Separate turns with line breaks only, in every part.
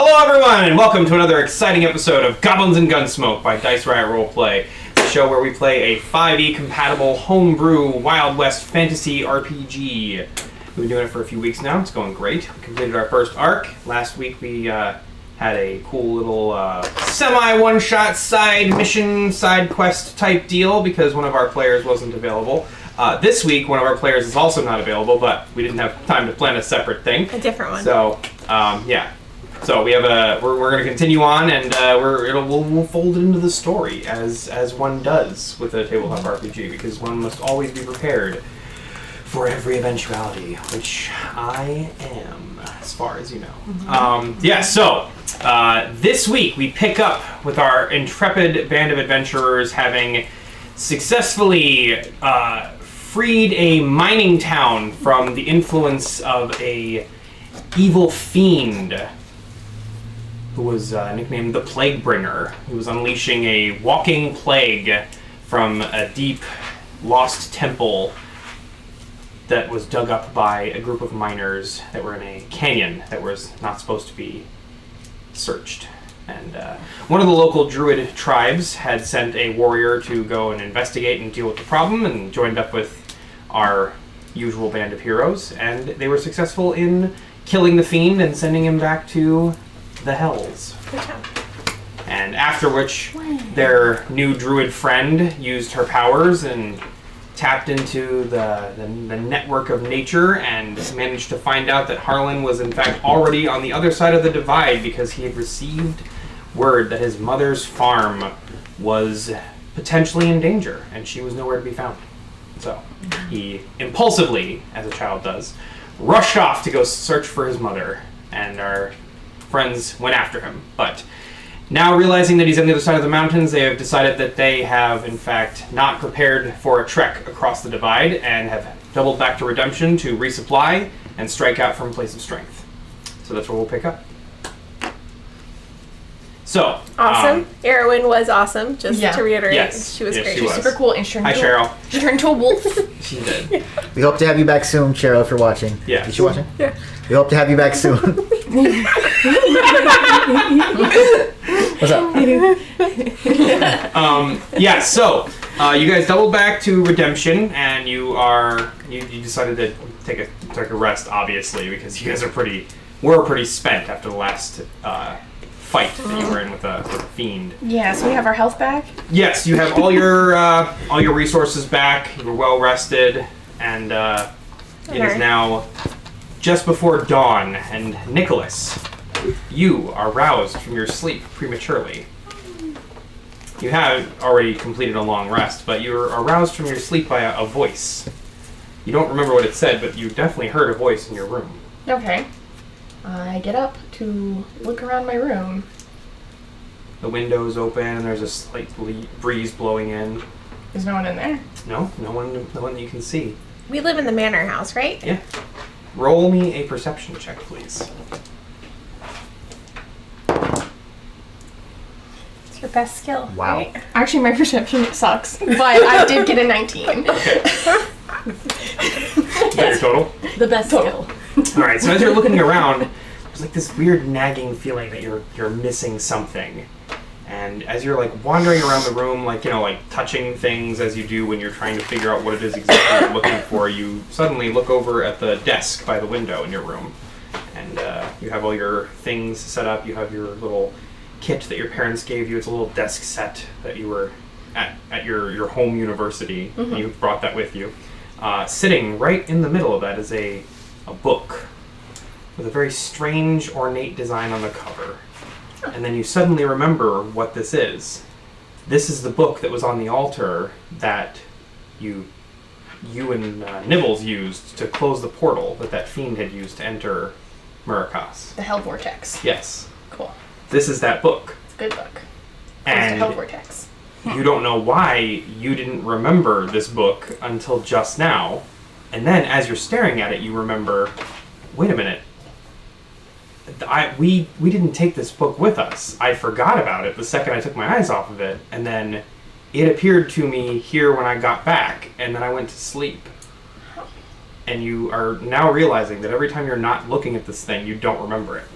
Hello everyone, and welcome to another exciting episode of Goblins and Gunsmoke by Dice Riot Roleplay, the show where we play a 5e compatible homebrew Wild West fantasy RPG. We've been doing it for a few weeks now. It's going great. We completed our first arc. Last week we had a cool little semi-one-shot side mission, side quest type deal because one of our players wasn't available. This week, one of our players is also not available, but we didn't have time to plan a separate thing.
A different one.
So, yeah. So we have we're going to continue on, and we'll fold it into the story as one does with a tabletop RPG, because one must always be prepared for every eventuality, which I am, as far as you know. Mm-hmm. So this week we pick up with our intrepid band of adventurers having successfully freed a mining town from the influence of a evil fiend who was nicknamed the Plague Bringer. He was unleashing a walking plague from a deep, lost temple that was dug up by a group of miners that were in a canyon that was not supposed to be searched. And one of the local druid tribes had sent a warrior to go and investigate and deal with the problem, and joined up with our usual band of heroes, and they were successful in killing the fiend and sending him back to the hells.
Good job.
And after which, their new druid friend used her powers and tapped into the network of nature and managed to find out that Harlen was in fact already on the other side of the divide, because he had received word that his mother's farm was potentially in danger and she was nowhere to be found. So he impulsively, as a child does, rushed off to go search for his mother, and our friends went after him. But now, realizing that he's on the other side of the mountains, they have decided that they have, in fact, not prepared for a trek across the divide and have doubled back to Redemption to resupply and strike out from a place of strength. So that's where we'll pick up. So
awesome. Erwin was awesome, just to reiterate.
Yes.
She was great.
She was.
Super cool. And
Hi, Cheryl.
She turned into a wolf.
She did.
We hope to have you back soon, Cheryl, if you're watching.
Yeah.
Is she watching?
Yeah.
We hope to have you back soon. What's up?
So you guys doubled back to Redemption, and you decided to take a rest, obviously, because you guys were pretty spent after the last fight that you were in with a fiend.
Yeah, so we have our health back?
Yes, you have all your resources back. You were well rested, and it is now just before dawn, and Nicholas, you are roused from your sleep prematurely. You have already completed a long rest, but you were aroused from your sleep by a voice. You don't remember what it said, but you definitely heard a voice in your room.
Okay. I get up to look around my room.
The window's open, and there's a slight breeze blowing in.
There's no one in there?
No one you can see.
We live in the manor house, right?
Yeah. Roll me a perception check, please.
It's your best skill.
Wow.
Right?
Actually, my perception sucks, but I did get a 19.
Okay. Is that your total?
The best total.
All right. So as you're looking around, there's like this weird nagging feeling that you're missing something, and as you're like wandering around the room, like touching things as you do when you're trying to figure out what it is exactly you're looking for, you suddenly look over at the desk by the window in your room, and you have all your things set up. You have your little kit that your parents gave you. It's a little desk set that you were at your home university. Mm-hmm. And you brought that with you. Sitting right in the middle of that is a book with a very strange, ornate design on the cover. And then you suddenly remember what this is. This is the book that was on the altar that you and Nibbles used to close the portal that fiend had used to enter Muri'kas.
The Hell Vortex.
Yes.
Cool.
This is that book.
It's a good book.
And
the Hell Vortex.
You don't know why you didn't remember this book until just now. And then as you're staring at it, you remember, wait a minute. We didn't take this book with us. I forgot about it the second I took my eyes off of it, and then it appeared to me here when I got back, and then I went to sleep. And you are now realizing that every time you're not looking at this thing, you don't remember it.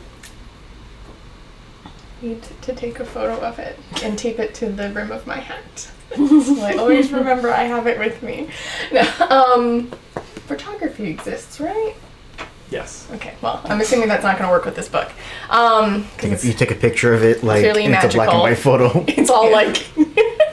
need to take a photo of it and tape it to the rim of my hat. So I always remember I have it with me. No, photography exists, right?
Yes.
Okay, well, I'm assuming that's not going to work with this book.
You take a picture of it, like
clearly
it's a black and
magical.
white photo.
It's all like,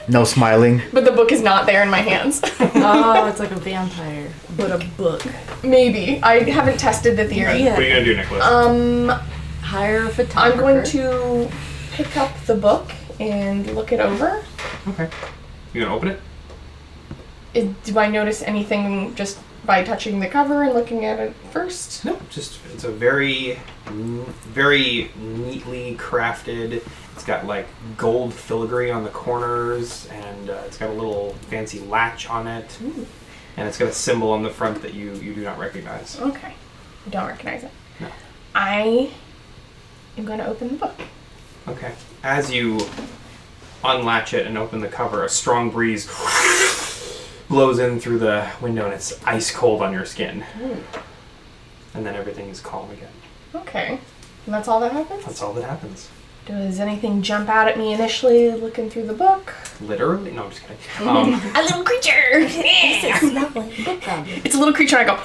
No smiling.
but the book is not there in my hands.
Oh, it's like a vampire, but a book.
Maybe. I haven't tested the theory.
What are you gonna do, Nicholas?
Hire a
I'm
photographer.
going to pick up the book and look it over.
Okay. You gonna open it?
Do I notice anything just by touching the cover and looking at it first?
No, just it's a very neatly crafted. It's got like gold filigree on the corners, and it's got a little fancy latch on it, and it's got a symbol on the front that you do not recognize.
Okay. I don't recognize it.
No.
I am going to open the book.
Okay. As you unlatch it and open the cover, a strong breeze blows in through the window, and it's ice cold on your skin. And then everything is calm again.
Okay. And that's all that happens?
That's all that happens.
Does anything jump out at me initially looking through the book?
Literally? No, I'm just kidding.
A little creature! It's a little creature and I go,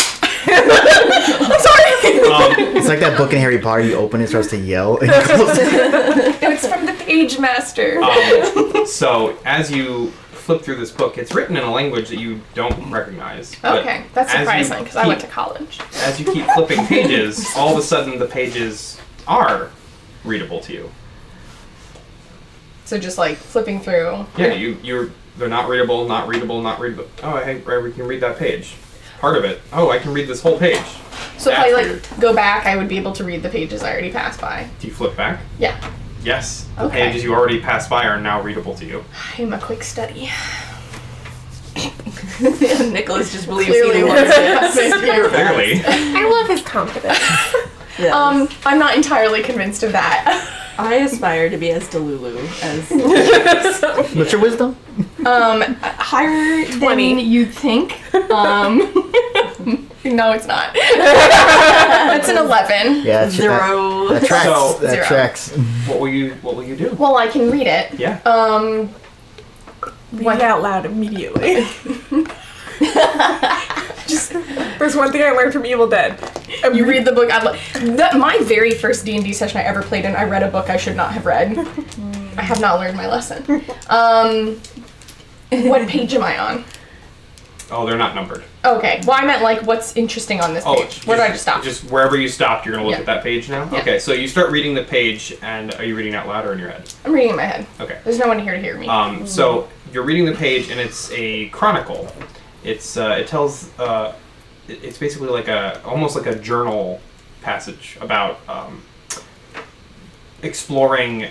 I'm sorry!
It's like that book in Harry Potter. You open it, it starts to yell. And you close it.
It's from the Page Master.
So as you flip through this book, it's written in a language that you don't recognize. But
Okay, that's
as you
surprising because I went to
keep-
college.
As you keep flipping pages, all of a sudden the pages are readable to you.
So just like flipping through.
Yeah, they're not readable, not readable, not readable. Oh, hey, we can read that page. Part of it. Oh, I can read this whole page.
So if I
That's
like
weird.
go back, I would be able to read the pages I already passed by.
Do you flip back?
Yeah,
Yes. The
Okay.
pages you already passed by are now readable to you.
I'm a quick study.
Nicholas just believes
Clearly
he
wants
knows
to
it.
happen here.
Clearly.
I love his confidence.
Yes.
I'm not entirely convinced of that.
I aspire to be as Delulu as
What's your wisdom?
Higher than
20.
you'd think. No, it's not. It's an 11.
Yeah, that's,
zero.
That tracks.
So-
that
Zero.
tracks.
What will you do?
Well, I can read it.
Yeah.
Read it out loud immediately. Just there's one thing I learned from Evil Dead.
You read the book. My very first D&D session I ever played in, I read a book I should not have read. I have not learned my lesson. What page am I on?
Oh, they're not numbered.
Okay. Well, I meant like what's interesting on this page. Where did I just stop?
Just wherever you stopped, you're gonna look
Yeah.
at that page now.
Yeah.
Okay, so you start reading the page, and are you reading out loud or in your head?
I'm reading in my head.
Okay.
There's no one here to hear me.
So you're reading the page, and it's a chronicle. It tells. It's basically like almost like a journal passage about exploring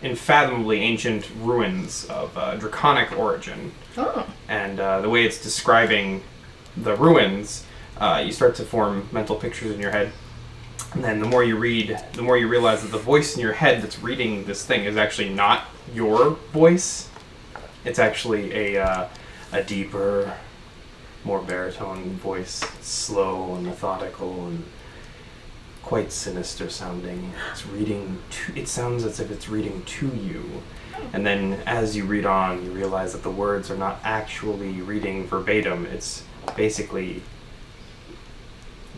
unfathomably ancient ruins of draconic origin.
Oh.
And the way it's describing the ruins, you start to form mental pictures in your head. And then the more you read, the more you realize that the voice in your head that's reading this thing is actually not your voice. It's actually a deeper, more baritone voice, slow and methodical and quite sinister sounding. It sounds as if it's reading to you. And then as you read on, you realize that the words are not actually reading verbatim. It's basically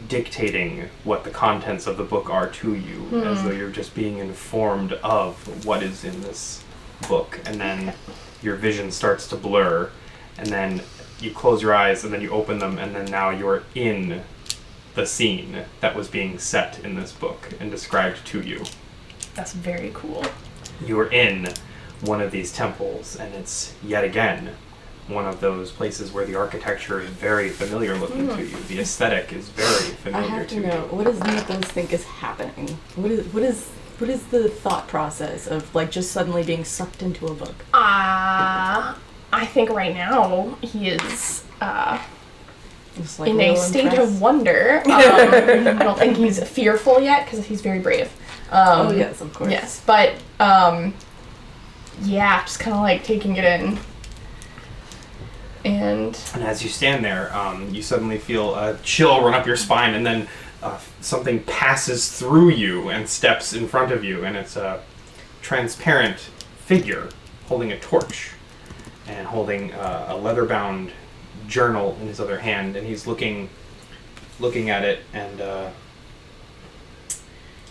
dictating what the contents of the book are to you, as though you're just being informed of what is in this book. And then your vision starts to blur, and then you close your eyes, and then you open them, and then now you're in the scene that was being set in this book and described to you.
That's very cool.
You're in one of these temples, and it's yet again one of those places where the architecture is very familiar looking to you. The aesthetic is very
I
familiar
have
to
to know,
you.
what does Nicholas think is happening? What is the thought process of like just suddenly being sucked into a book?
I think right now he is
Just, like,
in a
real
state
impressed?
of wonder. I don't think he's fearful yet because he's very brave.
Oh yes, of course.
Yes, but yeah, just kind of like taking it in. And
And as you stand there, you suddenly feel a chill run up your spine, and then something passes through you and steps in front of you, and it's a transparent figure holding a torch and holding a leather-bound journal in his other hand, and he's looking at it and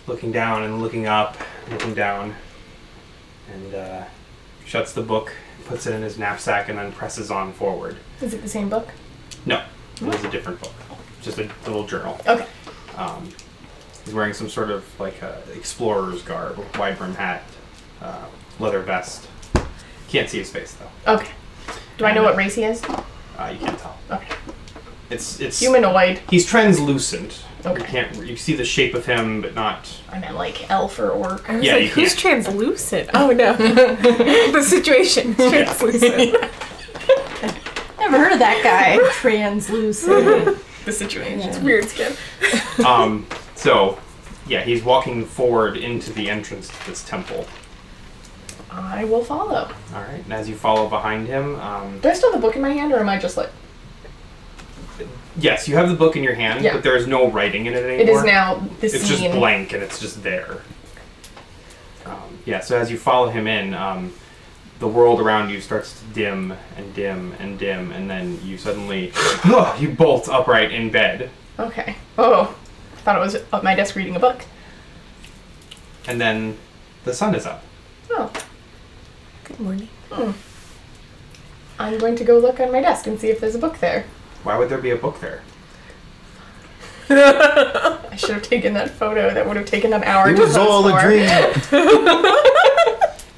looking down and looking up, looking down, and shuts the book, puts it in his knapsack, and then presses on forward.
Is it the same book?
No, it is a different book. Just a little journal.
Okay.
He's wearing some sort of explorer's garb, wide brim hat, leather vest. Can't see his face though.
Okay. Do I know what race he is?
You can't tell.
Okay.
It's
humanoid.
He's translucent.
Okay.
You see the shape of him, but not.
I meant like elf or orc.
I was
Yeah,
like,
you
who's
can't.
translucent? Oh no. The situation. Translucent.
Never heard of that guy. Translucent.
The situation.
It's weird skin.
So, yeah, he's walking forward into the entrance to this temple.
I will follow.
All right, and as you follow behind him,
Do I still have the book in my hand, or am I just like...
yes, you have the book in your hand,
Yeah.
but there is no writing in it anymore.
It is now the
It's
scene.
just blank, and it's just there. So as you follow him in, the world around you starts to dim and dim and dim, and then you suddenly, you bolt upright in bed,
Okay. Oh. I thought it was at my desk reading a book.
and then the sun is up.
Oh.
Good morning.
I'm going to go look on my desk and see if there's a book there.
Why would there be a book there?
I should have taken that photo. That would have taken an hour
It
to
was all a
post for.
dream.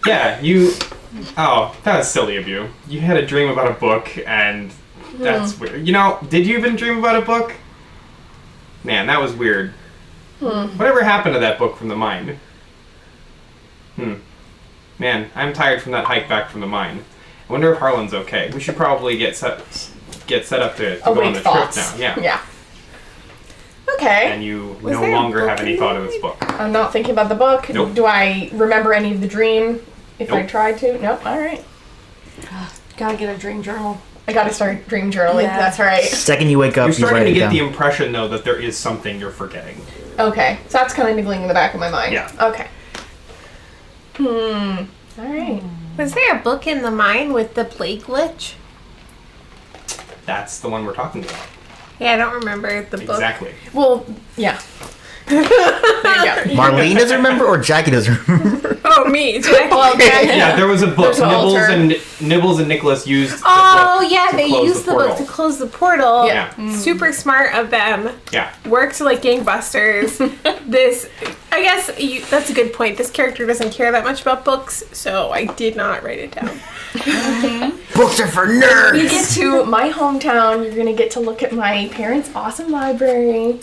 Yeah, you... Oh, that was silly of you. You had a dream about a book, and that's weird. You know, did you even dream about a book? Man, that was weird. Whatever happened to that book from the mine? Man, I'm tired from that hike back from the mine. I wonder if Harlen's okay. We should probably get set up to go on
Awake
the
thoughts.
trip now. Yeah.
Yeah. Okay.
And you
Was
no
there a
longer
book
have any
in
thought
the
of this book.
I'm not thinking about the book.
Nope.
Do I remember any of the dream if I
Nope.
tried to? Nope. All right.
Gotta get a dream journal.
I got to start dream journaling.
Yeah.
That's right.
Second you wake up,
You're
you
starting
write
to
it
get
down.
the impression, though, that there is something you're forgetting.
Okay. So that's kind of niggling in the back of my mind.
Yeah.
Okay. All right.
Was there a book in the mine with the plague glitch?
That's the one we're talking about.
Yeah, I don't remember the book.
Exactly.
Well, yeah. There you go.
Marlene doesn't remember, or Jackie doesn't remember?
Oh, me. Jackie.
Well, okay.
Yeah, there was a book.
There's an altar.
Nibbles and Nicholas used.
Oh,
the book
yeah,
to
they
close
used the book
portal.
to close the portal.
Yeah.
Super smart of them.
Yeah.
Worked like gangbusters. I guess that's a good point. This character doesn't care that much about books, so I did not write it down.
Books are for
You
nerds!
get to my hometown. You're gonna get to look at my parents' awesome library.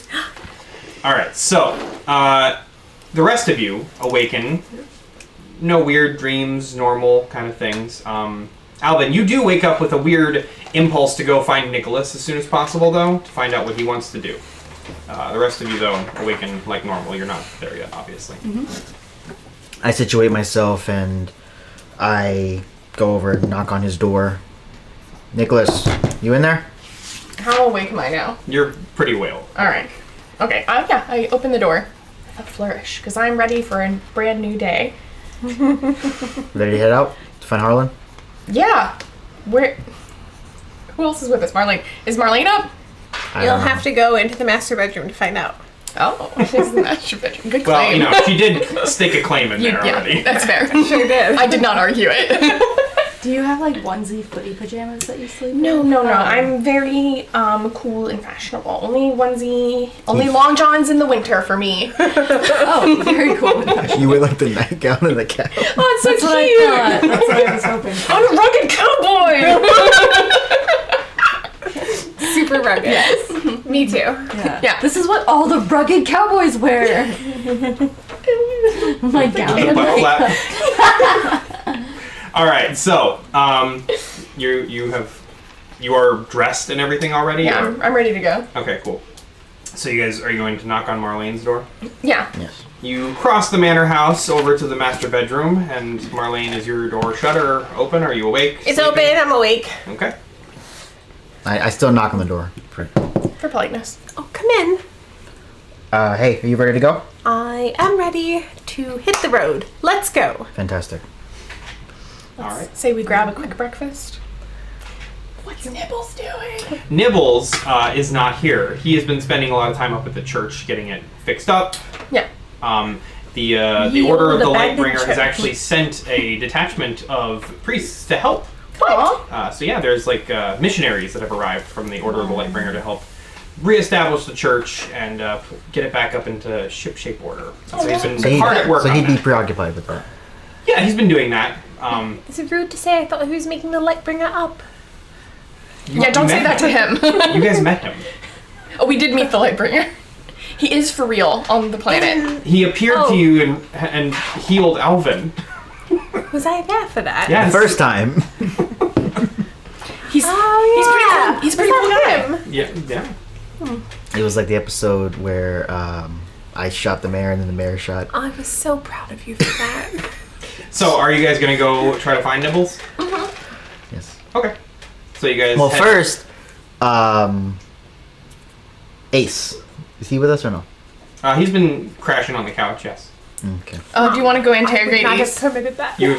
All right. So, the rest of you awaken. No weird dreams, normal kind of things. Alvin, you do wake up with a weird impulse to go find Nicholas as soon as possible, though, to find out what he wants to do. The rest of you, though, awaken like normal. You're not there yet, obviously.
I situate myself and I go over and knock on his door. Nicholas, you in there?
How awake am I now?
You're pretty well.
All right. Okay. Yeah. I open the door. with a flourish, because I'm ready for a brand new day.
Ready to head out to find Harlen?
Yeah. Where? Who else is with us? Marlene. Is Marlene up?
I
You'll
don't know.
have to go into the master bedroom to find out.
Oh, she's the master bedroom. Good
Well,
claim.
you know, she did stake a claim in there
yeah,
already.
that's fair.
Sure did.
I did not argue it.
Do you have like onesie footy pajamas that you sleep in?
No.
Oh.
I'm very cool and fashionable. Only onesie, only long johns in the winter for me.
Oh, very cool.
You wear like the nightgown and the cap.
Oh, it's so
That's what I
cute.
thought. That's what I was hoping for.
I'm a rugged cowboy.
Super rugged.
Yes.
Me too.
Yeah.
This is what all the rugged cowboys wear. My gown.
Butt flap. All right, so you are dressed and everything already.
Yeah,
or-
I'm ready to go.
Okay, cool. So you guys are you going to knock on Marlene's door?
Yeah.
Yes.
You cross the manor house over to the master bedroom, and Marlene, is your door shut or open? Are you awake?
It's
sleeping?
open. I'm awake.
Okay.
I still knock on the door.
For politeness.
Oh, come in.
Hey, are you ready to go?
I am ready to hit the road. Let's go.
Fantastic.
All right.
Say we grab a quick breakfast. What's Nibbles doing?
Nibbles is not here. He has been spending a lot of time up at the church getting it fixed up.
Yeah.
The Order of the
abandoned
Lightbringer has
church.
actually sent a detachment of priests to help.
Aw.
So yeah, there's like missionaries that have arrived from the Order of the Lightbringer to help reestablish the church and get it back up into shipshape order. So he's been hard at work
So
on
he'd be
that.
preoccupied with that.
Yeah, he's been doing that.
Is it rude to say I thought he was making the Lightbringer up?
Yeah, don't say that to him.
You guys met him.
Oh, we did meet the Lightbringer. He is for real on the planet.
He appeared to you and healed Alvin.
Was I there for that?
Yeah,
The first time.
He's
Oh, yeah.
he's pretty cool guy.
Yeah.
It was like the episode where I shot the mayor and then the mayor shot.
I was so proud of you for that.
So, are you guys gonna go try to find Nibbles?
Yes.
Okay. So you guys.
Well,
head-
first, Ace. Is he with us or no?
he's been crashing on the couch. Yes.
Okay.
Do you want to go
I would
interrogate
not have
Ace?
permitted that.
You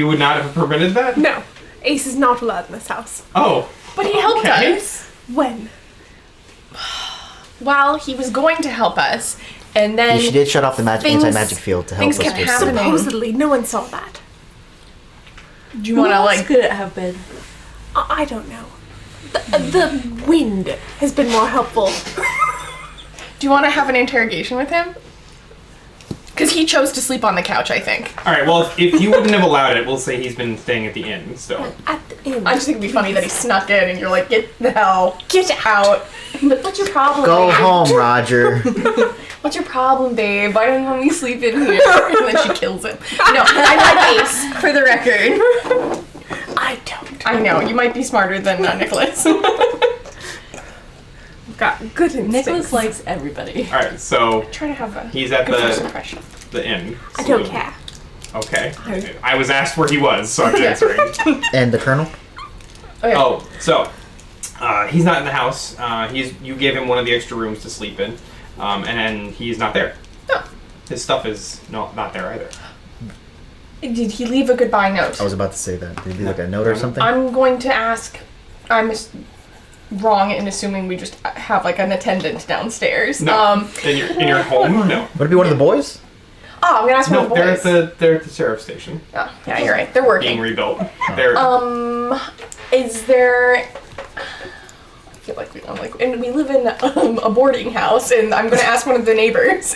would not have permitted that.
No. Ace is not allowed in this house.
Oh.
But he helped
Okay.
us.
When?
Well, he was going to help us, and then
She did shut off the
things-
anti-magic field to help
things
us
kept
with
happening.
Supposedly, no one saw that.
Do you want to like?
could it have been?
I don't know. The wind has been more helpful.
Do you want to have an interrogation with him? Because he chose to sleep on the couch, I think.
All right. Well, if you wouldn't have allowed it, we'll say he's been staying at the inn. So.
At the inn.
I just think it'd be funny that he snuck in, and you're like, "Get the hell, get out!" But what's your problem?
Go
babe?
home, Roger.
What's your problem, babe? Why don't you let me sleep in here? And then she kills him. No, I like Ace, for the record.
I don't.
I know, you might be smarter than Nicholas.
Got good instincts.
Nicholas likes everybody.
All right. So
Try to have a
he's at
good first
the
impression.
inn.
I don't
saloon.
care.
Okay. I was asked where he was, so I'm answering.
And the colonel?
Okay.
Oh, so he's not in the house. You gave him one of the extra rooms to sleep in, and he's not there.
Oh.
His stuff is not there either.
Did he leave a goodbye note?
I was about to say that. Did he leave like a note or something?
I'm going to ask. I'm wrong in assuming we just have like an attendant downstairs.
No. In your home? No.
Would it be one of the boys?
Oh, I'm gonna ask one
No,
of the boys.
they're at the sheriff's station,
Oh, yeah, you're right. They're
being
working.
rebuilt. They're
Is there? I feel like and we live in a boarding house, and I'm gonna ask one of the neighbors.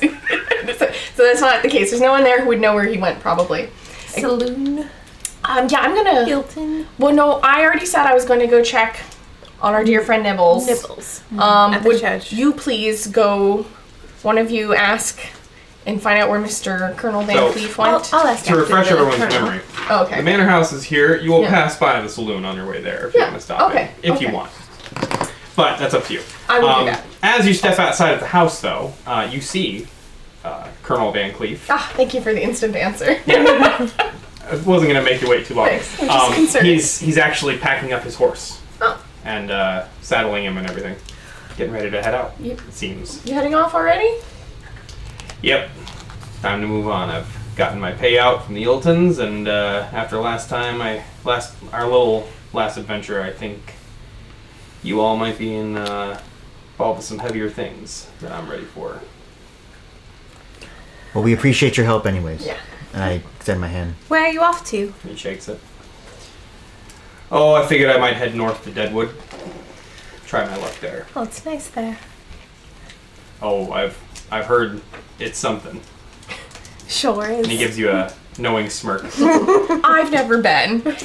So that's not the case. There's no one there who would know where he went, probably.
Saloon.
Yeah, I'm gonna.
Hilton.
Well, no, I already said I was going to go check on our dear friend Nibbles.
Nibbles. At the
Would
church.
you please go? One of you ask and find out where Mr. Colonel Van
So-
Cleef
I'll
went.
ask
to
after
refresh
the
everyone's
colonel.
memory.
Oh, okay.
The manor house is here. You will
Yeah.
pass by the saloon on your way there if you
Yeah,
want to stop
okay,
in, if you
okay.
want. But that's up to you.
I will do that.
As you step outside of the house, though, you see Colonel Van Cleef.
Ah, thank you for the instant answer.
I wasn't going to make you wait too long.
Thanks. I'm just concerned.
He's actually packing up his horse
Oh,
and saddling him and everything. Getting ready to head out,
Yep.
it seems.
you heading off already?
Yep. Time to move on. I've gotten my payout from the Iltons, and after our little last adventure, I think you all might be involved with some heavier things that I'm ready for.
Well, we appreciate your help anyways.
Yeah.
And I extend my hand.
Where are you off to?
He shakes it. Oh, I figured I might head north to Deadwood. Try my luck there.
Oh, it's nice there.
Oh, I've heard it's something.
Sure is.
And he gives you a knowing smirk.
I've never been.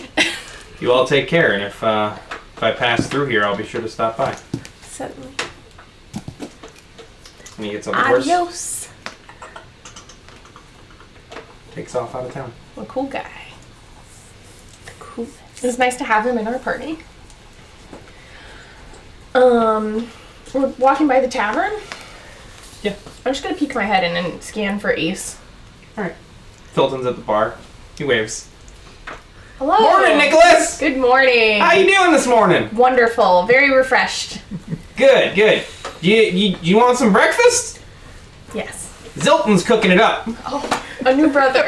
You all take care, and if I pass through here, I'll be sure to stop by.
Certainly.
And he gets on the horse,
Adios.
takes off out of town.
A cool guy. Cool. It was nice to have him in our party. We're walking by the tavern.
Yeah.
I'm just gonna peek my head in and scan for Ace.
All right. Filton's at the bar. He waves.
Hello.
Morning, Nicholas.
Good morning.
How you doing this morning?
Wonderful. Very refreshed.
Good, good. You want some breakfast?
Yes.
Zilton's cooking it up.
Oh, a new brother.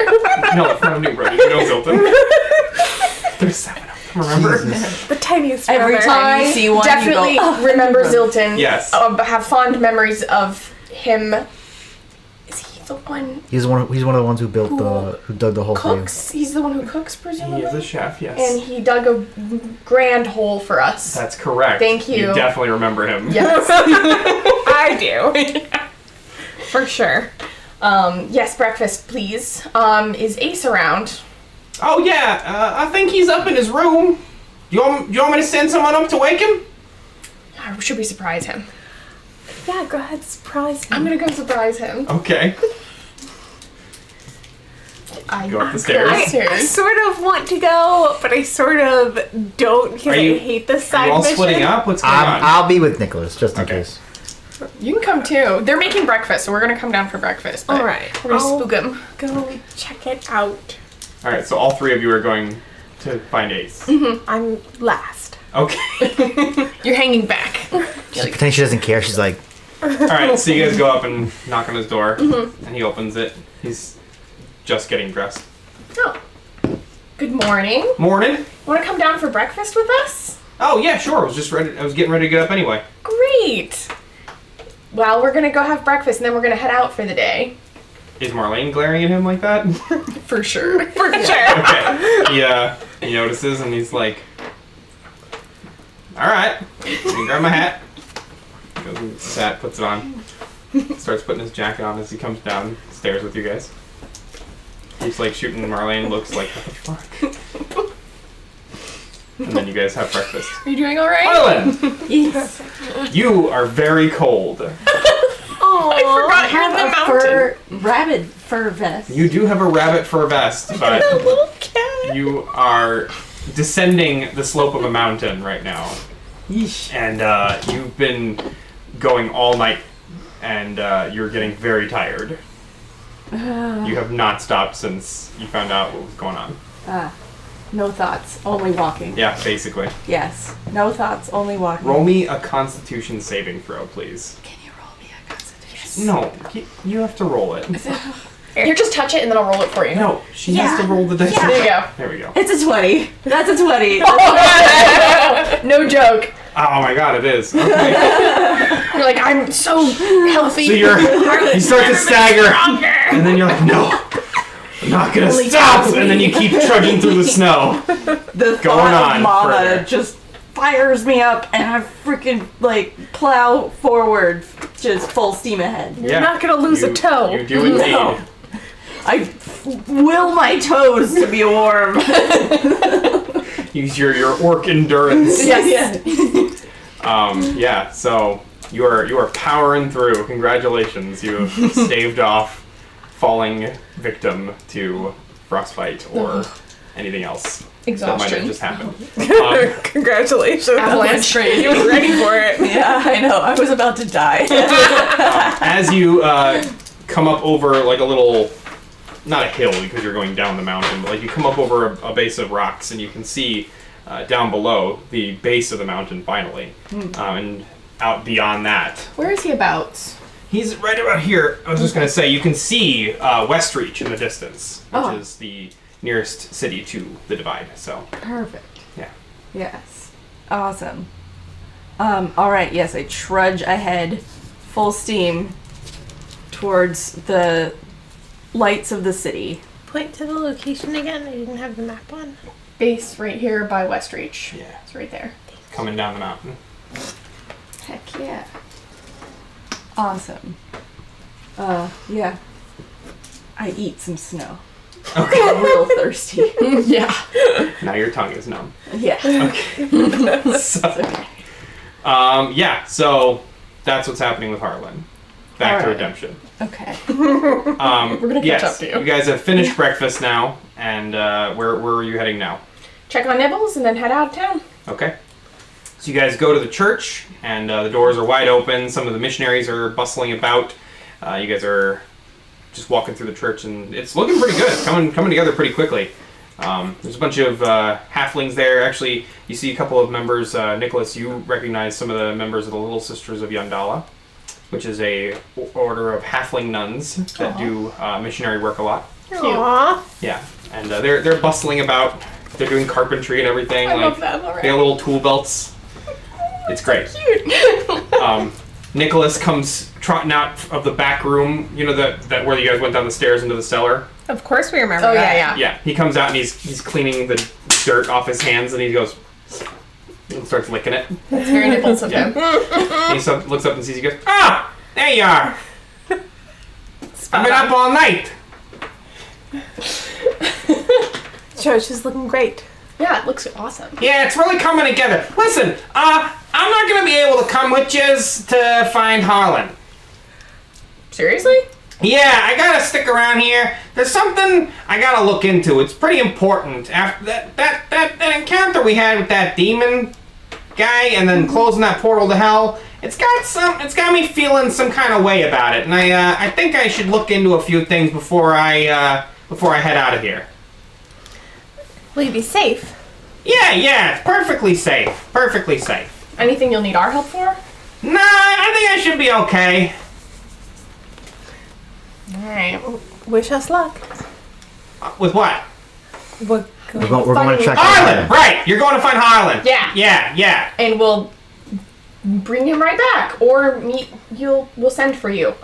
No, it's not a new brother. You know Zilton. There's 7 of them, remember?
The tiniest
Every
brother.
time you see one,
definitely
you go,
remember Zilton.
Yes.
Have fond memories of him. Is he the one
He's one of the ones who built who dug the hole for you.
cooks? He's the one who cooks, presumably?
He is a chef, yes.
And he dug a grand hole for us.
That's correct.
Thank you.
You definitely remember him.
Yes.
I do. For sure.
Yes, breakfast, please. Is Ace around?
Oh, yeah. I think he's up in his room. You want me to send someone up to wake him?
Or should we surprise him?
Yeah, go ahead, surprise him.
I'm gonna go surprise him.
Okay.
I
Go up the stairs.
I sort of want to go, but I sort of don't because
Are you-
I hate the
Are
side
you all
mission.
splitting up? What's going on?
I'll be with Nicholas just in
Okay.
case.
You can come too. They're making breakfast, so we're gonna come down for breakfast. But
All right,
We're gonna
I'll
spook him.
go check it out.
All right, so all 3 of you are going to find Ace.
I'm last.
Okay.
You're hanging back.
She pretends she doesn't care. She's like,
All right, so you guys go up and knock on his door, and he opens it. He's just getting dressed.
Oh. Good morning.
Morning.
Want to come down for breakfast with us?
Oh yeah, sure. I was getting ready to get up anyway.
Great. Well, we're gonna go have breakfast, and then we're gonna head out for the day.
Is Marlene glaring at him like that?
For sure.
For sure.
Okay. He notices and he's like, all right. Let me grab my hat. Goes and gets his hat, puts it on. Starts putting his jacket on as he comes downstairs with you guys. He's like shooting Marlene, looks like, what the fuck? And then you guys have breakfast.
Are you doing all right?
Harlen,
Yes.
you are very cold.
Oh,
I forgot you're in the mountain.
Rabbit fur vest.
You do have a rabbit fur vest, but
a little cat.
you are descending the slope of a mountain right now.
Yeesh.
And you've been going all night, and you're getting very tired. You have not stopped since you found out what was going on.
No thoughts, only walking.
Yeah, basically.
Yes. No thoughts, only walking.
Roll me a Constitution saving throw, please.
Can you roll me a constitution?
No, you have to roll it.
Here, just touch it, and then I'll roll it for you.
No, she has to roll the dice.
There you go.
There we go.
It's a 20. That's a 20.
No joke.
Oh my god, it is. Okay.
You're like, I'm so healthy.
So you start to stagger, and then you're like, no, I'm not gonna stop. And then you keep trudging through the snow.
The
Going
thought
on
of Mama
further.
just fires me up, and I freaking like plow forward, just full steam ahead.
You're
not gonna lose a toe.
You do indeed.
No. I will my toes to be warm.
Use your orc endurance.
Yes.
Yeah. So you are powering through. Congratulations, you have staved off falling victim to frostbite or anything else that might have
Exhaustion.
just happened.
Congratulations.
Avalanche.
You were ready for it.
Yeah, I know. I was about to die.
As you come up over like a little, not a hill because you're going down the mountain, but like you come up over a base of rocks and you can see down below the base of the mountain finally, and out beyond that.
Where is he about?
He's right about here. I was just going to say, you can see Westreach in the distance, which is the nearest city to the Divide. So,
Perfect.
yeah.
Yes. Awesome. All right. Yes, I trudge ahead, full steam, towards the lights of the city.
Point to the location again. I didn't have the map on.
Base right here by Westreach.
Yeah.
It's right there.
Coming down the mountain.
Heck yeah. Awesome. Yeah. I eat some snow.
Okay.
I'm real thirsty.
Yeah.
Now your tongue is numb.
Yeah.
Okay. So,
Okay.
yeah, so that's what's happening with Harlen. Back to
Alright.
redemption.
Okay.
We're gonna catch
Yes,
up to you.
you guys have finished breakfast now, and where are you heading now?
Check on Nibbles and then head out of town.
Okay. So you guys go to the church, and the doors are wide open. Some of the missionaries are bustling about. You guys are just walking through the church, and it's looking pretty good. It's coming together pretty quickly. There's a bunch of halflings there. Actually, you see a couple of members. Nicholas, you recognize some of the members of the Little Sisters of Yandala. which is a order of halfling nuns that do missionary work a lot.
Aww.
Yeah, and they're bustling about. They're doing carpentry and everything.
I
like
love them
they
already.
have little tool belts. It's great.
Cute.
Nicholas comes trotting out of the back room. You know that where you guys went down the stairs into the cellar.
Of course we remember
Oh,
that.
yeah.
Yeah, he comes out and he's cleaning the dirt off his hands and he goes and starts licking it.
It's very nipples of
Yeah.
him.
And he looks up and sees you guys. Ah, there you are. I've been up all night.
Church is looking great.
Yeah, it looks awesome.
Yeah, it's really coming together. Listen, I'm not gonna be able to come with yous to find Harlen.
Seriously?
Yeah, I gotta stick around here. There's something I gotta look into. It's pretty important. After that encounter we had with that demon guy, and then closing that portal to hell, it's got me feeling some kind of way about it, and I think I should look into a few things before I head out of here.
Will you be safe?
Yeah, it's perfectly safe. Perfectly safe.
Anything you'll need our help for?
Nah, I think I should be okay.
Alright.
Wish us luck.
With what?
We're
We're going to check
Harlen!
it out.
Right! You're going to find Harlen!
Yeah.
Yeah.
And we'll bring him right back. Or we'll send for you.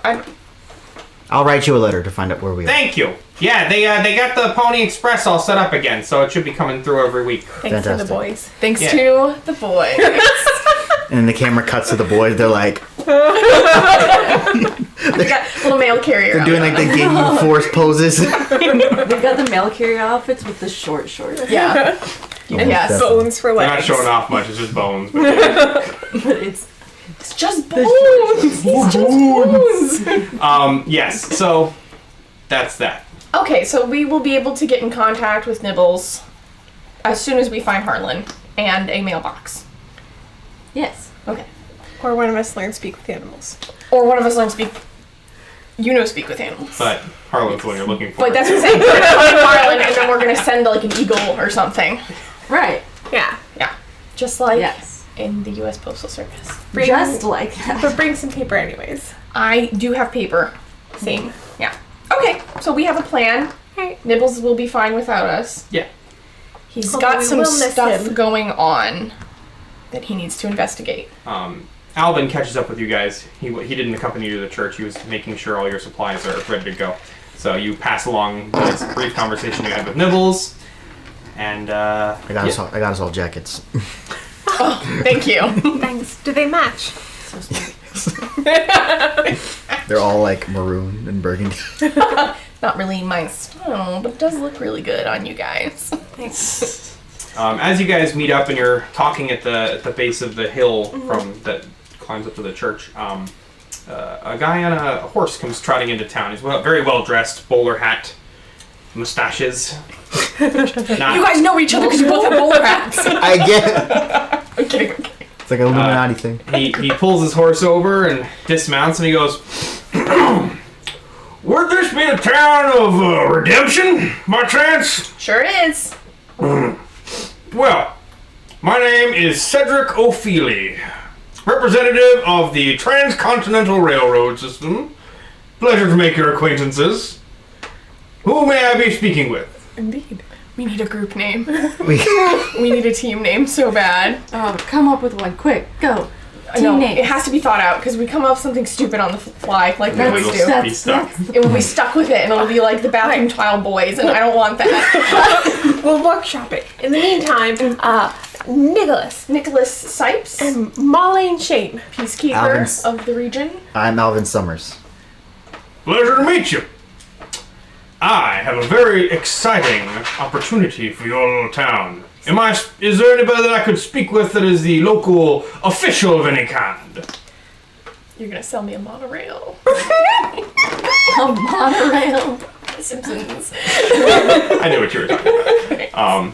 I'll write you a letter to find out where we are.
Thank you. Yeah, they got the Pony Express all set up again, so it should be coming through every week.
Thanks to the
Fantastic.
boys.
Thanks
Yeah.
to the boy.
And the camera cuts to the boys. They're like,
We got a little mail carrier.
they're doing like the Ginyu Force poses.
They've got the mail carrier outfits with the short shorts.
Yeah. And yes.
Definitely.
Bones for
They're
legs.
not showing off much, it's just bones. But yeah.
But it's
It's just bones. He's just bones.
Yes, so that's that.
Okay, so we will be able to get in contact with Nibbles as soon as we find Harlan and a mailbox.
yes.
Okay.
Or one of us learn speak with animals.
Or one of us learns speak with animals.
But Harlan's the one you're looking for.
But that's what I'm saying. We're gonna find Harlan and then we're gonna send like an eagle or something.
Right.
Yeah.
Yeah. Just like
Yes.
in the US Postal Service.
Bring-
Just like that.
But bring some paper anyways.
I do have paper. Same. Yeah. Okay, so we have a plan.
Right.
Nibbles will be fine without us.
Yeah.
He's
Although
got
we
some
will miss
stuff
him.
going on that he needs to investigate.
Alvin catches up with you guys. He didn't accompany you to the church. He was making sure all your supplies are ready to go. So you pass along this brief conversation you had with Nibbles, and
I got us all jackets.
Thank you.
Thanks. Do they match?
They're all like maroon and burgundy.
Not really my style, but it does look really good on you guys.
Thanks.
as you guys meet up and you're talking at the base of the hill from that climbs up to the church, a guy on a horse comes trotting into town. He's very well dressed, bowler hat, mustaches.
You guys know each other because you both have bowler hats.
I get.
I'm kidding.
It's like an Illuminati thing.
He pulls his horse over and dismounts and he goes, "Would this be the town of Redemption, by chance?"
Sure is.
Well, my name is Cedric O'Feely, representative of the Transcontinental Railroad System. Pleasure to make your acquaintances. Who may I be speaking with?
Indeed. We need a group name.
We,
We need a team name so bad.
Oh, come up with one. Quick. Go. Team
No,
names.
it has to be thought out because we come up with something stupid on the fly like we
Then
always
we'll
do.
be stuck.
It will be stuck with it and it'll be like the bathroom tile boys and I don't want that.
We'll workshop it. In the meantime, Nicholas
Nicholas Sipes,
and Molly and Shane.
peacekeeper
Alvin's-
of the region.
I'm Alvin Summers.
Pleasure to meet you. I have a very exciting opportunity for your little town. Is there anybody that I could speak with that is the local official of any kind?
You're gonna sell me a monorail.
A monorail.
Simpsons.
I knew what you were talking about.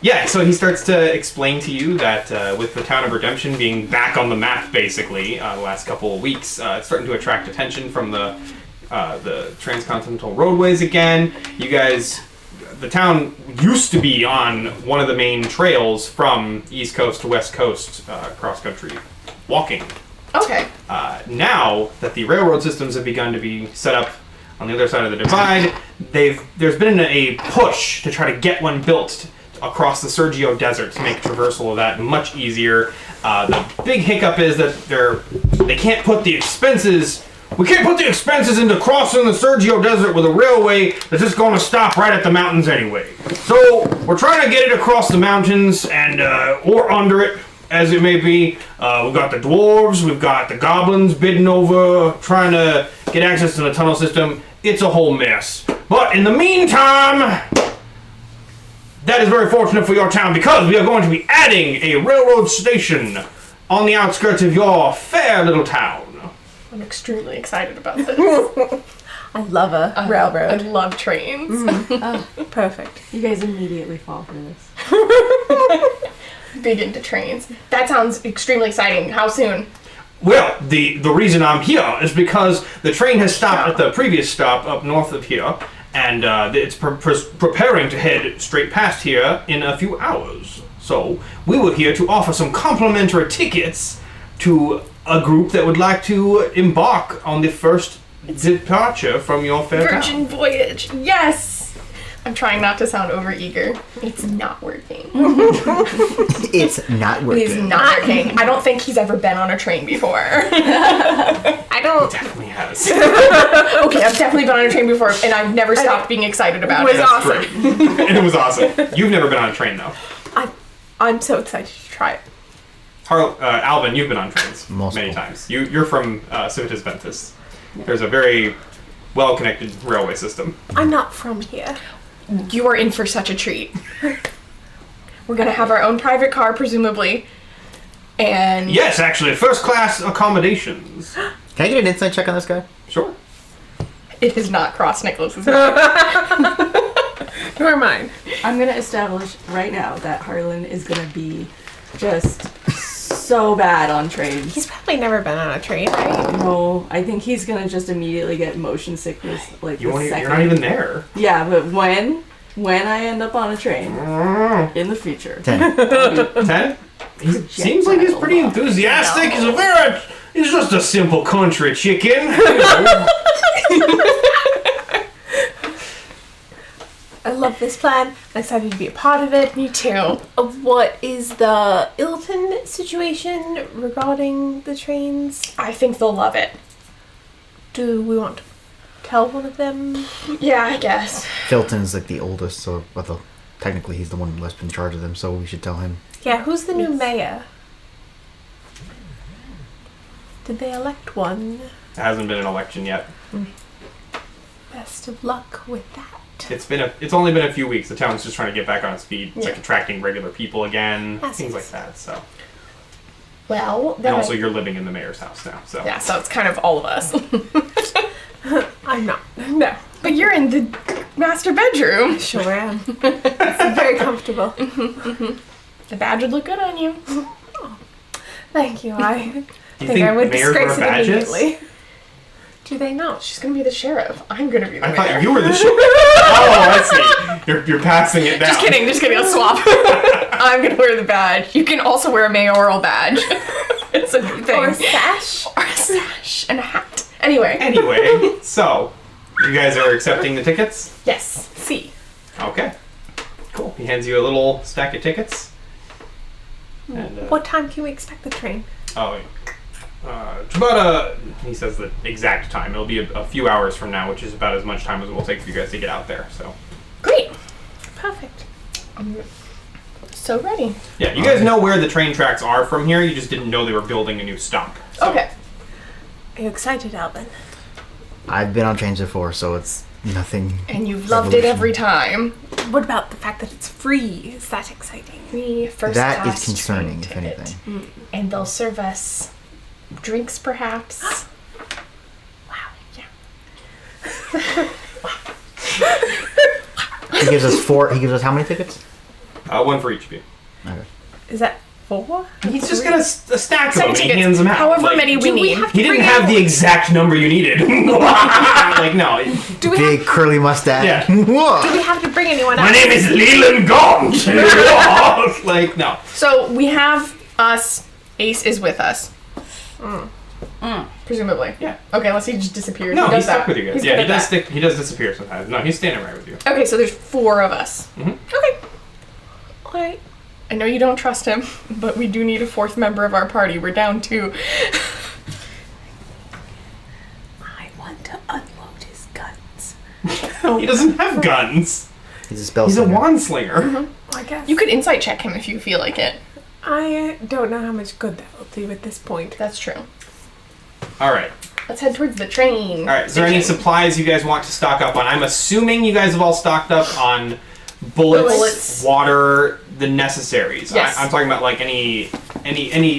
Yeah, so he starts to explain to you that with the town of Redemption being back on the map, basically, the last couple of weeks, it's starting to attract attention from the transcontinental roadways again. You guys, the town used to be on one of the main trails from East Coast to West Coast, cross country walking
Okay.
Now that the railroad systems have begun to be set up on the other side of the divide, there's been a push to try to get one built across the Sergio Desert to make traversal of that much easier. The big hiccup is that they can't put the expenses. We can't put the expenses into crossing the Sergio Desert with a railway that's just going to stop right at the mountains anyway. So we're trying to get it across the mountains and or under it, as it may be. We've got the dwarves, we've got the goblins bidding over, trying to get access to the tunnel system. It's a whole mess. But in the meantime, that is very fortunate for your town because we are going to be adding a railroad station on the outskirts of your fair little town.
I'm extremely excited about this.
I love a
I
railroad.
love trains.
Perfect.
You guys immediately fall for this.
Big into trains. That sounds extremely exciting. How soon?
Well, the reason I'm here is because the train has stopped at the previous stop up north of here, and it's preparing to head straight past here in a few hours. So we were here to offer some complimentary tickets to a group that would like to embark on the first departure from your fair
Virgin
town.
voyage. Yes. I'm trying not to sound overeager. It's not working.
It's not
It
working.
is not working. I don't think he's ever been on a train before.
I don't.
Definitely has.
Okay, I've definitely been on a train before, and I've never stopped being excited about
was
it.
That's
awesome.
great. And it was awesome. You've never been on a train though.
I'm so excited to try it.
Alvin, you've been on trains
Multiple.
many times. You're from Civitas Ventus. There's a very well-connected railway system.
I'm not from here.
You are in for such a treat. We're gonna have our own private car, presumably, and
Yes, actually, first-class accommodations.
Can I get an insight check on this guy?
Sure.
it has not crossed Nicholas's mind.
Nor mine.
I'm gonna establish right now that Harlen is gonna be just so bad on trains.
He's probably never been on a train, right?
No, I think he's gonna just immediately get motion sickness like the second.
You're not even there.
Yeah, but when I end up on a train in the future,
10.
10? He seems like he's pretty enthusiastic. He's just a simple country chicken.
I love this plan. I'm excited to be a part of it.
Me too.
What is the Ilton situation regarding the trains?
I think they'll love it.
Do we want to tell one of them?
Yeah, I guess.
Filton's like the oldest, so technically he's the one left in charge of them, so we should tell him.
Yeah, who's the new mayor? Did they elect one?
There hasn't been an election yet.
Best of luck with that.
It's only been a few weeks. The town's just trying to get back on its feet. It's like
Yeah.
attracting regular people again,
That's
things
nice.
like that. So,
Well,
and
then
also you're living in the mayor's house now. So
yeah, so it's kind of all of us.
I'm not.
No, but you're in the master bedroom.
Sure am. It's very comfortable.
The badge would look good on you.
Thank you. I
Do you
think I would
mayors
disgrace
wear
it
badges?
immediately. Do they not?
She's gonna be the sheriff. I'm gonna be the
I
mayor.
thought you were the sheriff. Oh, I see. You're passing it down.
Just kidding. I'll swap. I'm gonna wear the badge. You can also wear a mayoral badge. It's a new thing.
Or a sash?
Or a sash and a hat. Anyway.
Anyway, so you guys are accepting the tickets?
Yes.
See.
Okay. Cool. He hands you a little stack of tickets. And,
What time can we expect the train?
it's about he says the exact time. It'll be a few hours from now, which is about as much time as it will take for you guys to get out there. So,
Great.
Perfect.
I'm so ready.
yeah, you guys know where the train tracks are from here. You just didn't know they were building a new stop. So,
Okay.
Are you excited, Alvin?
I've been on trains before, so it's nothing.
And you've loved it every time.
What about the fact that it's free? Is that exciting?
The first
That
class
is concerning, if
train
anything.
ticket. And they'll serve us drinks, perhaps. Wow. Yeah.
He gives us 4. He gives us how many tickets?
one for each of you.
Okay.
Is that 4?
He's just got a stack of them,
7
and he
tickets.
hands them out.
However
Like,
many we
do we
need.
have to
He didn't
bring
have the
anyone?
exact number you needed. Like, no.
Do we
Big
have,
curly mustache.
Yeah.
Whoa.
do we have to bring anyone
My
else?
name is Leland Gaunt. Like, no.
So we have us. Ace is with us. Presumably.
Yeah.
Okay, unless he just disappears.
No,
he does
he's stuck
that.
with you guys.
He's
Yeah,
good
he
at
does
that.
stick. He does disappear sometimes. No, he's standing right with you.
Okay, so there's 4 of us.
Mhm.
Okay.
Alright.
I know you don't trust him, but we do need a 4th member of our party. We're down 2.
I want to unload his guns.
He doesn't have guns.
He's a spell
He's a
slinger.
wand slinger.
I guess.
You could insight check him if you feel like it.
I don't know how much good that will do at this point.
That's true.
All right.
Let's head towards the train.
All right. Is there any supplies you guys want to stock up on? I'm assuming you guys have all stocked up on bullets, water, the necessaries.
Yes.
I'm talking about like any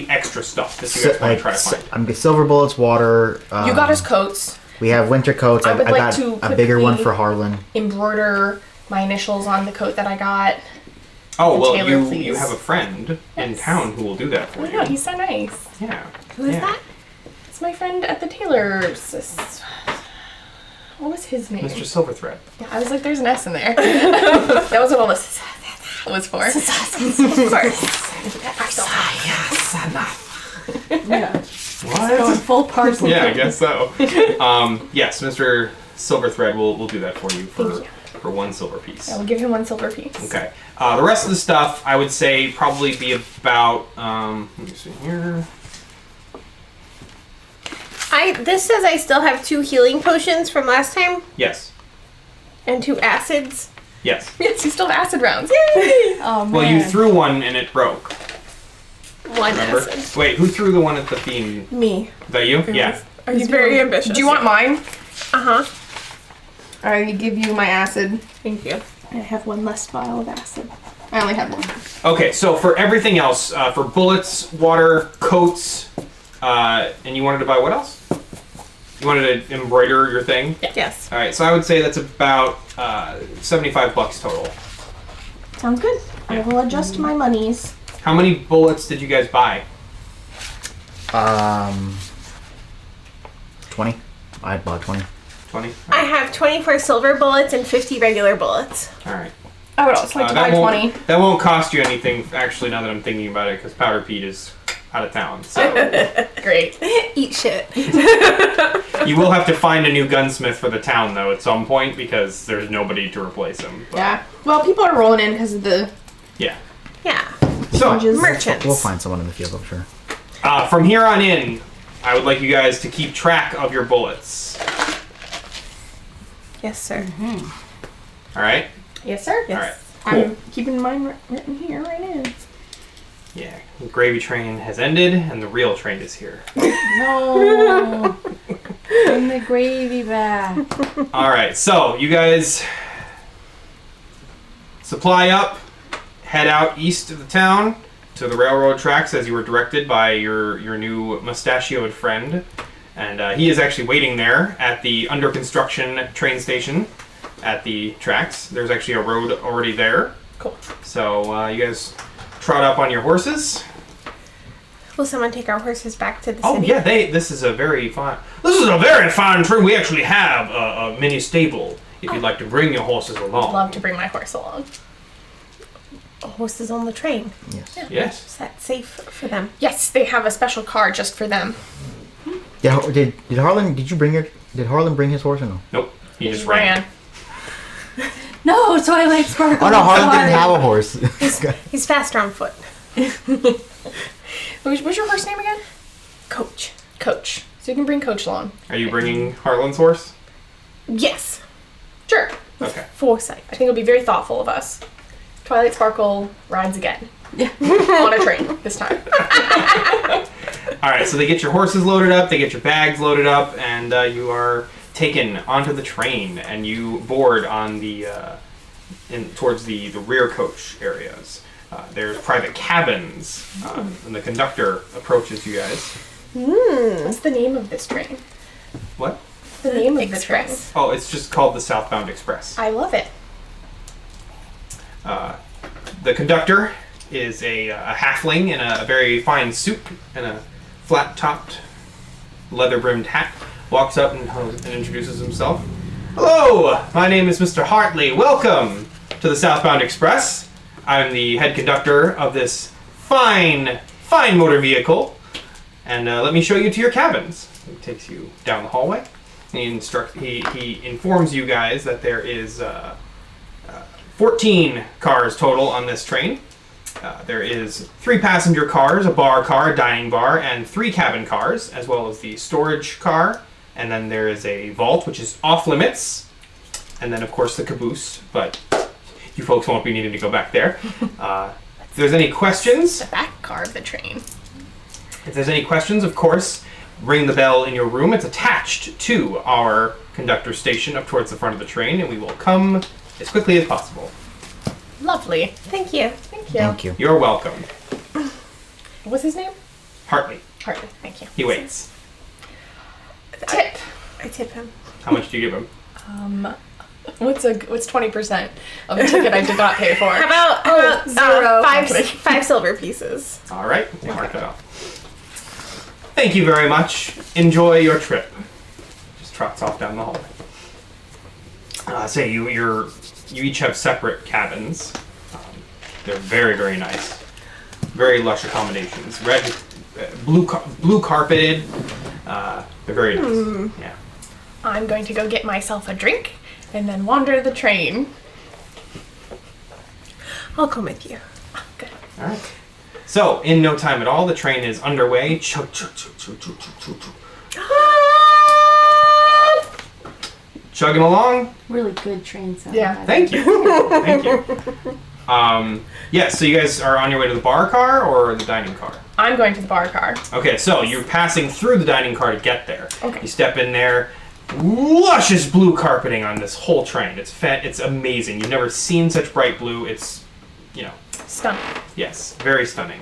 extra stuff that you guys want to try to find.
I'm getting silver bullets, water.
You got us coats.
We have winter coats.
I
I
would like
got
to
a bigger one
quickly-
for Harlen.
Embroider my initials on the coat that I got.
Oh, well,
Taylor,
you
please.
have a friend in
Yes.
town who will do that for
Oh
you.
no, he's so nice.
Yeah.
Who is
Yeah.
that?
It's my friend at the tailor's. What was his name?
Mr. Silverthread.
Yeah, I was like, there's an S in there. That was what all this was for. Of course.
Yeah.
What?
Going full parsley.
Yeah, I guess so. Yes, Mr. Silverthread will do that for you for 1 silver piece.
I will give him 1 silver piece.
Okay. The rest of the stuff, I would say, probably be about. Let me see here.
This says I still have 2 healing potions from last time
Yes.
and 2 acids.
Yes.
Yes, you still have acid rounds.
Oh man.
Well, you threw one and it broke.
1
Remember?
acid.
Wait, who threw the one at the fiend?
Me.
Is that you? Yeah.
He's very ambitious.
Do you want mine?
Uh-huh.
I give you my acid.
Thank you.
I have 1 less vial of acid. I only have 1.
Okay, so for everything else, for bullets, water, coats, and you wanted to buy what else? You wanted to embroider your thing?
Yes.
All right, so I would say that's about $75 total.
Sounds good. I will adjust my monies.
How many bullets did you guys buy?
20. I bought 20.
20?
I have 24 silver bullets and 50 regular bullets.
All right.
I would also like to buy 20.
That won't cost you anything, actually, now that I'm thinking about it, because Powder Pete is out of town. So
Great.
Eat shit.
you will have to find a new gunsmith for the town, though, at some point, because there's nobody to replace him. But,
Yeah. Well, people are rolling in because of the
Yeah.
Yeah.
So,
Merchants.
We'll find someone in the field, I'm sure.
from here on in, I would like you guys to keep track of your bullets.
Yes, sir.
All right?
Yes, sir.
Yes.
All right. Cool.
I'm keeping mine written here right now.
Yeah. The gravy train has ended, and the real train is here.
No. Bring the gravy back.
All right. So, you guys supply up, head out east of the town to the railroad tracks as you were directed by your new mustachioed friend. And he is actually waiting there at the under construction train station at the tracks. There's actually a road already there.
Cool.
So you guys trot up on your horses.
Will someone take our horses back to the
Oh
city?
yeah, this is a very fine train. We actually have a mini stable if you'd like to bring your horses along.
Love to bring my horse along.
Horses on the train.
Yes.
Yes.
Is that safe for them?
Yes, they have a special car just for them.
Did Harlen? Did Harlen bring his horse or no?
Nope. He just ran.
No, Twilight Sparkle.
Oh no, Harlen
sorry.
didn't have a horse.
He's faster on foot.
What's your horse name again?
Coach.
Coach. So you can bring Coach along.
Are you bringing Harlan's horse?
Yes.
Sure.
Okay.
Foresight.
I think it'll be very thoughtful of us. Twilight Sparkle rides again.
Yeah.
On a train this time.
All right. So they get your horses loaded up, they get your bags loaded up, and you are taken onto the train, and you board on the towards the rear coach areas. There's private cabins, and the conductor approaches you guys.
What's the name of this train?
What?
The name of
Express.
Oh, it's just called the Southbound Express.
the train. I love it.
The conductor is a halfling in a very fine suit and a flat-topped, leather-brimmed hat. Walks up and introduces himself. Hello, my name is Mr. Hartley. Welcome to the Southbound Express. I'm the head conductor of this fine motor vehicle. and let me show you to your cabins. He takes you down the hallway. He informs you guys that there is 14 cars total on this train. There is 3 passenger cars, a bar car, a dining bar, and 3 cabin cars, as well as the storage car. And then there is a vault, which is off limits. And then, of course, the caboose. But you folks won't be needing to go back there. If there's any questions...
The back car of the train.
If there's any questions, of course, ring the bell in your room. It's attached to our conductor station up towards the front of the train, and we will come as quickly as possible.
Lovely.
Thank you.
Thank you.
Thank you.
You're welcome.
What's his name?
Hartley.
Harlen. Thank you.
He waits.
Tip.
I tip him.
How much do you give him?
What's 20% of the ticket I did not pay for?
How about,
zero.
five silver pieces?
All right. We'll mark that off. Thank you very much. Enjoy your trip. Just trots off down the hallway. You each have separate cabins. They're very, very nice. Very lush accommodations. Red, blue carpeted. They're very nice. Yeah.
I'm going to go get myself a drink and then wander the train.
I'll come with you.
Good.
All right. So, in no time at all, the train is underway. Chug, chug, chug, chug, chug, chug, chug, chug. Chugging along.
Really good train sound.
Yeah.
Thank you. Thank you. So you guys are on your way to the bar car or the dining car?
I'm going to the bar car.
Okay, so you're passing through the dining car to get there.
Okay.
You step in there. Luscious blue carpeting on this whole train. It's amazing. You've never seen such bright blue. It's,
Stunning.
yes, very stunning.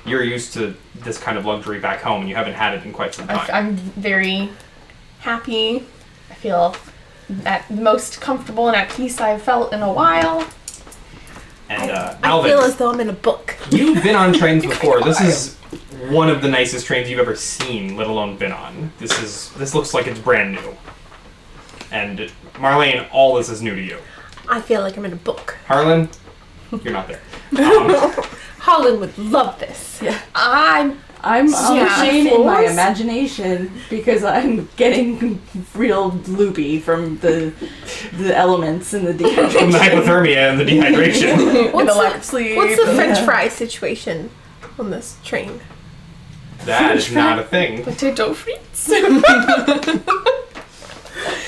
You're used to this kind of luxury back home, and you haven't had it in quite some time.
I'm very happy. I feel at the most comfortable and at peace I've felt in a while.
And
I
Alvin,
feel as though I'm in a book.
you've been on trains before. This is one of the nicest trains you've ever seen, let alone been on. This looks like it's brand new. And Marlene, all this is new to you.
I feel like I'm in a book.
Harlan, you're not there.
Holland would love this.
Yeah.
I'm
I'm on
Yeah.
the chain in my
Fools.
imagination because I'm getting real loopy from the elements and the
From the
dehydration.
hypothermia and the dehydration.
What's
left
the,
sleeve.
what's the French
Yeah.
fry situation on this train?
That is not a thing.
potato frites.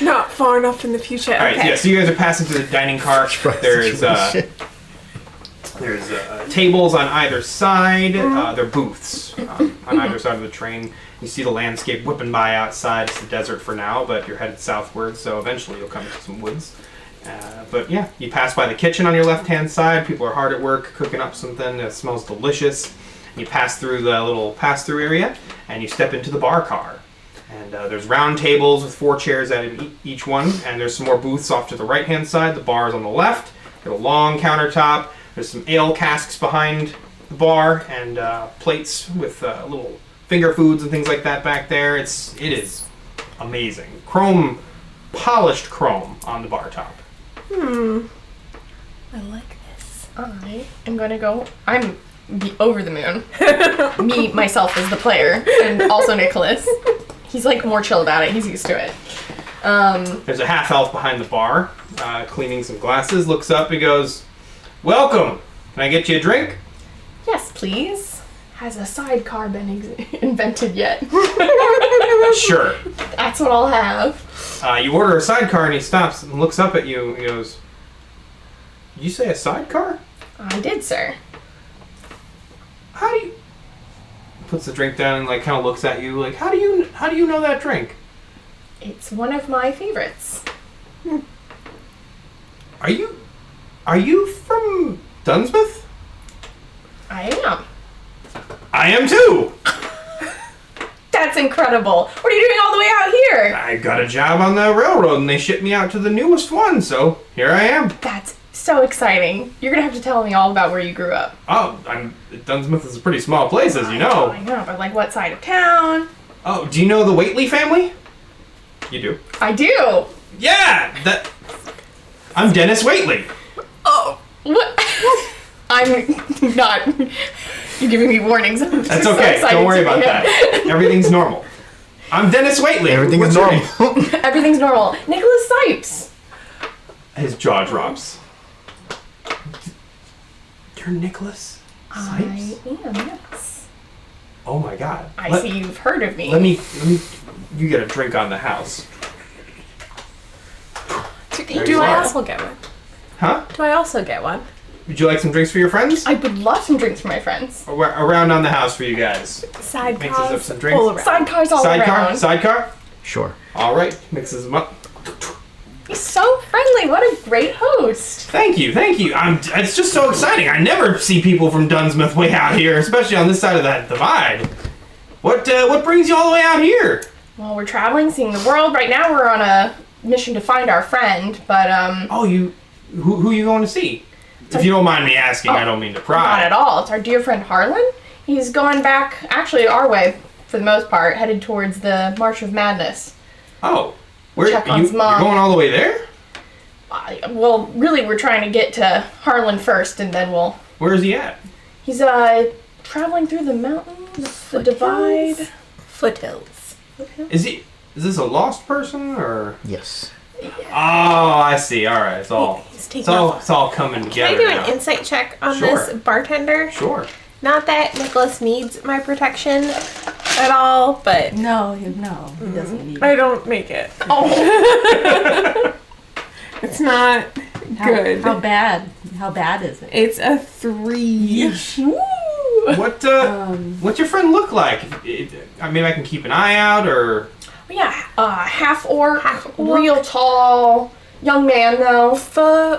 Not far enough in the future.
All right,
Okay.
yeah. So you guys are passing through the dining car. There's tables on either side. They're booths on either side of the train. You see the landscape whipping by outside. It's the desert for now, but you're headed southward, so eventually you'll come to some woods. But yeah, you pass by the kitchen on your left-hand side. People are hard at work cooking up something that smells delicious. You pass through the little pass-through area, and you step into the bar car. And there's round tables with 4 chairs at each one, and there's some more booths off to the right-hand side. The bar is on the left. Got a long countertop. There's some ale casks behind the bar, and plates with little finger foods and things like that back there. It is amazing. Polished chrome on the bar top.
I like this.
I am gonna go. I'm over the moon. Me, myself, as the player, and also Nicholas. He's like more chill about it. He's used to it.
There's a half elf behind the bar, cleaning some glasses. Looks up and goes, "Welcome. Can I get you a drink?"
Yes, please. Has a sidecar been invented yet?
Sure.
That's what I'll have.
You order a sidecar, and he stops and looks up at you. He goes, "Did you say a sidecar?
I did, sir.
How do you?" Puts the drink down and kind of looks at you like, "How do you know that drink?
It's one of my favorites.
Are you from Dunsmouth?"
I am.
"I am too.
That's incredible. What are you doing all the way out here?
I got a job on the railroad and they shipped me out to the newest one, so here I am."
That's so exciting. You're gonna have to tell me all about where you grew up.
"Oh, Dunsmouth is a pretty small place, as you know."
I know, but what side of town?
"Oh, do you know the Whately family?" "You do."
I do.
"Yeah, I'm Dennis Whately."
Oh, what? I'm not. You're giving me warnings.
That's okay. Don't worry about that. Everything's normal. I'm Dennis Waitley.
Everything is
What's your
normal.
name?
Everything's normal. Nicholas Sipes.
His jaw drops. You're Nicholas Sipes?
I am, yes.
Oh my god.
I see you've heard of me.
Let me. You get a drink on the house.
Do I also get one?
Huh?
Do I also get one?
Would you like some drinks for your friends?
I would love some drinks for my friends.
Around on the house for you guys.
Sidecars.
Mixes up some drinks.
all around.
Sidecars all around.
Sidecar?
Sure.
Alright, mixes them up.
He's so friendly. What a great host.
Thank you. It's just so exciting. I never see people from Dunsmouth way out here, especially on this side of that divide. What brings you all the way out here?
Well, we're traveling, seeing the world. Right now we're on a mission to find our friend, but
Who you going to see? If you don't mind me asking, I don't mean to pry.
not at all. It's our dear friend Harlen. He's going back, actually our way for the most part, headed towards the March of Madness.
Oh. Where
Check on his
you're
mom.
going all the way there?
Well, really we're trying to get to Harlen first, and then
Where is he at?
he's traveling through the mountains, the divide.
Foothills.
Is this a lost person or?
Yes.
Oh, I see. All right, it's all coming
Can I
together
do
now.
an insight check on
Sure.
this bartender?
Sure.
Not that Nicholas needs my protection at all, but
No, he doesn't need
I don't make it.
Oh,
It's not good.
How bad is it?
It's a 3.
What's your friend look like? I mean, I can keep an eye out, or
yeah, half orc,
Half-orc.
real tall, young man though.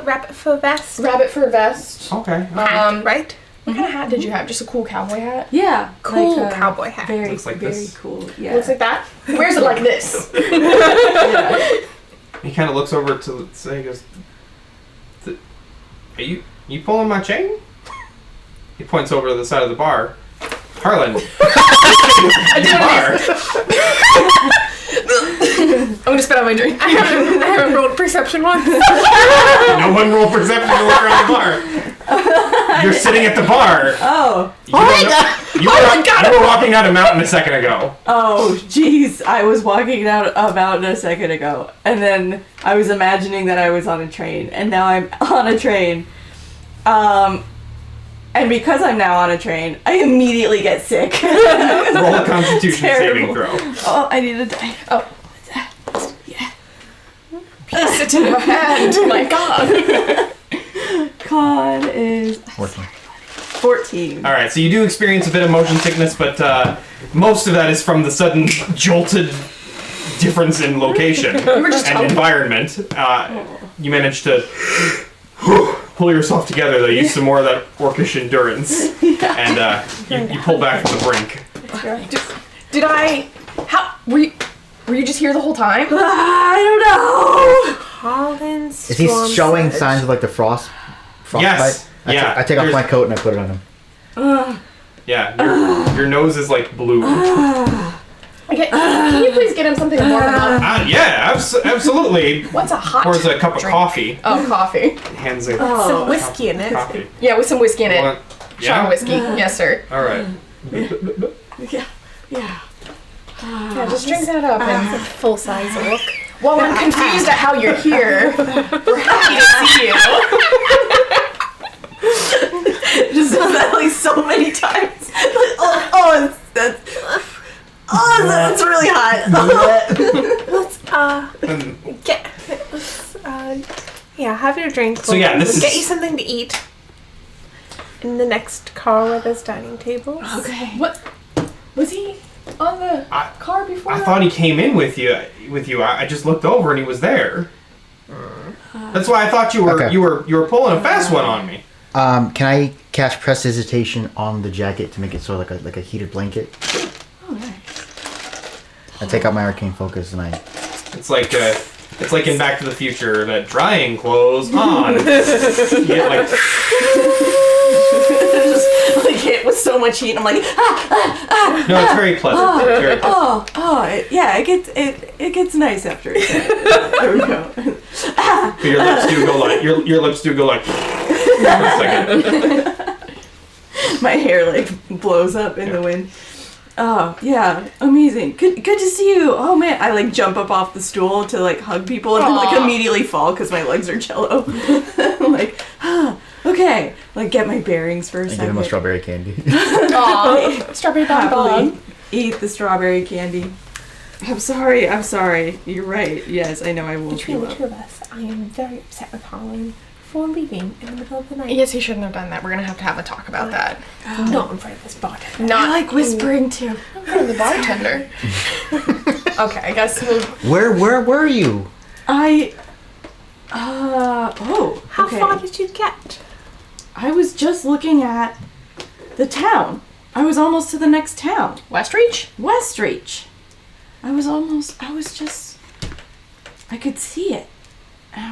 Rabbit fur vest.
Rabbit fur vest.
okay.
Right?
What kind of hat did you have? Just a cool cowboy hat?
Yeah,
Cool
like,
cowboy hat.
Very,
Looks like
very
this.
cool. Yeah.
Looks like that? He wears it like this.
Yeah.
He kind of looks over to say, he goes, "Are you pulling my chain?" He points over to the side of the bar. Harlen.
I'm gonna spit out my drink.
I haven't rolled perception once.
No one roll perception to walk around the bar. You're sitting at the bar.
Oh.
You were walking out a mountain a second ago.
Oh, jeez. I was walking down a mountain a second ago, and then I was imagining that I was on a train, and now I'm on a train. And because I'm now on a train, I immediately get sick.
Roll a Constitution saving
Terrible.
throw.
Oh, I need to die.
Oh.
Yeah.
Piece it in your hand. My God.
Con is 14.
All right, so you do experience a bit of motion sickness, but most of that is from the sudden jolted difference in location and environment. You managed to pull yourself together, though. Use some more of that orcish endurance, and you pull back from the brink.
Did I? How were you just here the whole time?
I don't know.
Holland's
Is he showing signs of like the frostbite?
Yes. Yeah.
I take off my coat and I put it on him.
Yeah, your nose is like blue.
Okay, can you please get him something to warm him up?
Yeah, absolutely.
What's a hot
Pours a cup of
drink?
coffee.
Oh, coffee.
Hands a
Some whiskey in it.
coffee.
Yeah, with some whiskey in it.
Want-
Shot of
Yeah?
whiskey. Yes, sir.
All right.
Yeah.
Yeah, just drink that up. And,
Full size look.
well, I'm confused at how you're here. We're happy to see you.
Just done that like so many times. That's really hot.
Have your drink.
So yeah, this
We'll get
is-
you something to eat in the next car where there's dining tables.
Okay.
What? Was he on the car before?
I thought he came in with you. I just looked over and he was there. That's why I thought you were
Okay.
you were pulling a fast one on me.
Can I cast prestidigitation on the jacket to make it sort of like a heated blanket?
Oh, nice.
I take out my arcane focus and I.
It's like in Back to the Future that drying clothes on. You get like
Just like hit with so much heat. I'm like,
no, it's very pleasant. It's very pleasant.
yeah, it gets nice after it's there we go.
But your lips do go like your lips do go like. For a second.
My hair like blows up in the wind. Oh, yeah, amazing. Good to see you. Oh man, I like jump up off the stool to like hug people and then like immediately fall because my legs are jello. I'm like, okay. Like get my bearings for a second.
Give him a strawberry candy.
Aw, strawberry
Happily
bonbon.
eat the strawberry candy. I'm sorry. You're right. Yes, I know I will
Between
feel
the
up.
two of us, I am very upset with Harlen for leaving in the middle of the night.
Yes, he shouldn't have done that. We're gonna have a talk about that.
Not in front of this bartender.
Not
I like whispering too.
in front of the bartender. Okay, I guess we'll.
Where were you?
How
Okay.
far did you get?
I was just looking at the town. I was almost to the next town.
Westreach?
Westreach. I could see it. And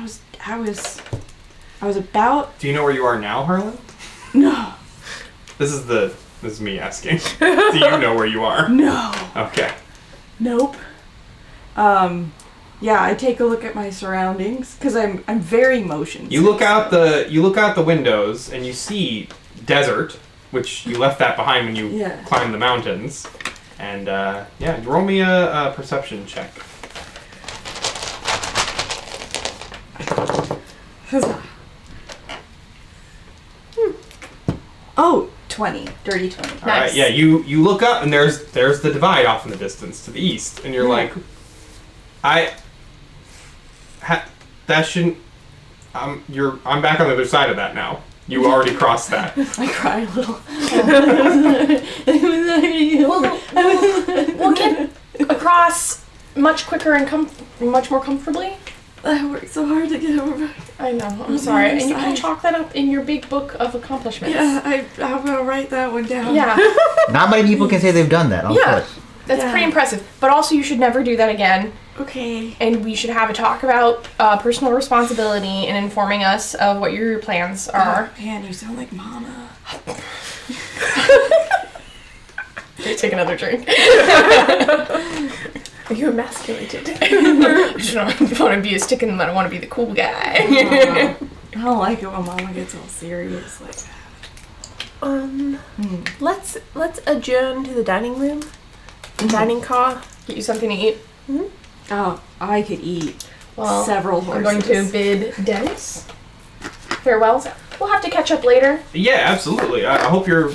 I was about,
Do you know where you are now, Harlan?
no,
This is me asking. Do you know where you are?
no,
Okay.
nope. Yeah, I take a look at my surroundings because I'm very motion.
You look out the windows and you see desert, which you left that behind when you
Yeah.
climbed the mountains. And roll me a perception check.
Oh, 20. Dirty 20.
All right, yeah, you look up and there's the divide off in the distance to the east, and you're like, that shouldn't. I'm back on the other side of that now. You already crossed that.
I cry a little.
We'll get across much quicker and much more comfortably.
I worked so hard to get over.
I know, I'm sorry. And you can
Sorry.
chalk that up in your big book of accomplishments.
Yeah, I'm gonna write that one down.
Yeah,
Not many people can say they've done that on
Yeah.
foot.
that's
Yeah.
pretty impressive. But also, you should never do that again.
Okay.
And we should have a talk about personal responsibility and informing us of what your plans are.
Oh, man, you sound like Mama.
Take another drink.
Are you emasculated?
I just don't want to be a stick in the mud. I want to be the cool guy.
I don't like it when Mama gets all serious like that.
Let's adjourn to the dining room. The dining car.
Get you something to eat.
Oh, I could eat
Well,
several
I'm
horses.
going to bid Dennis farewells. We'll have to catch up later.
Yeah, absolutely. I hope you're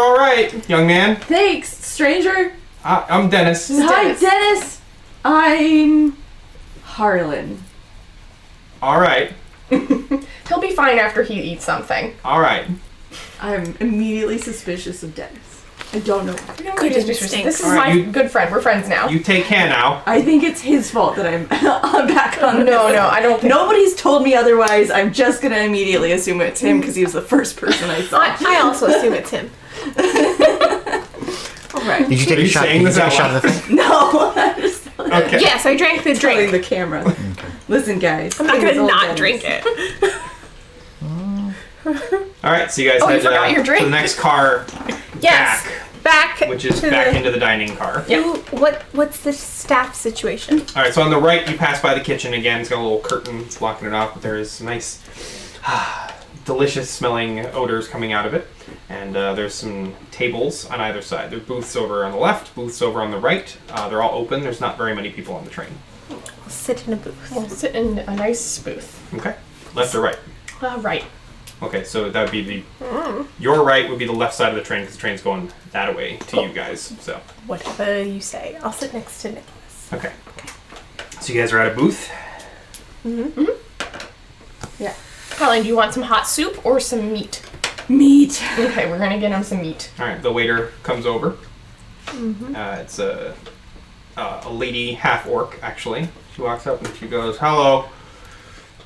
all right, young man.
Thanks, stranger.
I'm Dennis.
Hi, Dennis. I'm Harlen.
All right.
He'll be fine after he eats something.
All right.
I'm immediately suspicious of Dennis. I don't know why.
Good
This
instinct.
is
Alright,
my
you-
good friend. We're friends now.
You take care now.
I think it's his fault that I'm back on this.
No, I don't think.
Nobody's told me otherwise. I'm just gonna immediately assume it's him because he was the first person I saw.
I also assume it's him.
Alright.
Did you take
Are
a
you
shot?
saying
Did you
this
take a
out
shot of the thing?
No, I'm just
Okay.
Yes, I drank the
telling
drink.
the camera. Listen, guys.
I'm not
it
gonna
was old
not
Dennis.
drink it.
All right. So you guys
Oh, you
head
forgot your
to
drink.
the next car
Yes. Back.
which is
to
back
the,
into the dining car.
What's the staff situation?
All right, so on the right, you pass by the kitchen again. It's got a little curtain it's blocking it off, but there is some nice, delicious smelling odors coming out of it. And there's some tables on either side. There are booths over on the left, booths over on the right. They're all open. There's not very many people on the train.
I'll sit in a booth.
We'll sit in a nice booth.
Okay, left or right?
Right.
Okay, so that would be your right would be the left side of the train because the train's going that way to you guys. So
Whatever you say. I'll sit next to Nicholas.
okay. So you guys are at a booth.
Harlen, do you want some hot soup or some meat?
Meat.
Okay, we're gonna get him some meat.
All right, the waiter comes over. It's a lady half orc, actually. She walks up and she goes, "Hello,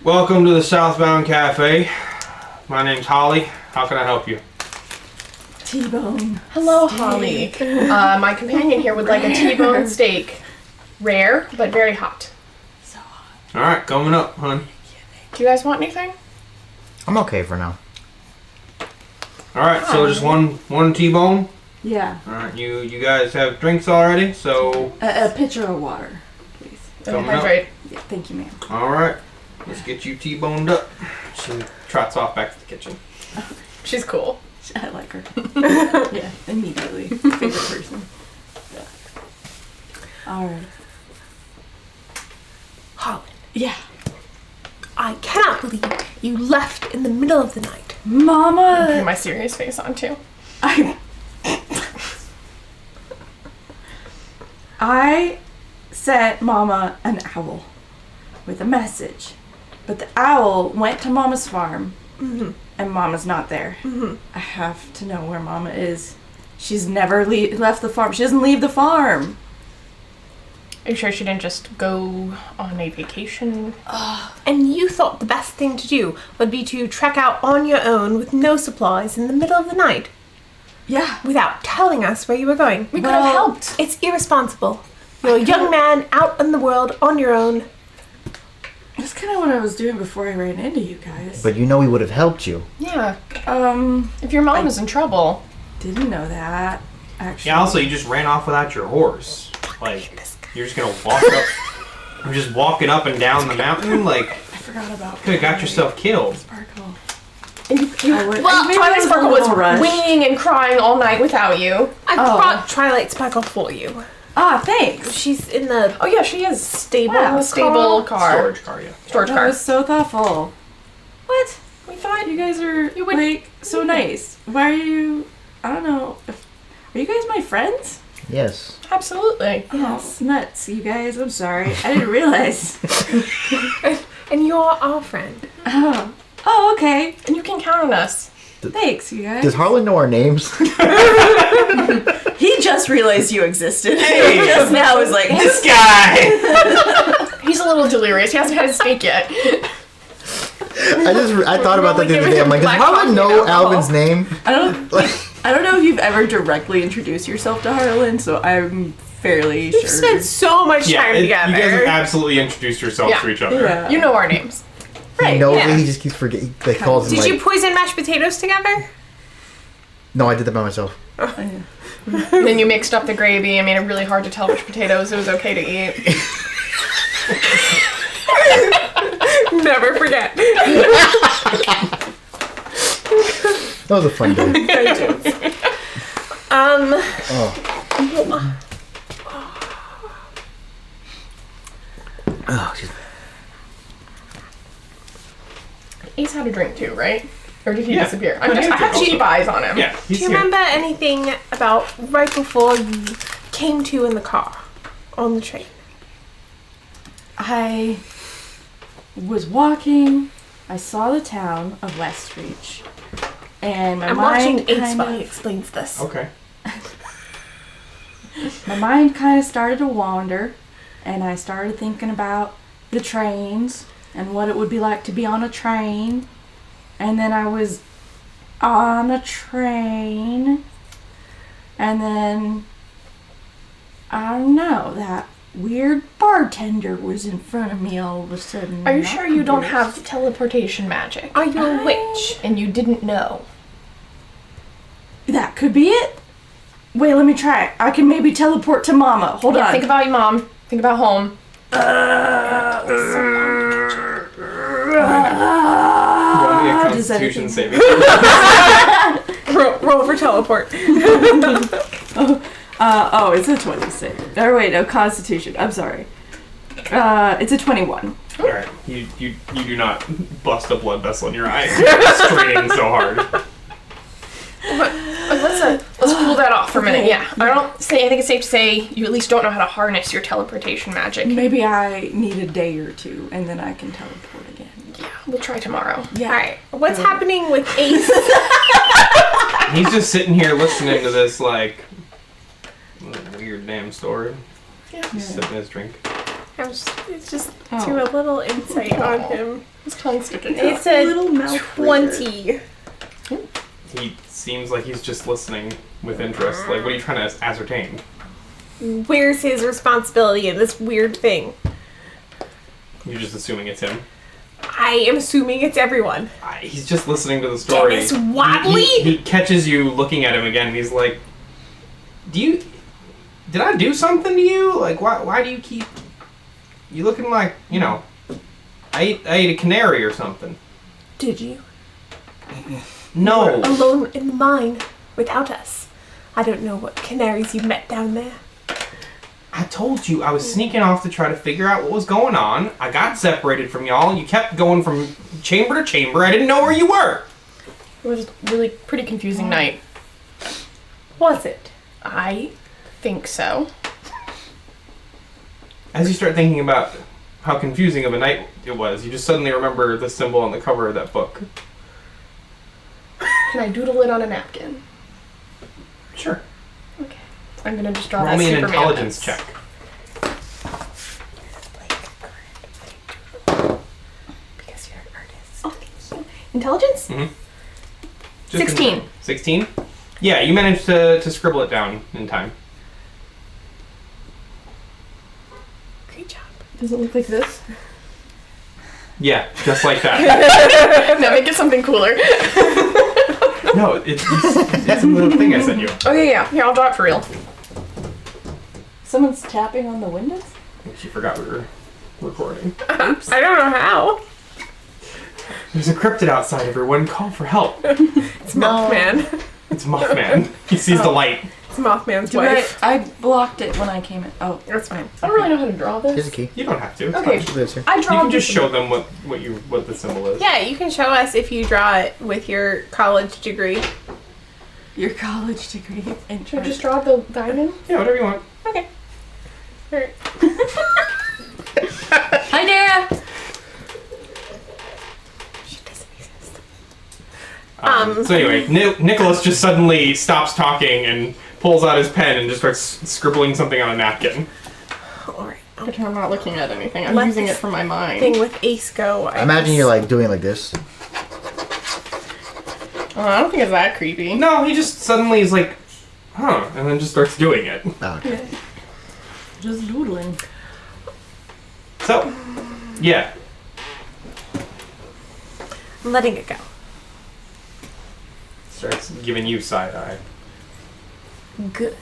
welcome to the Southbound Cafe. My name's Holly. How can I help you?"
T-bone.
Hello, Holly. My companion here would like a T-bone steak. Rare, but very hot.
So hot.
All right, coming up, hon.
Do you guys want anything?
I'm okay for now.
All right, so just one T-bone.
Yeah.
All right, you guys have drinks already, so
A pitcher of water, please.
Coming up.
Hydrate.
Yeah, thank you, ma'am.
all right, let's get you T-boned up. She trots off back to the kitchen.
She's cool.
I like her. Yeah, immediately. Favorite person. Yeah. Alright.
Harlen,
Yeah.
I cannot believe you left in the middle of the night.
Put
Mama!
my serious face on too.
I sent Mama an owl with a message. But the owl went to Mama's farm. And Mama's not there. I have to know where Mama is. She's never left the farm. She doesn't leave the farm.
Are you sure she didn't just go on a vacation?
And you thought the best thing to do would be to trek out on your own with no supplies in the middle of the night
Yeah.
without telling us where you were going.
We could have helped.
It's irresponsible. You're a young man out in the world on your own.
That's kind of what I was doing before I ran into you guys.
But you know we would have helped you.
Yeah. If your mom is in trouble.
Didn't know that, actually.
Yeah, also, you just ran off without your horse. Like, you're just gonna walk up. You're just walking up and down the mountain. Like,
I forgot about
could have got yourself killed.
Sparkle.
Well,
maybe I
Twilight
was a
Sparkle was
little rushed.
whinging and crying all night without you.
I brought Twilight Sparkle for you.
Ah, thanks.
She's in the
Oh yeah, she is stable.
Wow,
Stable car.
Storage car, yeah.
Storage
That
car.
was so thoughtful. What?
We thought
You guys are
would-
like so nice. Why are you? I don't know. Are you guys my friends?
Yes.
absolutely.
Yes. Nuts, you guys. I'm sorry. I didn't realize.
and you're our friend.
Oh, okay.
And you can count on us.
Thanks, you guys.
Does Harlan know our names?
He just realized you existed. Hey, just now is like,
This guy!
He's a little delirious. He hasn't had his steak yet.
I thought about that the other day. I'm like, does
Black
Harlan
coffee
know
alcohol.
Alvin's name?
I don't know if you've ever directly introduced yourself to Harlan, so I'm fairly
We've
sure.
spent so much
Yeah,
time
you
together.
guys have absolutely introduced yourselves
Yeah.
to each other.
Yeah.
You know our names.
He knows
yeah.
it, he just keeps forgetting. He calls him
Did
like,
you poison mashed potatoes together?
no, I did that by myself.
Then you mixed up the gravy and made it really hard to tell which potatoes it was okay to eat.
Never forget.
That was a fun day. Oh, excuse me.
Ace had a drink too, right? Or did he
Yeah.
disappear? I
No, he had a
have
drink
cheap
also.
eyes on him.
Yeah,
Do
he's
you
here.
remember anything about right before you came to in the car on the train?
I was walking. I saw the town of Westreach, and my
I'm
mind
watching Ace
kind
while he
of
explains this.
Okay.
started to wander, and I started thinking about the trains and what it would be like to be on a train. And then I was on a train, and then I don't know, that weird bartender was in front of me all of a sudden.
Are you sure you don't have teleportation magic?
Are you a witch?
And you didn't know?
That could be it. Wait, let me try it. I can maybe teleport to Mama. Hold on.
Think about your mom. Think about home.
Roll me a
does
Constitution
anything-
saving.
Roll for teleport.
Oh, it's a 26. Or wait, no, Constitution. I'm sorry. It's a 21.
All right, you do not bust a blood vessel in your eye, straining so hard.
Let's cool that off for a minute. Yeah, I think it's safe to say you at least don't know how to harness your teleportation magic.
Maybe I need a day or two, and then I can teleport again.
Yeah, we'll try tomorrow.
Yeah.
Alright, what's happening with Ace?
He's just sitting here listening to this, like, weird damn story.
Yeah.
Just sipping his drink.
It's just do a little insight on him.
His tongue sticking out.
It's a
Little mouth
20.
He seems like he's just listening with interest. Like, what are you trying to ascertain?
Where's his responsibility in this weird thing?
You're just assuming it's him.
I am assuming it's everyone.
He's just listening to the story.
Dennis Wadley?
He catches you looking at him again, and he's like, did I do something to you? Like, why do you keep... You looking like, I ate a canary or something.
Did you?
No.
Alone in the mine without us. I don't know what canaries you met down there.
I told you I was sneaking off to try to figure out what was going on. I got separated from y'all. You kept going from chamber to chamber. I didn't know where you were.
It was a really pretty confusing night.
Was it?
I think so.
As you start thinking about how confusing of a night it was, you just suddenly remember the symbol on the cover of that book.
Can I doodle it on a napkin?
Sure.
Okay. I'm gonna just draw
Roll
that
me an
Superman
intelligence
S.
check.
Because you're an artist.
Oh, intelligence?
Mm-hmm.
16.
16? Yeah, you managed to scribble it down in time.
Great job.
Does it look like this?
Yeah, just like that.
No, make it something cooler.
No, it's the little thing I sent you.
Okay, yeah. Here, I'll draw it for real. Someone's tapping on the windows?
She forgot we were recording.
Oops. I don't know how.
There's a cryptid outside, everyone. Call for help.
It's Mothman.
It's Mothman. He sees the light.
It's Mothman's wife.
I blocked it when I came in. Oh,
That's fine.
I don't really know how to draw
Here's
this.
a key.
You don't have to.
Okay.
Liz here.
I
You
draw
can just
this-
show them what the symbol is.
Yeah, you can show us if you draw it with your college degree.
your college degree. In
Should I just draw the diamond?
Yeah, whatever you want.
Okay. Alright.
Hi, Dara.
She doesn't exist.
So anyway, Nicholas just suddenly stops talking and pulls out his pen and just starts scribbling something on a napkin.
Alright.
Pretend I'm not looking at anything. I'm
Let
using
this
it from my mind.
Thing with Ace go.
I imagine you're like doing like this.
Oh, I don't think it's that creepy.
No, he just suddenly is like, huh, and then just starts doing it.
Oh, okay.
Just doodling.
So, yeah.
I'm letting it go.
Starts giving you side eye.
Good.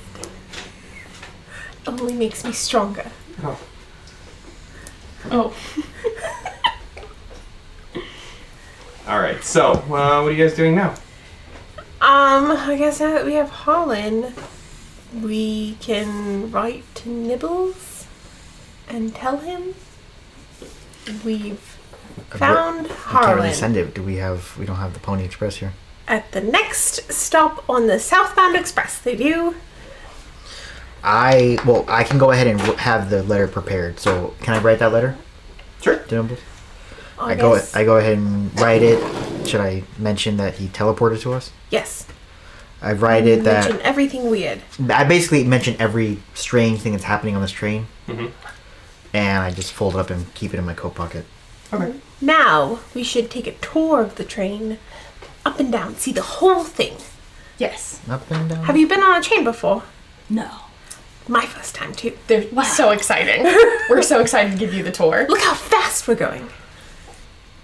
Only makes me stronger.
Oh.
Oh.
Alright, so, what are you guys doing now?
I guess now that we have Harlen, we can write to Nibbles and tell him we've found
I can't really
Harlen
send it. We don't have the Pony Express here.
at the next stop on the Southbound Express. They do.
I can go ahead and have the letter prepared. So can I write that letter?
Sure.
To Nibbles?
I
go
guess-
ahead and write it. Should I mention that he teleported to us?
Yes.
I write it that
Mention everything weird.
I basically mention every strange thing that's happening on this train,
Mm-hmm.
and I just fold it up and keep it in my coat pocket.
Okay.
Now we should take a tour of the train, up and down, see the whole thing.
Yes.
Up and down.
Have you been on a train before?
No.
My first time too.
They're so exciting. We're so excited to give you the tour.
Look how fast we're going.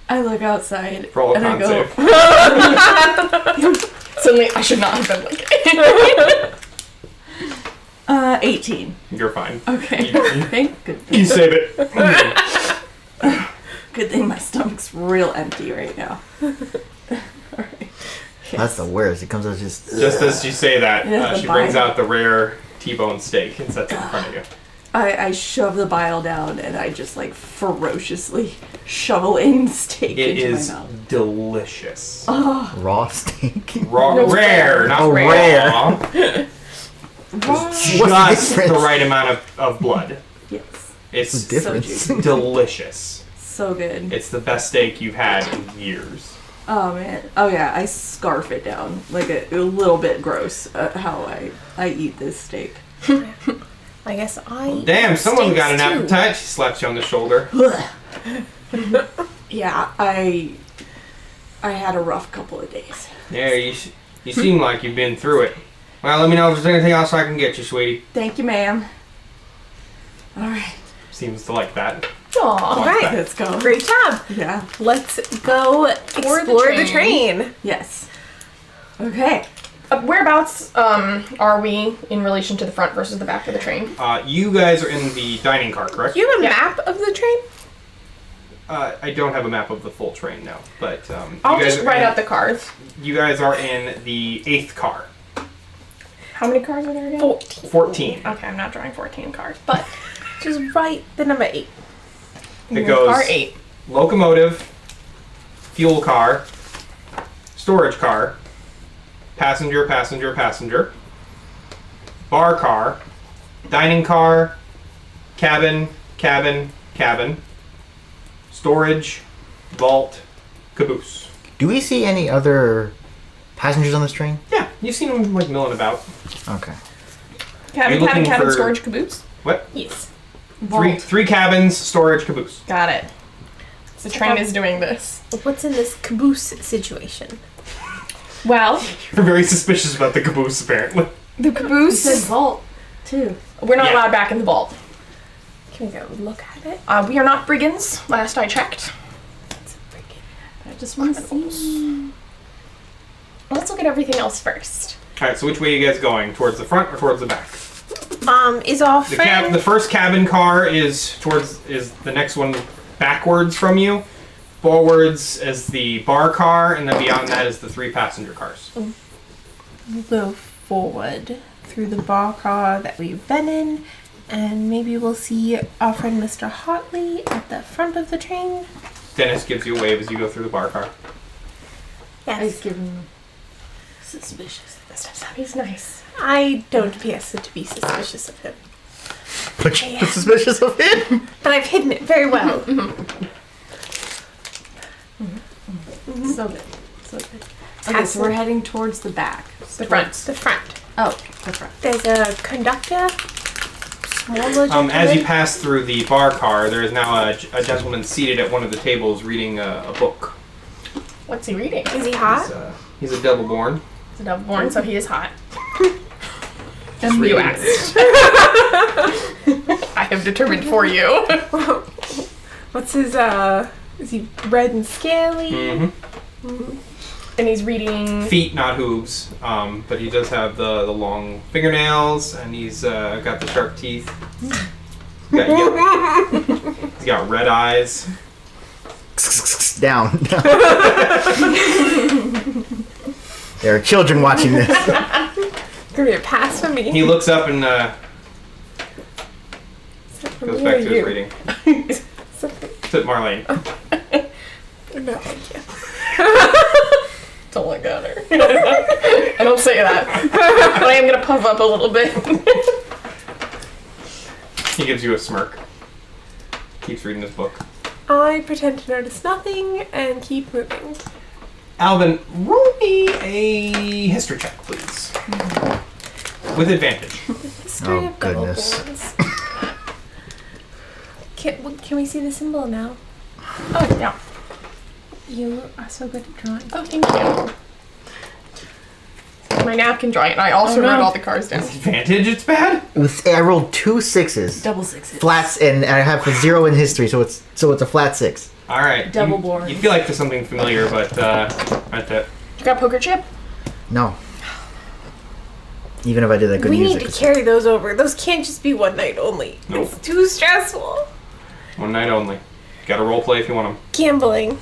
I look outside
Roll a
and I
con
go,
save.
Suddenly, I should not have been looking.
18.
You're fine.
Okay. Thank good.
You save it.
Good thing my stomach's real empty right now. Alright.
That's the worst. It comes out just.
Just as you say that,
Yeah, the
she brings
bile.
out the rare T-bone steak and sets it in front of you.
I shove the bile down and I just like ferociously shovel in steak
It
into
is
my mouth.
delicious.
Raw steak.
Raw,
No,
rare, not
Oh,
raw.
rare.
Just
What's the
the
difference?
right amount of blood.
Yes.
It's
What's the difference?
juicy.
delicious.
So good.
It's the best steak you've had in years.
Oh man. Oh yeah, I scarf it down. Like a little bit gross how I eat this steak.
I guess I.
Damn, someone's got an
steaks, too.
appetite. She slaps you on the shoulder.
Yeah, I had a rough couple of days.
Yeah, you seem like you've been through it. Well, let me know if there's anything else I can get you, sweetie.
Thank you, ma'am. Alright.
Seems to like that.
Aww.
All right.
Let's go.
Great job.
Yeah.
Let's go explore the train.
Yes. Okay.
Whereabouts are we in relation to the front versus the back of the train?
You guys are in the dining car, correct?
Do you have a
Yeah.
map of the train?
I don't have a map of the full train now, but
I'll
you guys
just
are
write
in-
out the cars.
You guys are in the 8th car.
How many cars are there again?
14.
14.
Okay, I'm not drawing 14 cars, but
Just write the number 8.
It goes
car 8.
locomotive, fuel car, storage car, passenger, passenger, passenger, bar car, dining car, cabin, cabin, cabin, storage, vault, caboose.
Do we see any other passengers on this train?
Yeah, you've seen them like milling about.
Okay.
Cabin,
You're
cabin,
looking
cabin,
for-
storage, caboose.
What?
Yes.
Three cabins, storage, caboose.
Got it. The train is doing this.
What's in this caboose situation?
Well,
You're very suspicious about the caboose, apparently.
the caboose.
vault, too.
We're not
Yeah.
allowed back in the vault.
Can we go look at it?
We are not brigands, last I checked.
It's a freaking...
I just want to see.
Let's look at everything else first.
Alright, so which way are you guys going? Towards the front or towards the back?
Is our
The
friend...
the first cabin car is the next one backwards from you. Forwards is the bar car, and then beyond that is the 3 passenger cars.
We'll go forward through the bar car that we've been in, and maybe we'll see our friend Mr. Hartley at the front of the train.
Dennis gives you a wave as you go through the bar car.
Yes.
giving suspicious.
He's nice.
I don't appear to be suspicious of him,
But you're suspicious of him?
but I've hidden it very well.
So good. So good. Okay, so we're heading towards the back.
The front.
The front.
Oh, the front.
There's a conductor, smaller gentleman.
As you pass through the bar car, there is now a gentleman seated at one of the tables reading a book.
What's he reading?
Is he hot?
He's a double-born.
He's a double born, so he is hot.
Just
You
reading.
asked. I have determined for you.
What's his, is he red and scaly?
Mm-hmm.
And he's reading.
Feet, not hooves, but he does have the long fingernails, and he's got the sharp teeth. He's got red eyes.
Down. There are children watching this.
Gonna be a pass for me.
He looks up and goes back to his
you.
reading.
Something.
Sit Marlene.
No, thank you.
Don't look at her. I don't say that. But I am gonna puff up a little bit.
He gives you a smirk. Keeps reading his book.
I pretend to notice nothing and keep moving.
Alvin, roll me a history check, please. With advantage.
History
Oh,
of double
goodness.
borns. Can we see the symbol now?
Oh, yeah.
You are so good at drawing.
Oh, thank you. My napkin drawing, and I also wrote all the cards down.
Advantage, it's bad?
I rolled 2 6s.
Double sixes.
Flats, and I have a 0 in history, so it's a flat 6.
Alright.
Double
you,
born.
You feel like there's something familiar, but right there.
You got poker chip?
No. Even if I did that good
We
music.
need to carry those over. Those can't just be one night only.
Nope.
It's too stressful.
One night only. Gotta roleplay if you want them.
Gambling.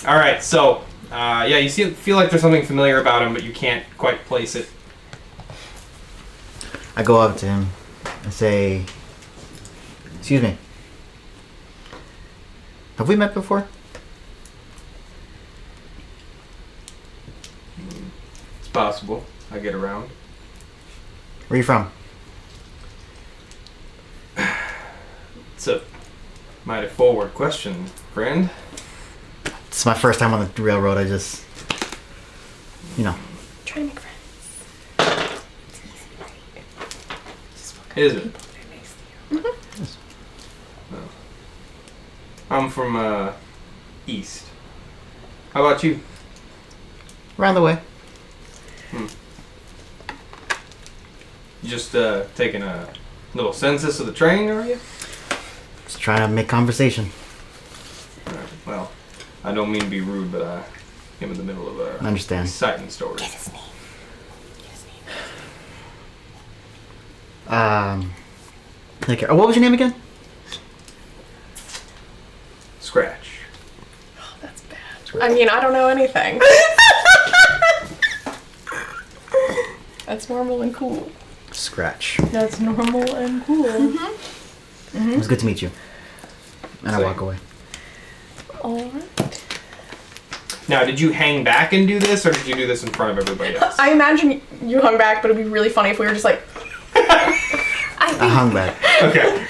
Alright, so, yeah, you feel like there's something familiar about him, but you can't quite place it.
I go up to him and say, "Excuse me. Have we met before?"
It's possible. I get around.
Where are you from?
It's a mighty forward question, friend.
It's my first time on the railroad. I just,
Try to make friends.
Is it?
They're nice to you.
I'm from, east. How about you?
around the way.
You just, taking a little census of the train, are you?
Just trying to make conversation.
Alright, well, I don't mean to be rude, but I'm in the middle of a
I understand.
exciting story.
His name.
What was your name again?
Scratch.
I mean, I don't know anything. That's normal and cool.
Scratch.
That's normal and cool.
It was good to meet you. And I walk away.
Alright.
Now, did you hang back and do this, or did you do this in front of everybody else?
I imagine you hung back, but it'd be really funny if we were just like,
I hung back.
Okay.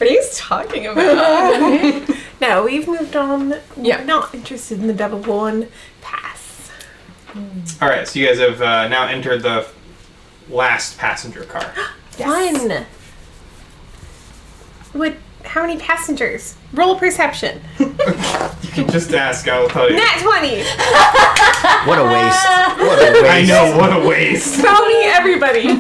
what are you talking about?
No, we've moved on.
Yeah.
We're not interested in the Deadwood pass.
All right, so you guys have now entered the last passenger car.
Fun. What? How many passengers? Roll perception.
You can just ask, I'll tell you.
Nat 20.
What a waste. What a waste.
I know, what a waste.
Tell me everybody.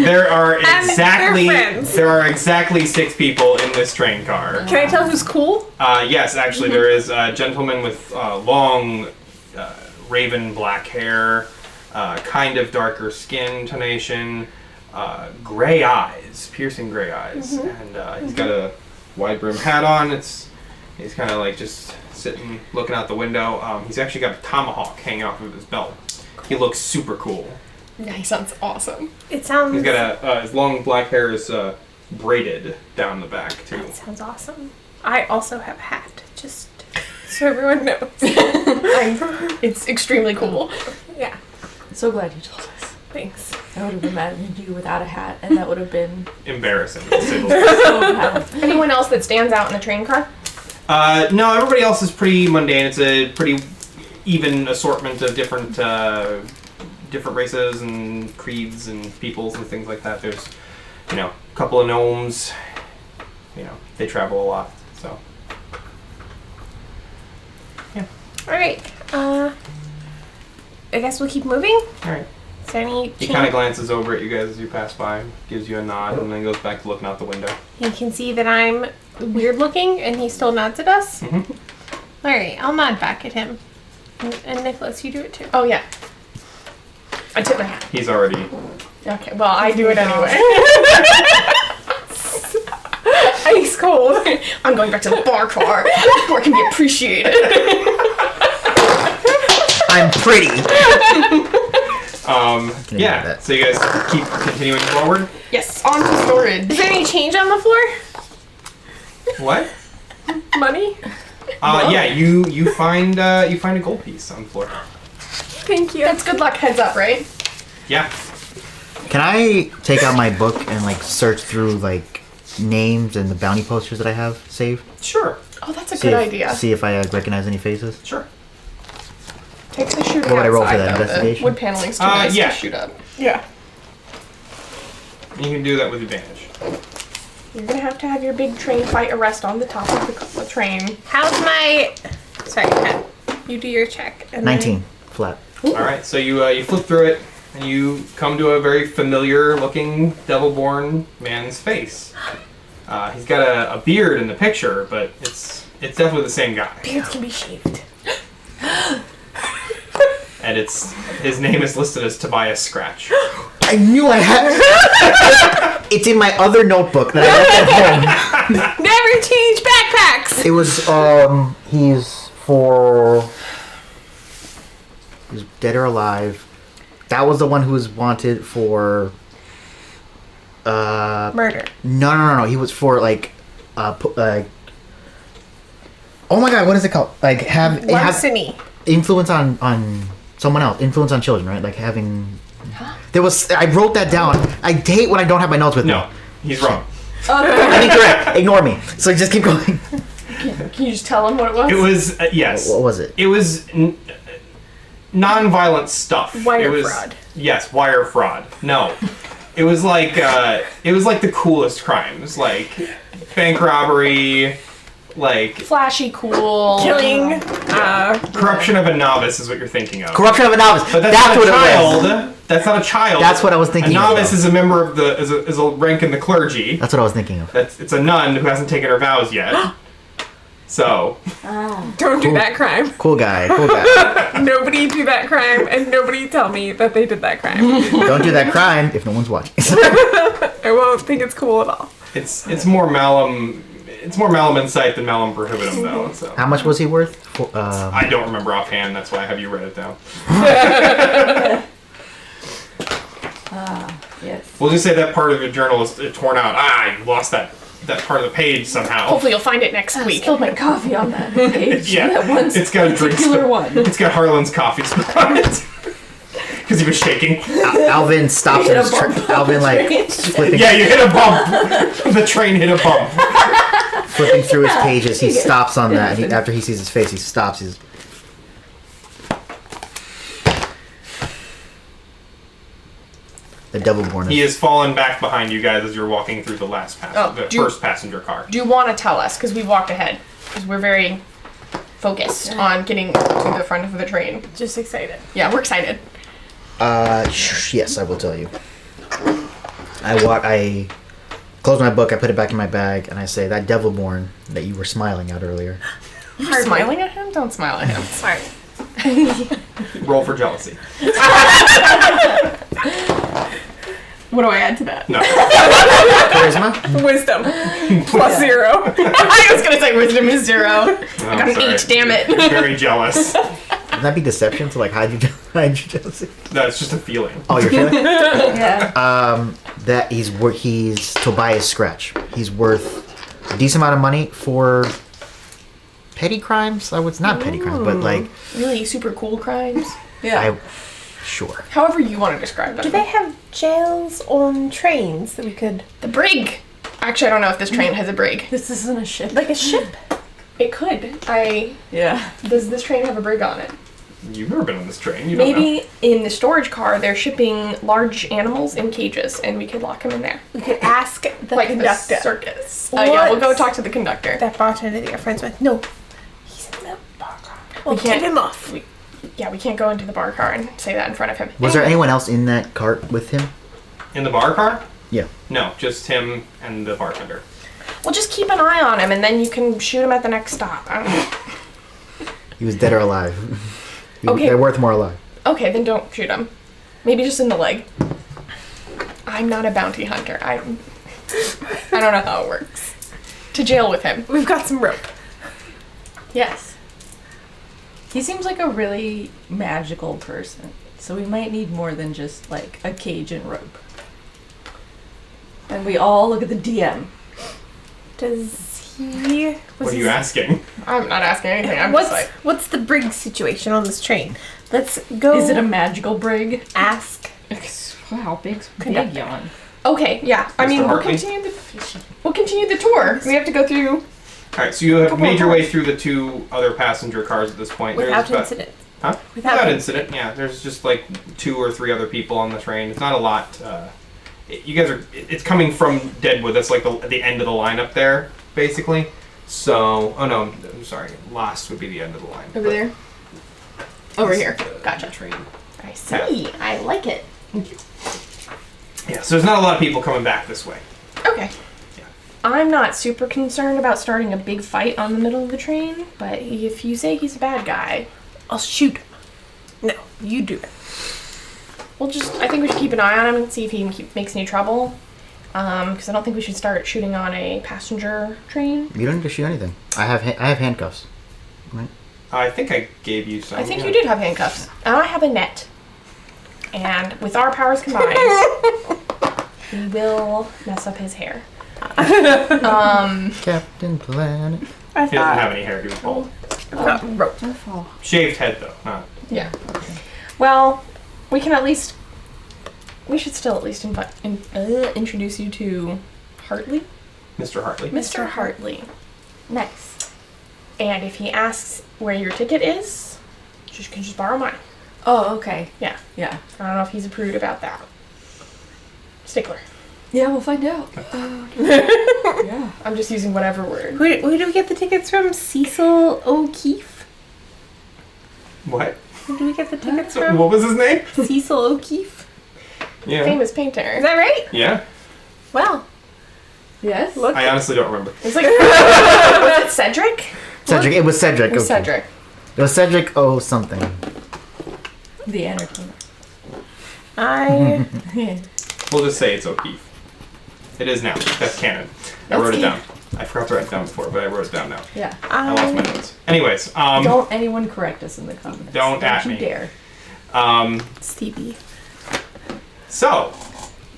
There are
their friends.
exactly 6 people in this train car.
Can I tell who's cool?
Yes, actually, there is a gentleman with long raven black hair, kind of darker skin tonation, gray eyes, piercing gray eyes, and he's got a wide brim hat on. He's kind of like just sitting, looking out the window. He's actually got a tomahawk hanging off of his belt. He looks super cool.
Yeah, he sounds awesome.
It sounds.
He's got his long black hair is braided down the back too.
That sounds awesome. I also have a hat, just so everyone knows.
It's extremely cool.
Yeah.
So glad you told us.
Thanks.
I would have imagined you without a hat, and that would have been
Embarrassing. to say the least.
so bad.
Anyone else that stands out in the train car?
No, everybody else is pretty mundane. It's a pretty even assortment of different races and creeds and peoples and things like that. There's, a couple of gnomes. They travel a lot. So, yeah.
All right. I guess we'll keep moving.
All right.
Is there any
He kind of glances over at you guys as you pass by, gives you a nod, and then goes back to looking out the window.
He can see that I'm weird looking, and he still nods at us.
Mm-hmm.
All right, I'll nod back at him. And Nicholas, you do it too.
Oh, yeah. I tip my hat.
He's already.
Okay, well, I do it anyway. Ice cold. I'm going back to the bar car where it can be appreciated.
I'm pretty.
Yeah.
that.
So you guys keep continuing forward.
Yes, on to storage.
Is there any change on the floor?
What?
Money?
Yeah. You find a gold piece on the floor.
Thank you.
That's good luck, heads up, right?
Yeah.
Can I take out my book and search through names and the bounty posters that I have saved?
Sure.
Oh, that's a good idea.
See if I recognize any faces.
Sure.
Take the shooting
What would I roll for
outside,
that,
though.
investigation?
The wood paneling's too nice
yeah.
to shoot up.
Yeah.
You can do that with advantage.
You're gonna have to have your big train fight arrest on the top of the train.
How's my... Sorry, Ken. You do your check. And
19. Flat.
All right. So you flip through it and you come to a very familiar-looking devil-born man's face. He's got a beard in the picture, but it's definitely the same guy.
Beards can be shaved.
And his name is listed as Tobias Scratch.
I knew I had. It's in my other notebook that I left at home.
Never change backpacks!
It was he's dead or alive. That was the one who was wanted for
Murder.
No. He was for oh my god, what is it called?
Larceny.
Influence on someone else. Influence on children, right? Having. There was. I wrote that down. I hate when I don't have my notes with me.
No, he's wrong.
I'm incorrect. Ignore me. So just keep going.
Can you just tell him what it was?
It was yes.
What was it?
It was non-violent stuff.
Wire
it was,
fraud.
Yes, wire fraud. No, it was like the coolest crimes, like bank robbery,
flashy, cool,
Killing.
corruption of a novice is what you're thinking of.
Corruption of a novice.
But that's
That's
not
what
a
it
child.
was.
That's not a child.
That's what I was thinking
A
of,
novice
though.
is a member of is a rank in the clergy.
That's what I was thinking of.
It's a nun who hasn't taken her vows yet. So
Don't do that crime.
Cool guy.
Nobody do that crime, and nobody tell me that they did that crime.
Don't do that crime if no one's watching.
I won't think it's cool at all.
it's more Malum It's more malum insight than malum prohibitum, though. So.
How much was he worth?
I don't remember offhand. That's why I have you write it down.
Yes.
We'll just say that part of your journal is torn out. You lost that part of the page somehow.
Hopefully you'll find it next
I
week.
spilled my coffee on that page.
Yeah,
That one
it's got a drink
particular
spill.
one.
It's got Harlan's coffee spill on it. Because he was shaking.
Alvin stops
Hit
in
a
his
bump.
Alvin like flipping,
Yeah, you hit a bump. The train hit a bump.
flipping through his pages. He stops on that. After he sees his face, he stops. He's the Devilborn.
He has fallen back behind you guys as you're walking through the first passenger car.
Do you want to tell us? Because we walked ahead. Because we're very focused on getting to the front of the train.
Just excited.
Yeah, we're excited.
Yes, I will tell you. I close my book, I put it back in my bag, and I say, that Devilborn that you were smiling at earlier.
You're smiling at him? Don't smile at him.
Sorry.
Roll for jealousy.
What do I add to that?
No.
Charisma?
Wisdom. Plus 0. I was going to say wisdom is 0. I got an 8, damn it.
You're very jealous.
Wouldn't that be deception to like hide your jealousy?
No, it's just a feeling.
Oh, you're feeling?
Yeah.
That he's Tobias Scratch. He's worth a decent amount of money for petty crimes. It's not petty crimes, but like
Really super cool crimes.
Yeah.
sure.
However you want to describe them.
Do they have jails on trains that we could...
The brig. Actually, I don't know if this train has a brig.
This isn't a ship.
Like a ship?
It could.
Yeah.
Does this train have a brig on it?
You've never been on this train. You don't know.
Maybe in the storage car they're shipping large animals in cages and we could lock them in there.
We could ask the
Like
conductor.
a circus. Yeah, we'll go
What's
talk to the conductor.
that bartender that you're friends with. No. He's in the bar car. We'll
can't-
keep him off.
We can't go into the bar car and say that in front of him.
Was there anyone else in that cart with him?
In the bar car?
Yeah.
No, just him and the bartender.
Well, just keep an eye on him and then you can shoot him at the next stop. I don't know.
He was dead or alive.
Okay.
They're worth more alive.
Okay, then don't shoot him. Maybe just in the leg. I'm not a bounty hunter. I don't know how it works. To jail with him.
We've got some rope.
Yes.
He seems like a really magical person, so we might need more than just like a cage and rope. And we all look at the DM.
Does he...
What are you asking?
I'm not asking anything. I'm just like,
What's the brig situation on this train? Let's go...
Is it a magical brig?
ask...
How big's
Conductor.
big yawn?
okay, yeah. I
Mr.
mean, we'll
Hartley?
continue the tour. We have to go through.
Alright, so you have
Couple
made your
of
way through the 2 other passenger cars at this point.
Without
There's
incident.
Huh?
Without
Without
in-
incident, yeah. There's just like 2 or 3 other people on the train. It's not a lot. You guys are. It's coming from Deadwood. That's like the end of the lineup there, basically. So, oh no, I'm sorry. Last would be the end of the line.
Over there? Over here.
The
Gotcha.
train.
I see. I like it.
Yeah, so there's not a lot of people coming back this way.
Okay.
Yeah.
I'm not super concerned about starting a big fight on the middle of the train, but if you say he's a bad guy,
I'll shoot him. No, you do it.
I think we should keep an eye on him and see if he makes any trouble. Because I don't think we should start shooting on a passenger train.
You don't need to shoot anything. I have handcuffs. Right?
I think I gave you some.
I think
yeah.
you did have handcuffs. And I have a net. And with our powers combined, we will mess up his hair.
Captain Planet.
I
He doesn't have any hair. He was bald.
I've got rope.
Shaved head though. Not.
Yeah. Well, we should still at least introduce you to Hartley.
Mr. Hartley.
Mr. Hartley.
Nice.
And if he asks where your ticket is, you can just borrow mine.
Oh, okay.
Yeah.
Yeah.
I don't know if he's a prude about that. Stickler.
Yeah, we'll find out. Yeah.
I'm just using whatever word.
Who do we get the tickets from? Cecil O'Keefe?
What?
Who do we get the tickets from?
What was his name?
Cecil O'Keefe?
Yeah.
Famous painter.
Is that right?
Yeah.
Wow.
Yes?
Look.
I honestly don't remember.
It's like, was it Cedric?
Cedric. It was Cedric.
It was
okay.
Cedric.
It was Cedric. Oh, something.
The entertainer.
I...
We'll just say it's O'Keefe. It is now. That's canon. I wrote it down. I forgot to write it down before, but I wrote it down now.
Yeah.
I lost my notes. Anyways,
Don't anyone correct us in the comments.
Don't at
you
me.
dare.
Stevie.
So,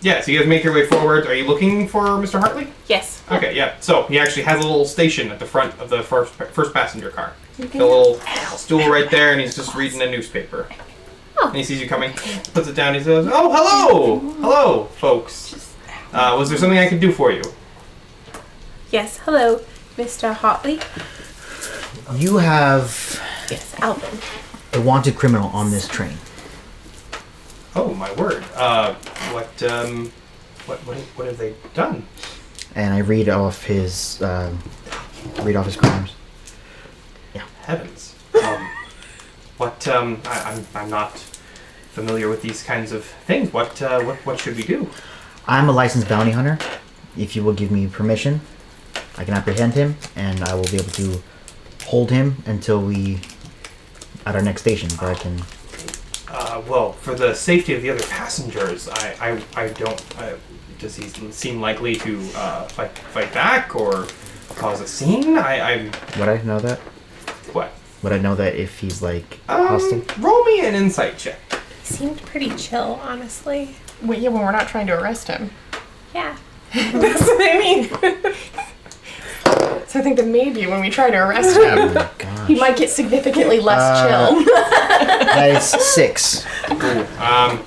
yeah, so you guys make your way forward. Are you looking for Mr. Hartley?
Yes.
Okay, yeah. So he actually has a little station at the front of the first passenger car. A little stool right there, and he's just reading a newspaper.
Oh.
And he sees you coming, puts it down. He says, "Oh, hello, hello, folks. Was there something I could do for you?"
Yes. Hello, Mr. Hartley.
You have
Yes, Alvin.
a wanted criminal on this train.
Oh my word. What have they done?
And I read off his crimes.
Heavens. I'm not familiar with these kinds of things. What should we do?
I'm a licensed bounty hunter. If you will give me permission, I can apprehend him, and I will be able to hold him until we at our next station, where I can.
Well, for the safety of the other passengers, I don't. Does he seem likely to fight back or cause a scene?
Would I know that?
What?
Would I know that if he's like hostile?
Roll me an insight check.
Seemed pretty chill, honestly.
Well, yeah, when we're not trying to arrest him.
Yeah.
That's what I mean. So I think that maybe when we try to arrest him,
Oh my gosh.
he might get significantly less chill.
That is 6.
Ooh,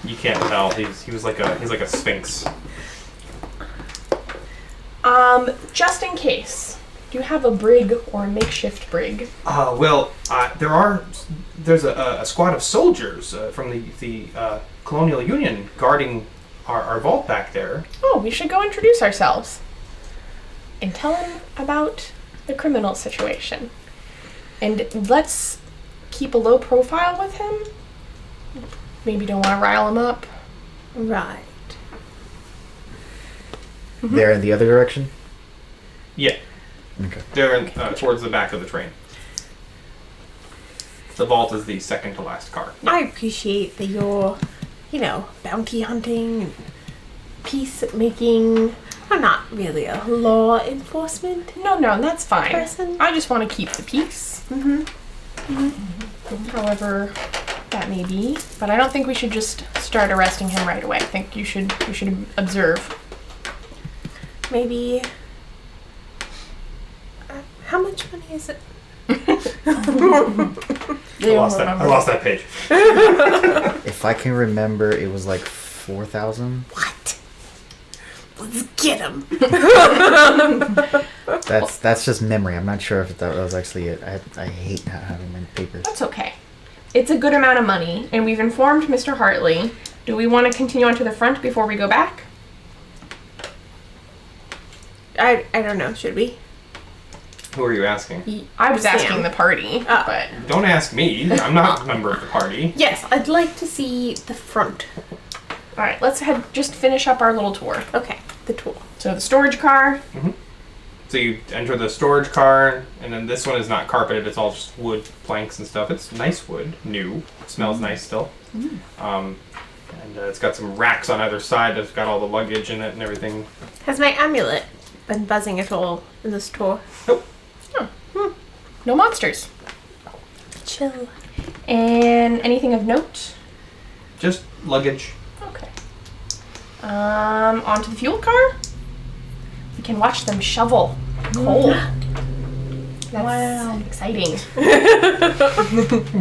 you can't tell. He's like a sphinx.
Just in case, do you have a brig or a makeshift brig?
There's a squad of soldiers from the Colonial Union guarding our vault back there.
Oh, we should go introduce ourselves and tell him about the criminal situation. And let's keep a low profile with him. Maybe don't want to rile him up.
Right.
They're in the other direction?
Yeah,
Okay.
they're towards the back of the train. The vault is the second to last car.
I appreciate that you're, bounty hunting and peacemaking. I'm not really a law enforcement
No, that's fine.
person.
I just want to keep the peace. However that may be. But I don't think we should just start arresting him right away. I think we should observe.
Maybe. How much money is it?
I lost that page.
If I can remember, it was like 4,000.
What? Let's get him.
That's just memory. I'm not sure if that was actually it. I hate not having my paper.
That's okay. It's a good amount of money, and we've informed Mr. Hartley. Do we want to continue on to the front before we go back?
I don't know. Should we?
Who are you asking?
I was
Sam.
asking the party, but
Don't ask me. I'm not a member of the party.
Yes, I'd like to see the front.
all right. Let's just finish up our little tour.
Okay, the tour.
So the storage car.
So you enter the storage car, and then this one is not carpeted. It's all just wood planks and stuff. It's nice wood, new. It smells nice still. And it's got some racks on either side that's got all the luggage in it and everything.
Has my amulet been buzzing at all in this tour?
Nope.
No monsters.
Chill.
And anything of note?
Just luggage.
Okay. Onto the fuel car. We can watch them shovel coal. That's exciting.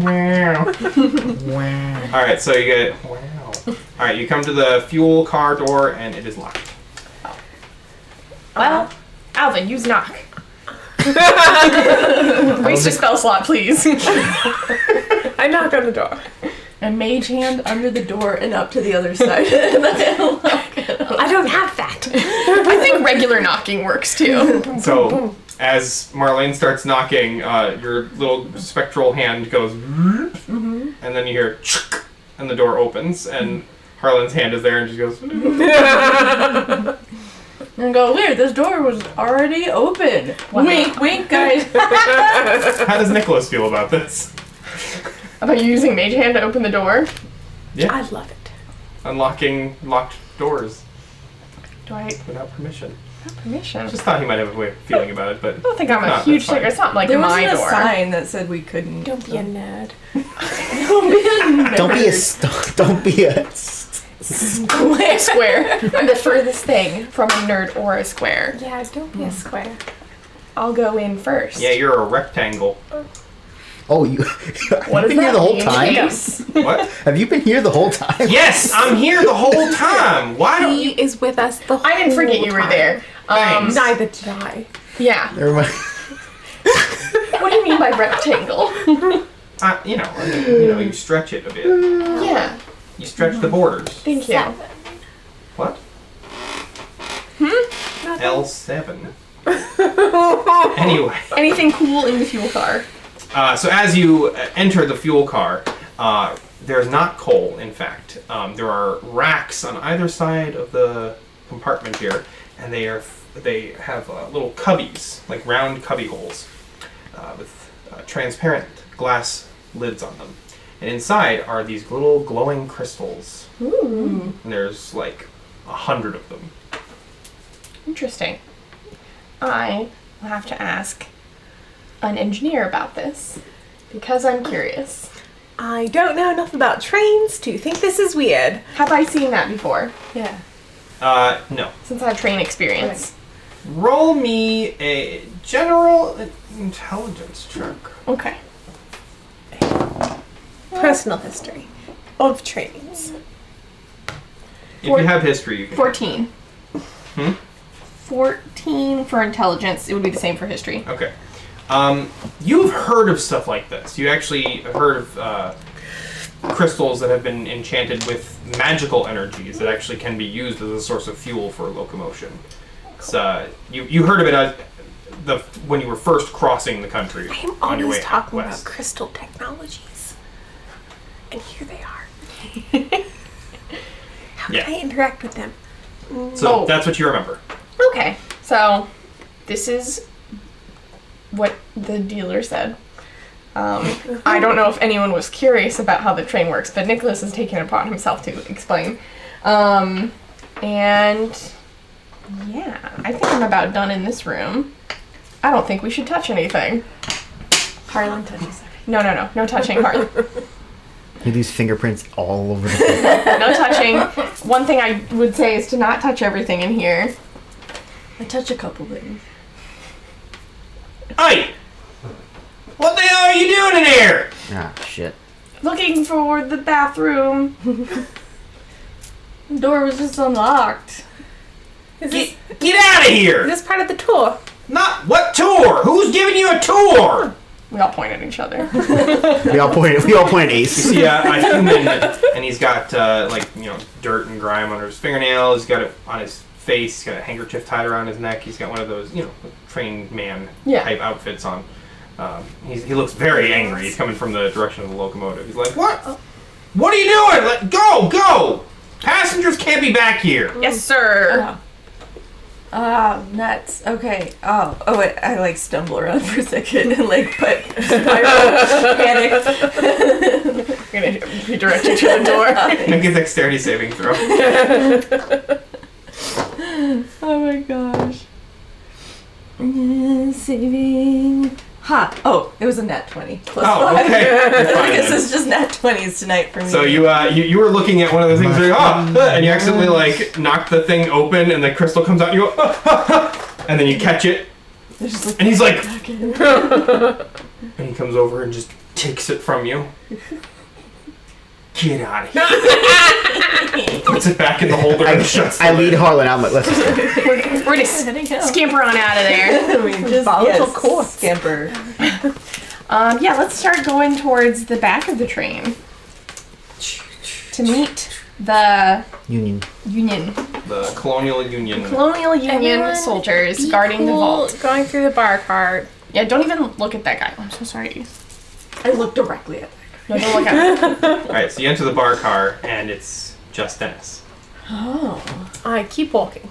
Wow. All right, so you get wow. All right, you come to the fuel car door, and it is locked.
Well, Alvin, use knock. Waste a spell slot, please.
I knock on the door.
And mage hand under the door and up to the other side. And I unlock it.
I don't have that.
I think regular knocking works too.
So as Marlene starts knocking, your little spectral hand goes, and then you hear, and the door opens, and Harlan's hand is there, and she goes,
And go, weird, this door was already open. Wink, wink, guys.
how does Nicholas feel about this?
About you using mage hand to open the door?
Yeah,
I love it.
unlocking locked doors
Do I?
without permission.
Permission.
Just thought he might have a way of feeling about it, but
I don't think I'm a
not,
huge
that's fine.
sticker. It's not like
There
my
wasn't a
door.
sign that said we couldn't.
Don't be a nerd.
Don't be a don't be a
Square. I'm the furthest thing from a nerd or a square.
Yeah, don't be a square.
I'll go in first.
Yeah, you're a rectangle.
Oh, you
What
have
does
you been here
that
the whole
mean?
time?
Yes.
What?
Have you been here the whole time?
Yes, I'm here the whole time. Why don't
He
you?
is with us the whole
I didn't forget you were
time.
there.
Thanks.
Neither did I.
Yeah.
Never mind.
What do you mean by rectangle?
You stretch it a bit.
Yeah.
You stretch the borders.
Thank you.
What? L7. Anyway.
Anything cool in the fuel car?
So as you enter the fuel car, there's not coal, in fact. There are racks on either side of the compartment here, and they have little cubbies, like round cubby holes, with transparent glass lids on them. And inside are these little glowing crystals.
Ooh.
And there's like 100 of them.
Interesting. I will have to ask an engineer about this because I'm curious.
I don't know enough about trains to think this is weird.
Have I seen that before?
Yeah.
No.
Since I have train experience.
Roll me a general intelligence check.
Okay.
Personal history of trains.
If you have history, you can.
14.
14
for intelligence. It would be the same for history.
Okay. You've heard of stuff like this. You actually have heard of crystals that have been enchanted with magical energies that actually can be used as a source of fuel for locomotion. It's, you heard of it as when you were first crossing the country
I am
on your way
always talking
out west.
about crystal technologies. And here they are. How
Yeah.
can I interact with them?
So
Oh.
that's what you remember.
Okay. So, this is what the dealer said. I don't know if anyone was curious about how the train works, but Nicholas has taken it upon himself to explain. And yeah, I think I'm about done in this room. I don't think we should touch anything.
Harlen touches
No touching, Harlen.
You lose fingerprints all over the place.
No touching. One thing I would say is to not touch everything in here.
I touch a couple things.
Hey! What the hell are you doing in here?
Ah, shit.
Looking for the bathroom.
The door was just unlocked.
Get out of
Is
here!
this part of the tour?
Not what tour? Who's giving you a tour?
We all point at each other.
We all point Ace.
See a human, and he's got dirt and grime under his fingernails. He's got it on his face. He's got a handkerchief tied around his neck. He's got one of those trained man type outfits on. He looks very angry. He's coming from the direction of the locomotive. He's like, "What? What are you doing? Go! Passengers can't be back here."
Yes, sir.
Nuts. Okay. Oh, wait, I stumble around for a second and spiral, panic.
I'm gonna redirect you to the door.
Make a dexterity saving throw.
Oh my gosh. Saving. Ha! Oh, it was a nat 20. +5.
Oh, okay. You're fine
This
then.
is just nat 20s tonight for me.
So you were looking at one of the things, and you accidentally knock the thing open, and the crystal comes out. And you go, and then you catch it,
It's just
and he's like, and he comes over and just takes it from you. Get out of here! He puts it back in the holder and shuts.
I lead Harlan out. Let's just go.
We're gonna scamper on out of there.
we just
Volatile course.
scamper.
Yeah, let's start going towards the back of the train to meet the
Union.
Union,
The Colonial Union.
Colonial Union
Everyone
soldiers
be
guarding the
cool
vault.
Going through the bar cart.
Yeah, don't even look at that guy. I'm so sorry.
I look directly at that.
No, don't look at him.
Alright, so you enter the bar car, and it's just Dennis.
Oh.
I keep walking.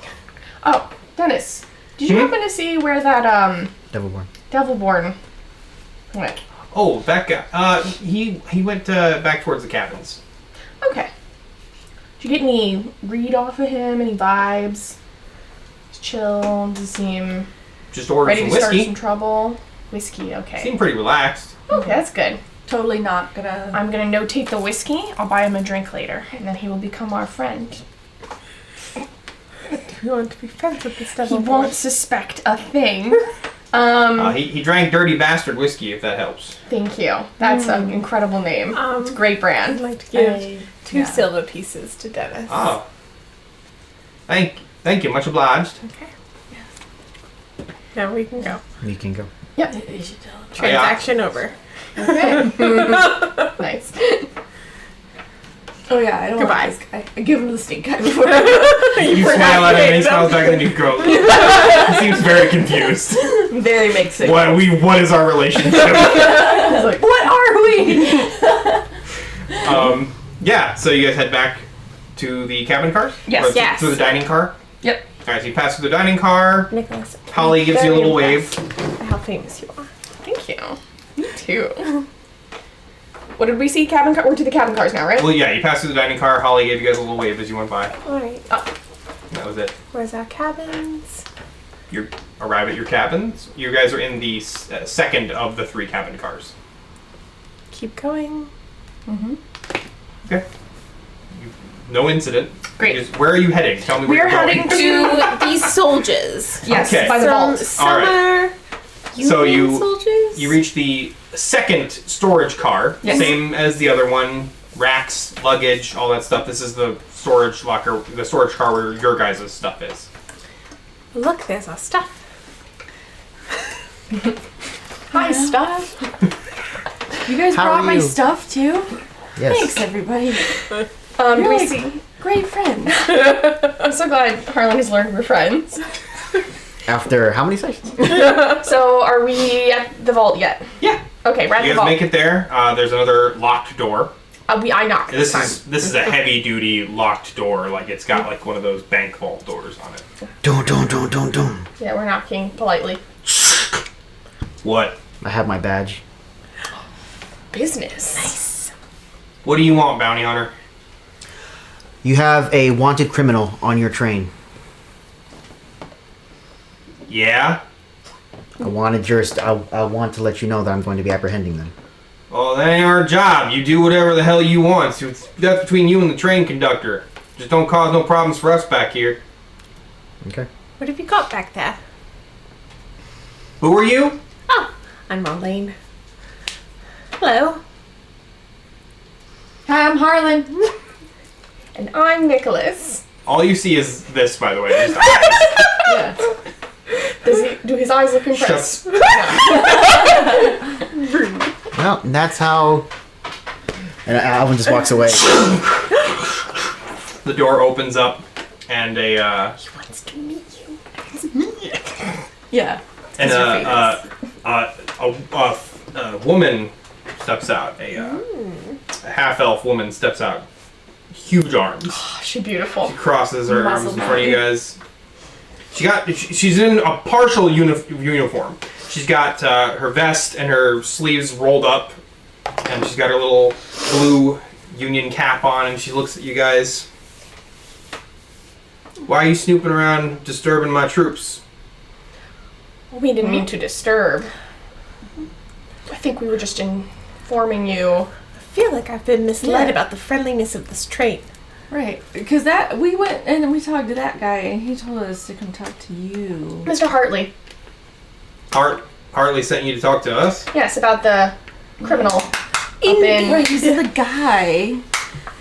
Oh, Dennis, did you happen to see where that
Devilborn.
Devilborn went?
Oh, that guy. He went back towards the cabins.
Okay. Did you get any read off of him? Any vibes?
He's
chill? Does he seem
Just order
ready
some
to start
whiskey.
some trouble? Whiskey, okay.
Seem pretty relaxed.
Okay, that's good.
Totally not gonna.
I'm gonna notate the whiskey. I'll buy him a drink later, and then he will become our friend.
We want to be friends with this
He
devil.
won't suspect a thing.
He drank Dirty Bastard whiskey, if that helps.
Thank you. That's an incredible name. It's a great
I'd
brand.
like to give 2
yeah.
silver pieces to Dennis.
Oh. Thank you. Much obliged.
Okay. Now we can go.
You can go.
Yep.
Transaction over.
Okay. Nice.
Oh yeah, I don't
Goodbye.
like this guy. I give him the stink eye before.
You smile at him and he smiles back and you go. He seems very confused.
Very makes sense.
What is our relationship?
He's like, what are we?
Yeah, so you guys head back to the cabin cars?
Yes.
Or to-
Yes.
To the dining car?
Yep.
Alright, so you pass through the dining car.
Nicholas,
Holly gives you a
very
little wave.
impressed by how famous you are.
Thank you. Me too. What did we see? Cabin car? We're to the cabin cars now, right?
Well, yeah, you pass through the dining car. Holly gave you guys a little wave as you went by.
Alright,
That was it.
where's our cabins?
You arrive at your cabins. You guys are in the second of the 3 cabin cars.
Keep going.
Okay. No incident.
Great.
Just- where are you heading? Tell me where
We're
you're going.
heading to
These soldiers.
yes,
Okay.
by the
Some
vault.
summer
So
Union soldiers?
You reach the second storage car,
Yes.
same as the other one. Racks, luggage, all that stuff. This is the storage locker, the storage car where your guys' stuff is.
Look, there's our stuff.
Hi, stuff.
You guys
How
brought
are
my
you?
stuff too?
Yes.
Thanks, everybody.
Do
You're
we
like
see?
great friends.
I'm so glad Harlen has learned we're friends.
After how many sessions?
So, are we at the vault yet?
Yeah.
Okay, we're at
You
the
guys
vault.
make it there. There's another locked door.
I knocked this time.
This is a heavy duty locked door. Like it's got like one of those bank vault doors on it.
Don't.
Yeah, we're knocking politely.
What?
I have my badge.
Business. Nice.
What do you want, bounty hunter?
You have a wanted criminal on your train.
Yeah.
I want to let you know that I'm going to be apprehending them.
Well, that ain't our job. You do whatever the hell you want. So that's between you and the train conductor. Just don't cause no problems for us back here.
Okay.
What have you got back there?
Who are you?
Oh, I'm Marlene. Hello.
Hi, I'm Harlan. And I'm Nicholas.
All you see is this, by the way. Just eyes.
Yeah. Do his eyes look impressed?
Well, that's how. And Alvin just walks away.
The door opens up, and
He wants to meet you.
Yeah.
and a woman steps out. A half elf woman steps out. Huge arms.
Oh, she's beautiful.
She crosses her arms in
Muscle
front of you guys. She's in a partial uniform. She's got her vest and her sleeves rolled up, and she's got her little blue Union cap on, and she looks at you guys. Why are you snooping around disturbing my troops?
We didn't mean to disturb. I think we were just informing you.
I feel like I've been misled
Yeah.
about the friendliness of this train.
Right. Because we went and we talked to that guy and he told us to come talk to you.
Mr. Hartley.
Hartley sent you to talk to us?
Yes, about the criminal in
Right, he's the guy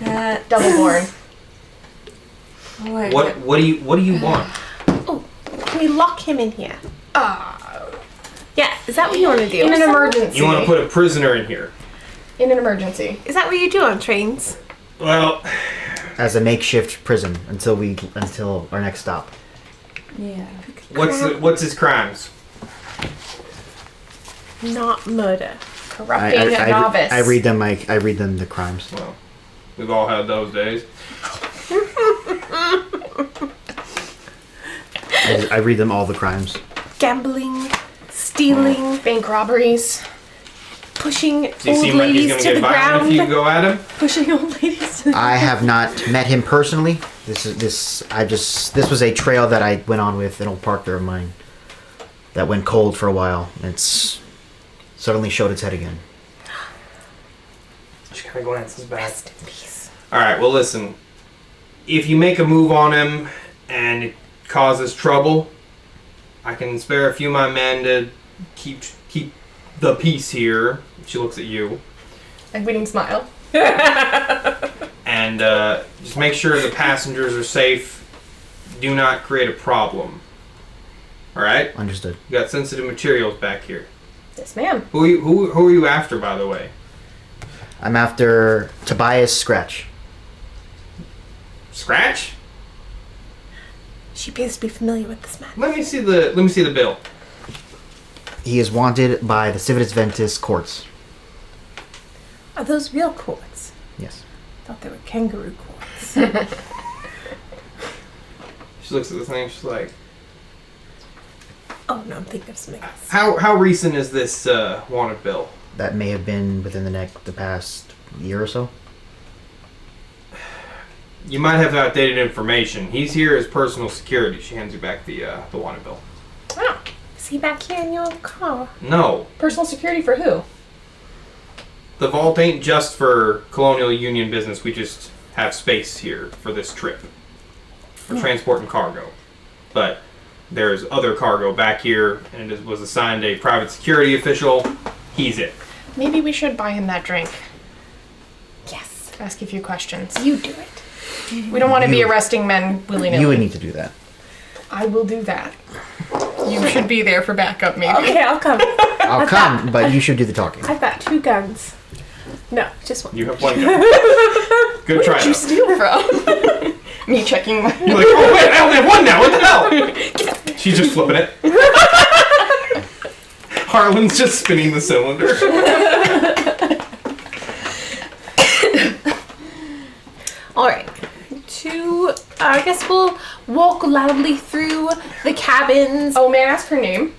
that
Doubleborn.
Oh, I
What do you want?
Can we lock him in here? Yeah, is that what you want to do?
In an emergency.
You want to put a prisoner in here?
In an emergency.
Is that what you do on trains?
Well,
As a makeshift prison until our next stop.
Yeah.
what's his crimes?
Not murder.
Corrupting a novice.
I read them the crimes.
Well, we've all had those days.
I read them all the crimes.
Gambling, stealing,
Bank robberies.
pushing
Does he
old
seem like he's
ladies
going to
to
get
the
violent
ground.
if you go at him?
Pushing old ladies to the
I have not met him personally. This was a trail that I went on with an old partner of mine that went cold for a while. It's suddenly showed its head again.
She kind of glances back.
Rest in peace.
All right. Well, listen. If you make a move on him and it causes trouble, I can spare a few of my men to keep the peace here. She looks at you.
A winning smile.
And just make sure the passengers are safe. Do not create a problem. All right?
Understood.
You got sensitive materials back here.
Yes, ma'am.
Who are you after, by the way?
I'm after Tobias Scratch.
Scratch?
She appears to be familiar with this man.
Let me see the bill.
He is wanted by the Civitas Ventus courts.
Are those real quartz?
Yes.
I thought they were kangaroo quartz.
She looks at the thing. She's like,
Oh no, I'm thinking of something else.
"How recent is this wanted bill?"
That may have been within the past year or so.
You might have outdated information. He's here as personal security. She hands you back the wanted bill.
Oh,
Is he back here in your car?
No,
personal security for who?
the vault ain't just for Colonial Union business. We just have space here for this trip. For transporting cargo. But there's other cargo back here, and it was assigned a private security official. He's it.
Maybe we should buy him that drink.
Yes.
Ask a few questions.
You do it.
We don't want to be
You-
arresting men willy-nilly.
You would need to do that.
I will do that. You should be there for backup, maybe.
Okay, I'll come.
I'll come, but you should do the talking.
I've got 2 guns. No, just one.
You have one gun. Good try,
Where'd you
though.
steal from? Me checking my...
You're like, oh wait, I only have one now. What the hell? She's just flipping it. Harlan's just spinning the cylinder.
All right. I guess we'll walk loudly through the cabins.
Oh, may I ask her name?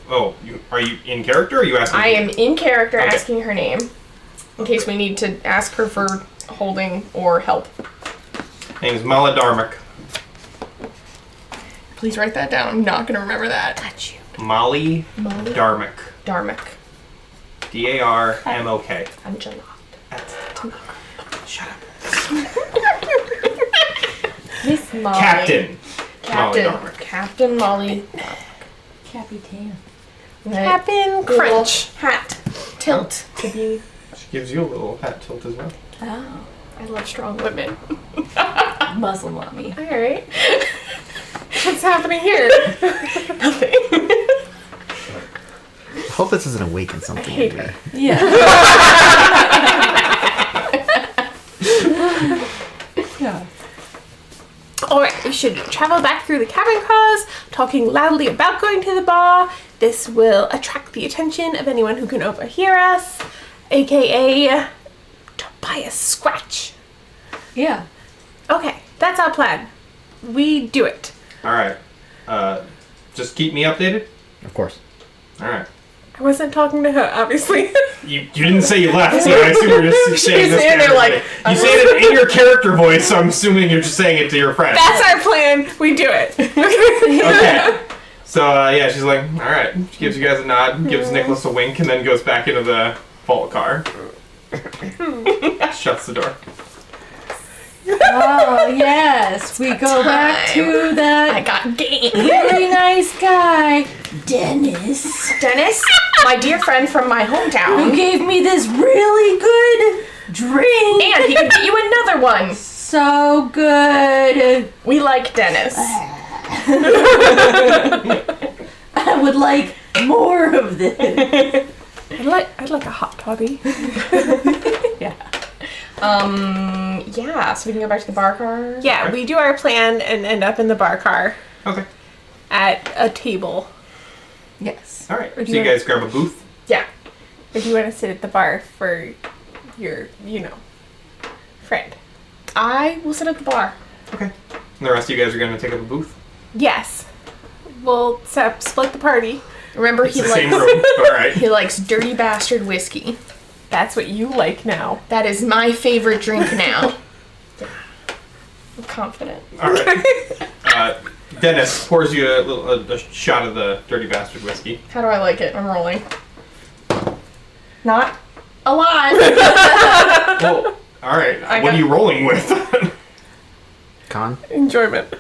Are you in character or are you asking?
I am in character
Okay.
asking her name. In case we need to ask her for holding or help.
Name's Mala Darmok.
Please write that down. I'm not going to remember that.
Got you.
Molly
Molly
Darmok.
Darmok.
Darmok.
I'm Janot.
Shut up.
Miss Molly.
Captain. Molly
Captain.
Darmok.
Captain Molly.
Capitan.
Captain
Little
Crunch.
hat. Tilt. To be...
She gives you a little hat tilt as well.
Oh.
I love strong women.
Muzzle mommy.
Alright.
What's happening here?
Nothing.
I hope this doesn't awaken something.
hate
in me.
Yeah. Yeah.
All right, we should travel back through the cabin cars, talking loudly about going to the bar. This will attract the attention of anyone who can overhear us, aka Tobias Scratch.
Yeah.
Okay, that's our plan. We do it.
All right. Just keep me updated.
Of course.
All right.
I wasn't talking to her, obviously.
You didn't say you left, so I assume you're just saying this.
saying
to
it like,
everybody. You say it in your character voice, so I'm assuming you're just saying it to your friend.
That's our plan. We do it.
Okay. So yeah, she's like, all right. She gives you guys a nod, gives Nicholas a wink, and then goes back into the vault car. Shuts the door.
Oh, yes. We go back to
I
that
got game.
really nice guy, Dennis,
Dennis, my dear friend from my
who
hometown.
gave me this really good drink.
And he could get you another one.
So good.
We like Dennis.
I would like more of this.
I'd like a hot toddy.
Yeah, so we can go back to the bar car.
Yeah, we do our plan and end up in the bar car
Okay.
at a table.
Yes.
All right.
Or
So
do
you
you-
guys grab a booth.
Yeah.
If you want to sit at the bar for your, friend.
I will sit at the bar.
Okay. And the rest of you guys are going to take up a booth.
Yes. We'll split the party.
Remember,
It's the same room. All right.
he likes dirty bastard whiskey.
That's what you like now.
That is my favorite drink now. I'm confident.
All right. Dennis pours you a shot of the dirty bastard whiskey.
How do I like it? I'm rolling. Not a lot.
Well, all right.
I
What
got-
are you rolling with?
Con?
Enjoyment.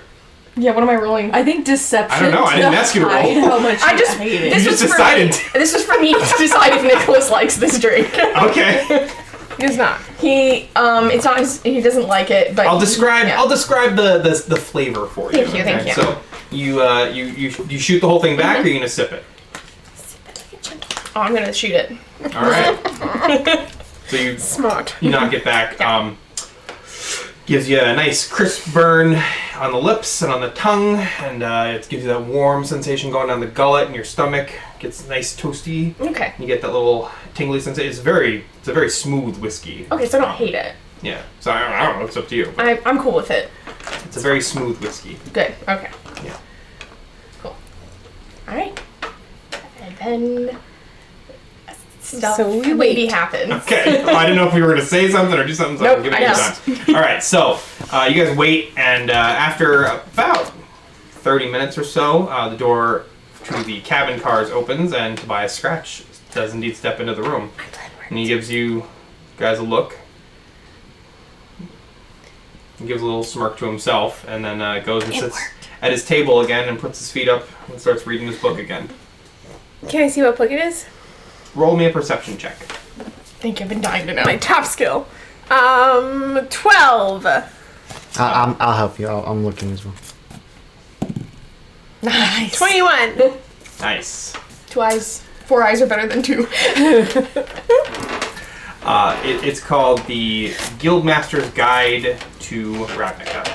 Yeah, what am I rolling?
I think deception.
I don't know, I didn't
to
ask you to roll.
hide How much
I
you
just-
hate it.
You
this
just
was for
decided.
This was for me to decide if Nicholas likes this drink.
Okay.
It's not.
He it's not his, he doesn't like it, but
I'll describe.
yeah.
I'll describe the flavor for you.
Thank you, thank you.
So you shoot the whole thing back, or are you gonna sip it?
Oh, I'm gonna shoot it.
All right. So you
Smart.
knock it back. Gives you a nice crisp burn on the lips and on the tongue, and it gives you that warm sensation going down the gullet and your stomach. Gets nice toasty.
Okay.
You get that little tingly sensation. It's a very smooth whiskey.
Okay, so I don't hate it.
Yeah. So I don't know. It's up to you. But
I'm cool with it.
it's a very smooth whiskey.
Good. Okay.
Yeah.
Cool. All right. And then stuff
So we
maybe
wait.
happens.
Okay. Well, I didn't know if we were going to say something or do something. So
Nope,
I'm giving
I
you
just-
time. All right. So you guys wait, and after about 30 minutes or so, the door to the cabin cars opens, and Tobias Scratch does indeed step into the room. And he gives you guys a look. He gives a little smirk to himself, and then goes and sits at his table again and puts his feet up and starts reading his book again.
Can I see what book it is?
Roll me a perception check.
Thank you. I've been dying to know.
My top skill. 12.
I'll help you. I'm looking as well.
Nice.
21.
Nice.
2 eyes. 4 eyes are better than 2.
It's called the Guildmaster's Guide to Ravnica.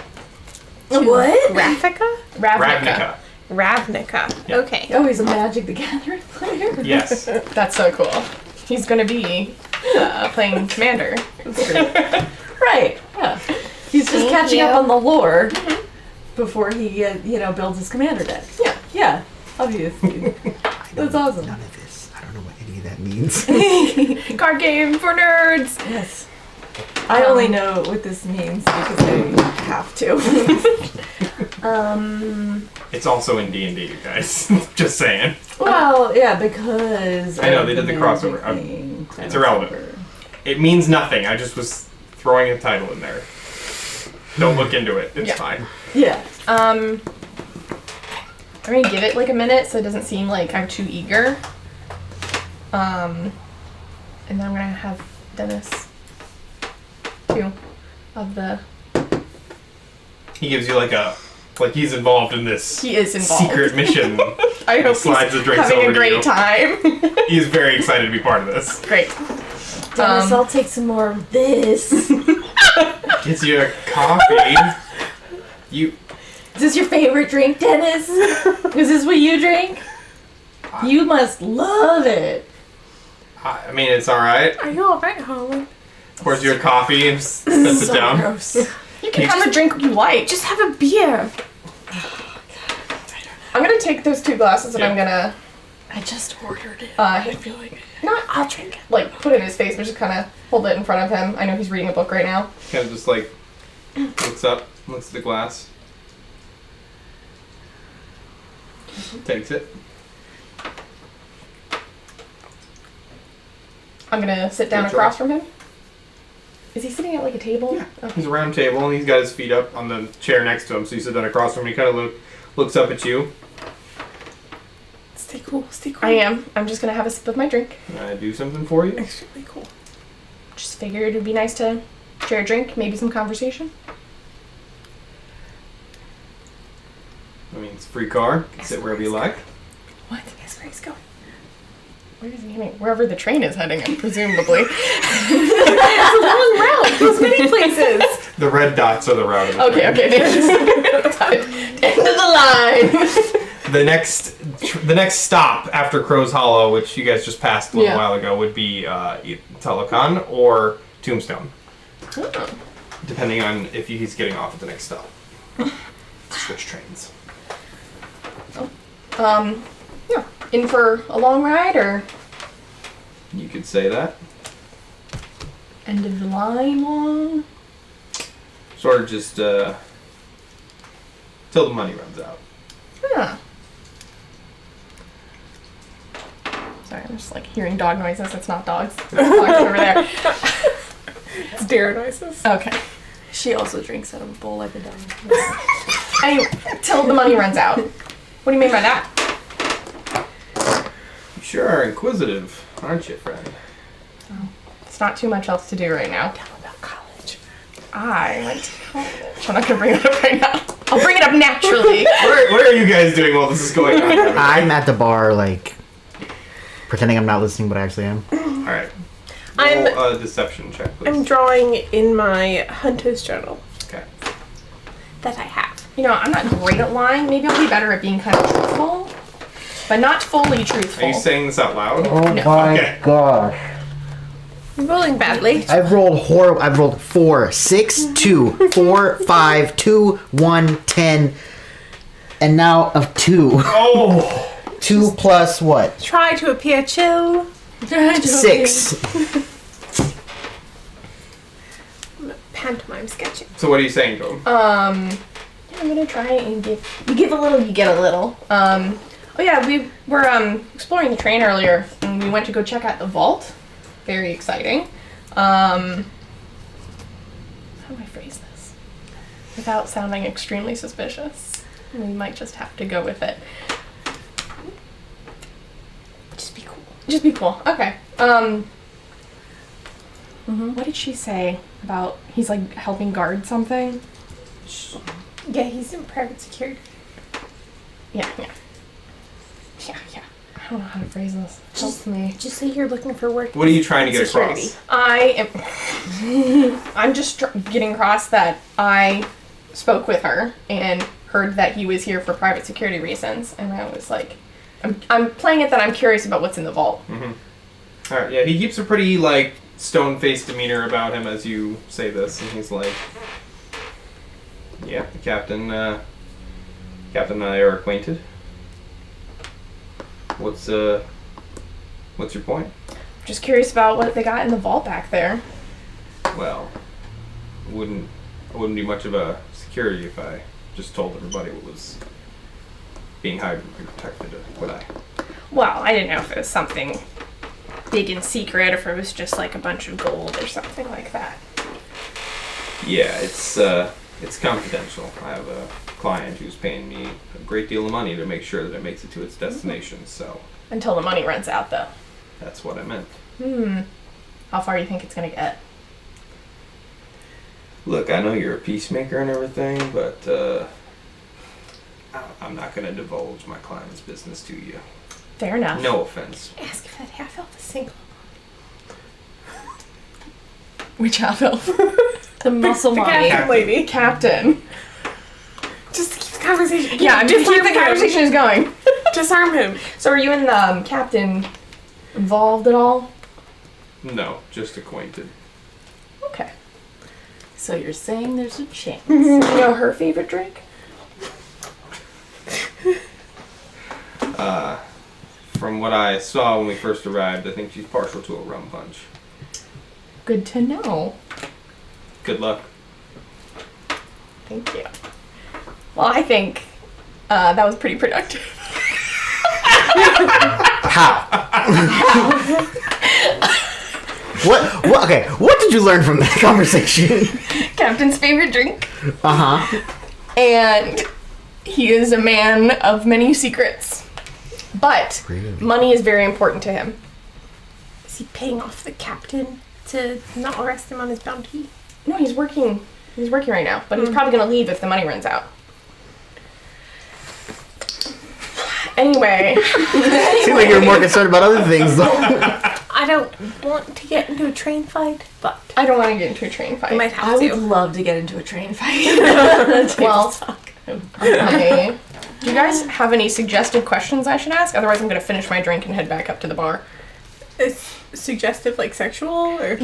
What?
Ravnica?
Ravnica.
Ravnica.
Yeah.
Okay.
Oh, he's a Magic the Gathering player.
Yes.
That's so cool. He's gonna be playing Commander. That's great.
Right. Yeah. He's just
Thank
catching
you.
up on the lore before he, builds his commander deck.
Yeah.
Yeah. Obviously. That's awesome.
None of this. I don't know what any of that means.
Card game for nerds.
Yes. I only know what this means because I have to.
It's also in D&D, you guys. Just saying.
Well, yeah, because
I know,
of
they did the
magic
crossover.
thing.
It's irrelevant. It means nothing. I just was throwing a title in there. Don't look into it. It's
Yeah.
fine.
Yeah.
I'm gonna give it like a minute so it doesn't seem like I'm too eager. And then I'm gonna have Dennis 2 of the.
He gives you like he's involved in this
He is involved.
secret mission.
I hope
slides the
he's
drinks
having
over
a
to
great
you.
time.
He's very excited to be part of this.
Great.
Dennis, I'll take some more of this.
Gets you a coffee. You
Is this your favorite drink, Dennis? Is this what you drink? You must love it.
I mean, it's all right.
Are you alright, Harlen?
Pours you a coffee and sets it down.
Gross.
You can have a drink you like.
Just have a beer.
I'm gonna take those 2 glasses and
Yeah.
I'm gonna
I just ordered it.
I feel like not
I'll drink it.
like put it in his face, but just kind of hold it in front of him. I know he's reading a book right now.
Kind of just like looks up, looks at the glass, takes it.
I'm gonna sit down
Good
across
choice.
from him. Is he sitting at like a table?
Yeah.
Okay.
He's a round table and he's got his feet up on the chair next to him. So you sit down across from him. He kind of looks up at you.
Stay cool. Stay cool.
I am. I'm just gonna have a sip of my drink.
Can I do something for you?
Extremely cool.
Just figured it'd be nice to share a drink, maybe some conversation.
I mean, it's a free car. You can sit wherever you like.
What? Guess where he's going? Where is he heading? Wherever the train is heading, presumably.
It's a long route. There's many places.
The red dots are the route of the
Okay,
train.
okay. End of the line.
The next stop after Crow's Hollow, which you guys just passed a little
Yeah.
while ago, would be Telecon or Tombstone,
Oh.
depending on if he's getting off at the next stop. Switch trains.
Yeah. In for a long ride or
You could say that.
end of the line long?
Sort of just till the money runs out.
Huh. Sorry, I'm just like hearing dog noises. It's not dogs. There's dogs over there.
It's deer noises.
Okay.
She also drinks out of a bowl like a dog.
Anyway, till the money runs out. What do you mean by that?
You sure are inquisitive, aren't you, friend?
It's not too much else to do right now.
Tell about college.
I went to college. I'm not gonna bring it up right now. I'll bring it up naturally.
What are you guys doing while this is going on?
I'm at the bar, like, pretending I'm not listening, but I actually am.
Alright.
I'm-
Roll a deception check, please.
I'm drawing in my hunter's journal
Okay.
that I have.
You know, I'm not great at lying. Maybe I'll be better at being kind of truthful, but not fully truthful.
Are you saying this out loud?
Oh
No.
my
Okay.
gosh.
I'm rolling badly.
I've rolled 4, 6, 2, 4, 5, 2, 1, 10, and now of 2.
Oh!
2 plus what?
Try to appear chill.
6.
Pantomime sketching.
So what are you saying to him?
Yeah, I'm gonna try and give. You give a little, you get a little. Oh yeah, we were exploring the train earlier, and we went to go check out the vault. Very exciting. How do I phrase this without sounding extremely suspicious? We might just have to go with it. Just be cool. Just be cool. Okay. What did she say about he's like helping guard something?
Yeah, he's in private security.
Yeah. I don't know how to phrase this. Help me.
Just say you're looking for work.
What are you trying to get
Security.
across?
I'm just getting across that I spoke with her and heard that he was here for private security reasons, and I was like, I'm playing it that I'm curious about what's in the vault.
Alright, yeah, he keeps a pretty, like, stone-faced demeanor about him as you say this, and he's like, yeah, the captain and I are acquainted. What's your point?
Just curious about what they got in the vault back there.
Well, I wouldn't be much of a security if I just told everybody what was being hired and protected, would I?
Well, I didn't know if it was something big and secret, or if it was just like a bunch of gold or something like that.
Yeah, it's confidential. I have a client who's paying me a great deal of money to make sure that it makes it to its destination, so
Until the money runs out, though.
that's what I meant.
How far do you think it's gonna get?
Look, I know you're a peacemaker and everything, but I'm not going to divulge my client's business to you.
Fair enough.
No offense.
Ask if that half elf is single.
Which half elf?
The muscle
The
mommy.
captain lady.
Captain.
Just keep the conversation.
Yeah, I'm just keep the conversation is going.
Disarm him.
So are you and the captain involved at all?
No, just acquainted.
Okay.
So you're saying there's a chance.
Do you know her favorite drink?
From what I saw when we first arrived, I think she's partial to a rum punch.
Good to know.
Good luck.
Thank you. Well, I think that was pretty productive.
How? What? Okay, what did you learn from that conversation?
Captain's favorite drink.
Uh-huh.
And he is a man of many secrets. But
Really?
money is very important to him.
Is he paying off the captain to not arrest him on his bounty?
No, he's working. He's working right now, but he's probably gonna leave if the money runs out. Anyway,
Seems like you're more concerned about other things, though.
I don't want to get into a train fight, but
I don't want to get into a train fight.
I might
I
have
would
to.
love to get into a train fight.
Well, okay. Do you guys have any suggested questions I should ask? Otherwise, I'm gonna finish my drink and head back up to the bar.
Is suggestive like sexual or?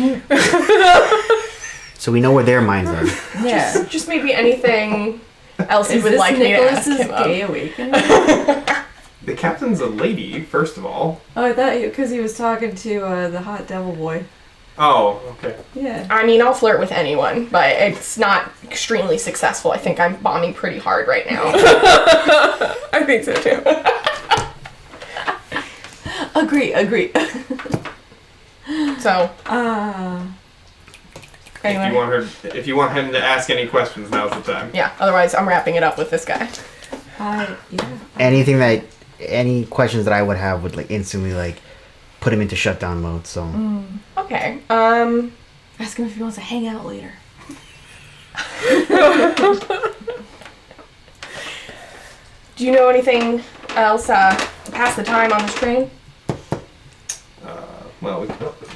So we know where their minds are.
Yeah.
Just maybe anything else you
Is
would
this
like me to ask
Nicholas's
him of.
gay awakening?
The captain's a lady, first of all.
Oh, I thought because he was talking to the hot devil boy.
Oh, okay.
Yeah.
I mean, I'll flirt with anyone, but it's not extremely successful. I think I'm bombing pretty hard right now.
I think so too.
Agree.
So, anyway.
If you want him to ask any questions, now's the time.
Yeah, otherwise I'm wrapping it up with this guy.
Yeah.
Any questions that I would have would like instantly like put him into shutdown mode. So
Okay.
Ask him if he wants to hang out later.
Do you know anything else pass the time on this train?
Well,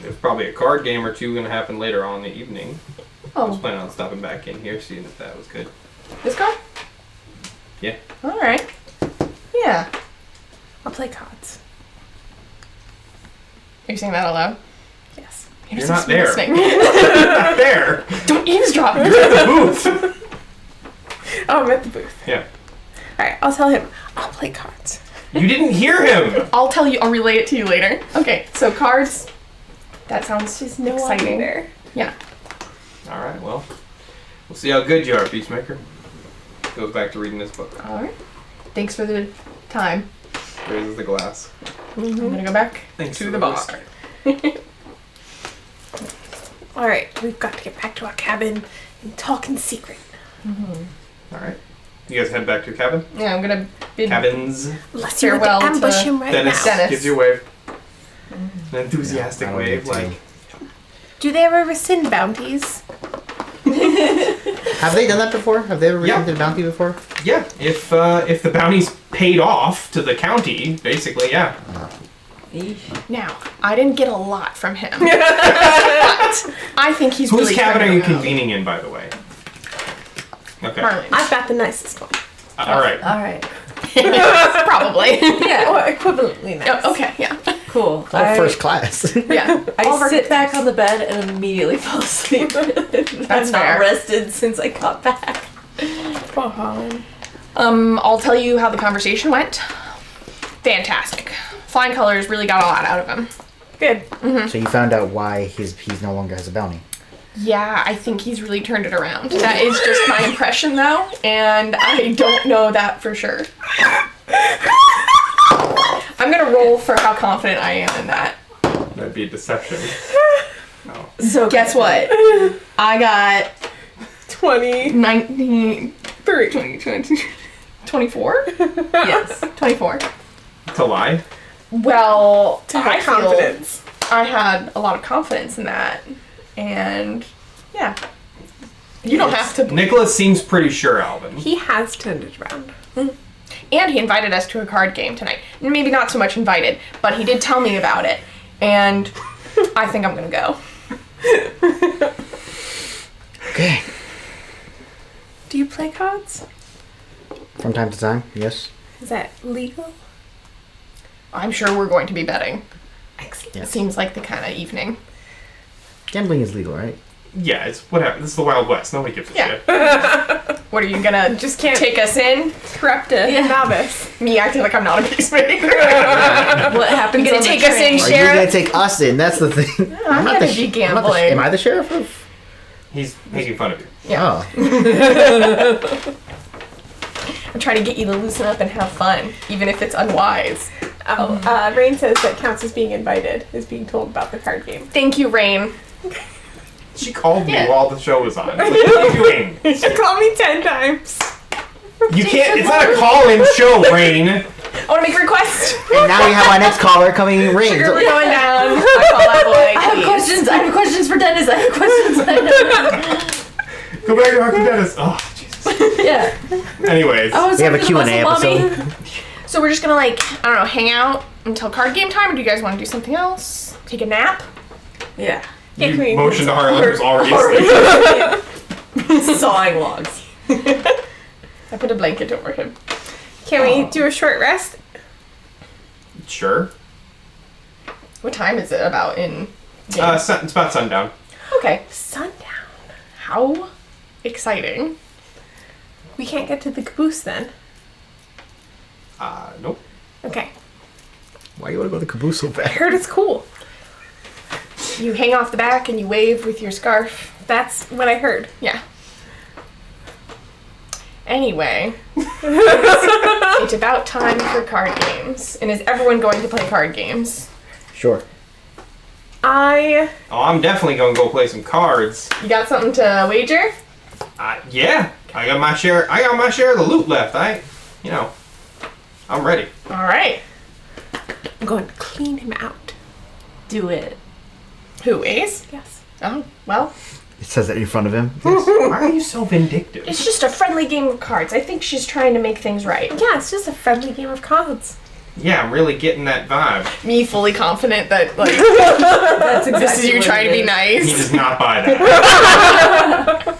there's probably a card game or two going to happen later on in the evening. I was planning on stopping back in here, seeing if that was good.
This guy?
Yeah.
Alright. Yeah.
I'll play cards.
Are you saying that out loud?
Yes.
You're not there.
Listening.
Not there.
Don't eavesdrop.
You're at the booth.
Oh, I'm at the booth.
Yeah.
Alright, I'll tell him. I'll play cards.
You didn't hear him.
I'll relay it to you later. Okay, so cards. That sounds just
No one
exciting.
there.
Yeah.
All right. Well, we'll see how good you are, Peacemaker. Goes back to reading this book.
Alright. Thanks for the time.
Raises the glass.
I'm gonna go back
Thanks
to
for
the
the
bar.
whiskey.
Alright, we've got to get back to our cabin and talk in secret.
All right. You guys head back to your cabin.
Yeah, I'm gonna bid
Cabins.
Unless you want to
Farewell to
ambush him right
Dennis,
now.
Dennis.
gives you a wave. An enthusiastic
I don't
wave,
need to.
like.
Do they ever rescind bounties?
have they done that before? Have they ever
Yeah.
rescinded a bounty before?
Yeah, if the bounty's paid off to the county, basically, yeah.
Now, I didn't get a lot from him. But I think he's
Whose
really
cabin are
turned
you
around.
convening in, by the way? Okay.
Harlen.
I've got the nicest one.
All right.
Alright.
Probably.
Yeah.
Or equivalently nice.
Oh, okay, yeah.
Cool.
Oh, first class.
Yeah.
I sit back on the bed and immediately fall asleep. I'm not
fair.
rested since I got back.
Poor Harlen.
I'll tell you how the conversation went. Fantastic. Flying Colors really got a lot out of him.
Good.
So you found out why he's no longer has a bounty.
Yeah, I think he's really turned it around. That is just my impression, though, and I don't know that for sure. I'm gonna roll for how confident I am in that.
That'd be a deception. Oh.
So guess what? I got
20.
19, 24? Yes, 24.
To lie?
Well,
To have
I feel
confidence.
I had a lot of confidence in that, and yeah. You don't have to.
Nicholas seems pretty sure, Alvin.
He has turned it around.
And he invited us to a card game tonight. Maybe not so much invited, but he did tell me about it. And I think I'm gonna go.
Okay.
Do you play cards?
From time to time, yes.
Is that legal?
I'm sure we're going to be betting.
Excellent.
Yeah.
It seems like the kind of evening.
Gambling is legal, right?
Yeah, it's whatever. This is the Wild West. Nobody gives a
Yeah.
shit.
What are you gonna
Just can't
take us in?
corrupt a novice.
Me acting like I'm not a peacemaker.
What happens?
You gonna
on the
take us in,
train?
Are
Sheriff?
you gonna take us in? That's the thing.
I'm
not
gonna
the
be
I'm not the
gambling.
am I the sheriff? Of...
He's making fun of you.
Yeah.
Oh.
I'm trying to get you to loosen up and have fun, even if it's unwise.
Rain says that counts as being invited, is being told about the card game.
Thank you, Rain.
She called me
Yeah.
while the show was on. What are you doing?
She called me 10 times.
You can't. It's not a call-in show, Rain.
I want to make a request.
And now we have our next caller coming in. Rain.
Sugar, we're going down. I call that boy.
I have questions. I have questions for Dennis. I have questions.
Go back to Dr. Dennis. Oh, Jesus.
Yeah.
Anyways,
I was
We have a
talking to
Q&A
Muscle Mommy.
episode.
So we're just gonna I don't know, hang out until card game time, or do you guys want to do something else? Take a nap?
Yeah.
you
Queen.
motioned to Harlen, who's already asleep.
Sawing logs.
I put a blanket over him.
Can we do a short rest?
Sure.
What time is it about in game?
It's about sundown.
Okay.
Sundown.
How exciting.
We can't get to the caboose then.
Nope.
Okay.
Why you want to go to the caboose so
I
bad?
heard it's cool.
You hang off the back and you wave with your scarf.
That's what I heard.
Yeah. Anyway, it's about time for card games. And is everyone going to play card games?
Sure.
Oh, I'm definitely gonna go play some cards.
You got something to wager?
Yeah, I got my share. I got my share of the loot left. I'm ready.
All right.
I'm going to clean him out.
Do it.
Who, Ace?
Yes.
Oh, well,
It says that in front of him.
Why are you so vindictive?
it's just a friendly game of cards. I think she's trying to make things right.
Yeah, it's just a friendly game of cards.
Yeah, I'm really getting that vibe.
Me fully confident that, like,
That's exactly
this is you
what
trying
it
to be
is.
nice.
He does not buy that.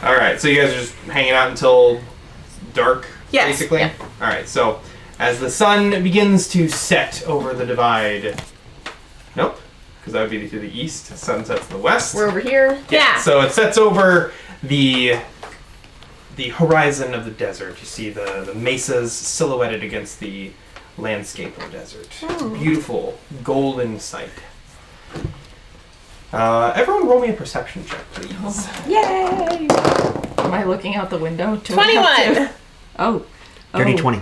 All right, so you guys are just hanging out until dark,
Yes,
basically.
yeah.
All right, so as the sun begins to set over the divide, nope, because that would be to the east. The sun sets in the west.
We're over here.
Yeah.
So it sets over the horizon of the desert. You see the mesas silhouetted against the landscape of the desert. It's a beautiful golden sight. Everyone roll me a perception check, please.
Yay! Am I looking out the window?
21.
Oh.
Dirty 20.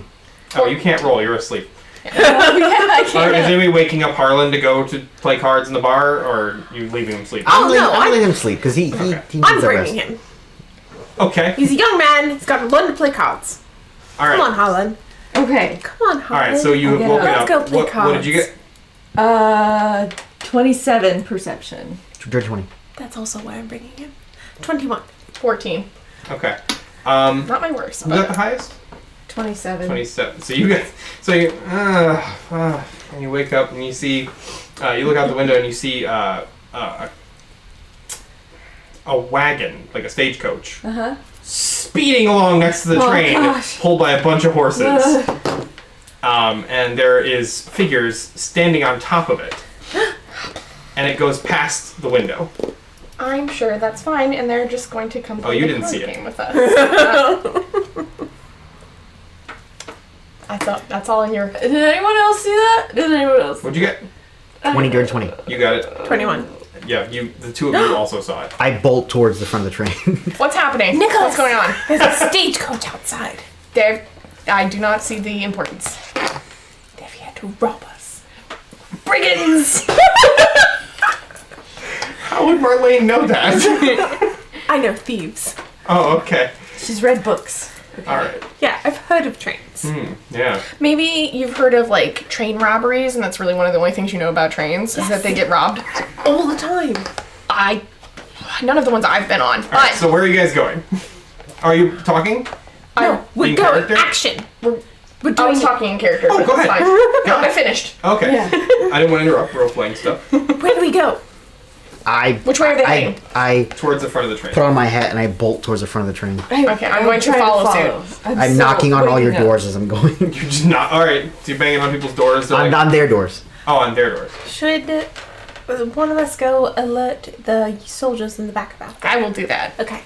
Oh, you can't roll. You're asleep.
Yeah, I
Is
can't.
anybody waking up Harlen to go to play cards in the bar, or are you leaving him sleep?
Oh, no,
I'm
I'm-
letting him sleep because he
Okay.
needs
I'm
the
bringing
rest.
him.
Okay.
He's a young man. He's got to learn to play cards.
All right.
Come on, Holland.
Okay.
Come on,
All
Holland.
right. So you have
Okay,
woken
let's
up.
go play
What did you
cards.
get?
27 perception.
Dirty 20.
That's also why I'm bringing him. 21.
14.
Okay.
Not my worst,
Who got the
but
highest?
27.
27. So you get. So you. And you wake up and you see. You look out the window and you see a wagon, like a stagecoach,
Uh-huh.
speeding along next to the
Oh,
train,
gosh.
pulled by a bunch of horses. And there is figures standing on top of it. And it goes past the window.
I'm sure that's fine, and they're just going to come play
you
the
didn't
card
see it.
game with us. That's all in your...
Did anyone else see that? Did anyone else?
What'd you get?
20, dirty 20.
You got it.
21.
Yeah, the two of you also saw it.
I bolt towards the front of the train.
What's happening?
Nicholas!
What's going on?
There's a stagecoach outside.
Dave, I do not see the importance.
They're here to rob us.
Brigands!
How would Marlene know that?
I know thieves.
Oh, okay.
She's read books.
All right.
Yeah, I've heard of trains.
Yeah.
Maybe you've heard of, like, train robberies, and that's really one of the only things you know about trains, is that they get robbed.
All the time.
None of the ones I've been on.
All right. So where are you guys going? Are you talking?
No, we're
in
going.
character?
Action. We're
I
doing
was talking in character,
Oh,
but
go
it's
ahead.
fine. No, I finished.
Okay.
Yeah.
I didn't want to interrupt role playing stuff.
Where do we go?
Which way are they heading?
I
Towards the front of the train.
put on my hat and I bolt towards the front of the train.
Okay, I'm going to
trying
follow
I'm knocking on all your doors as I'm going.
You're just not. All right. So you're banging on people's doors. They're
on,
like,
on their doors.
oh, on their doors.
Should one of us go alert the soldiers in the back about that?
I will do that.
Okay.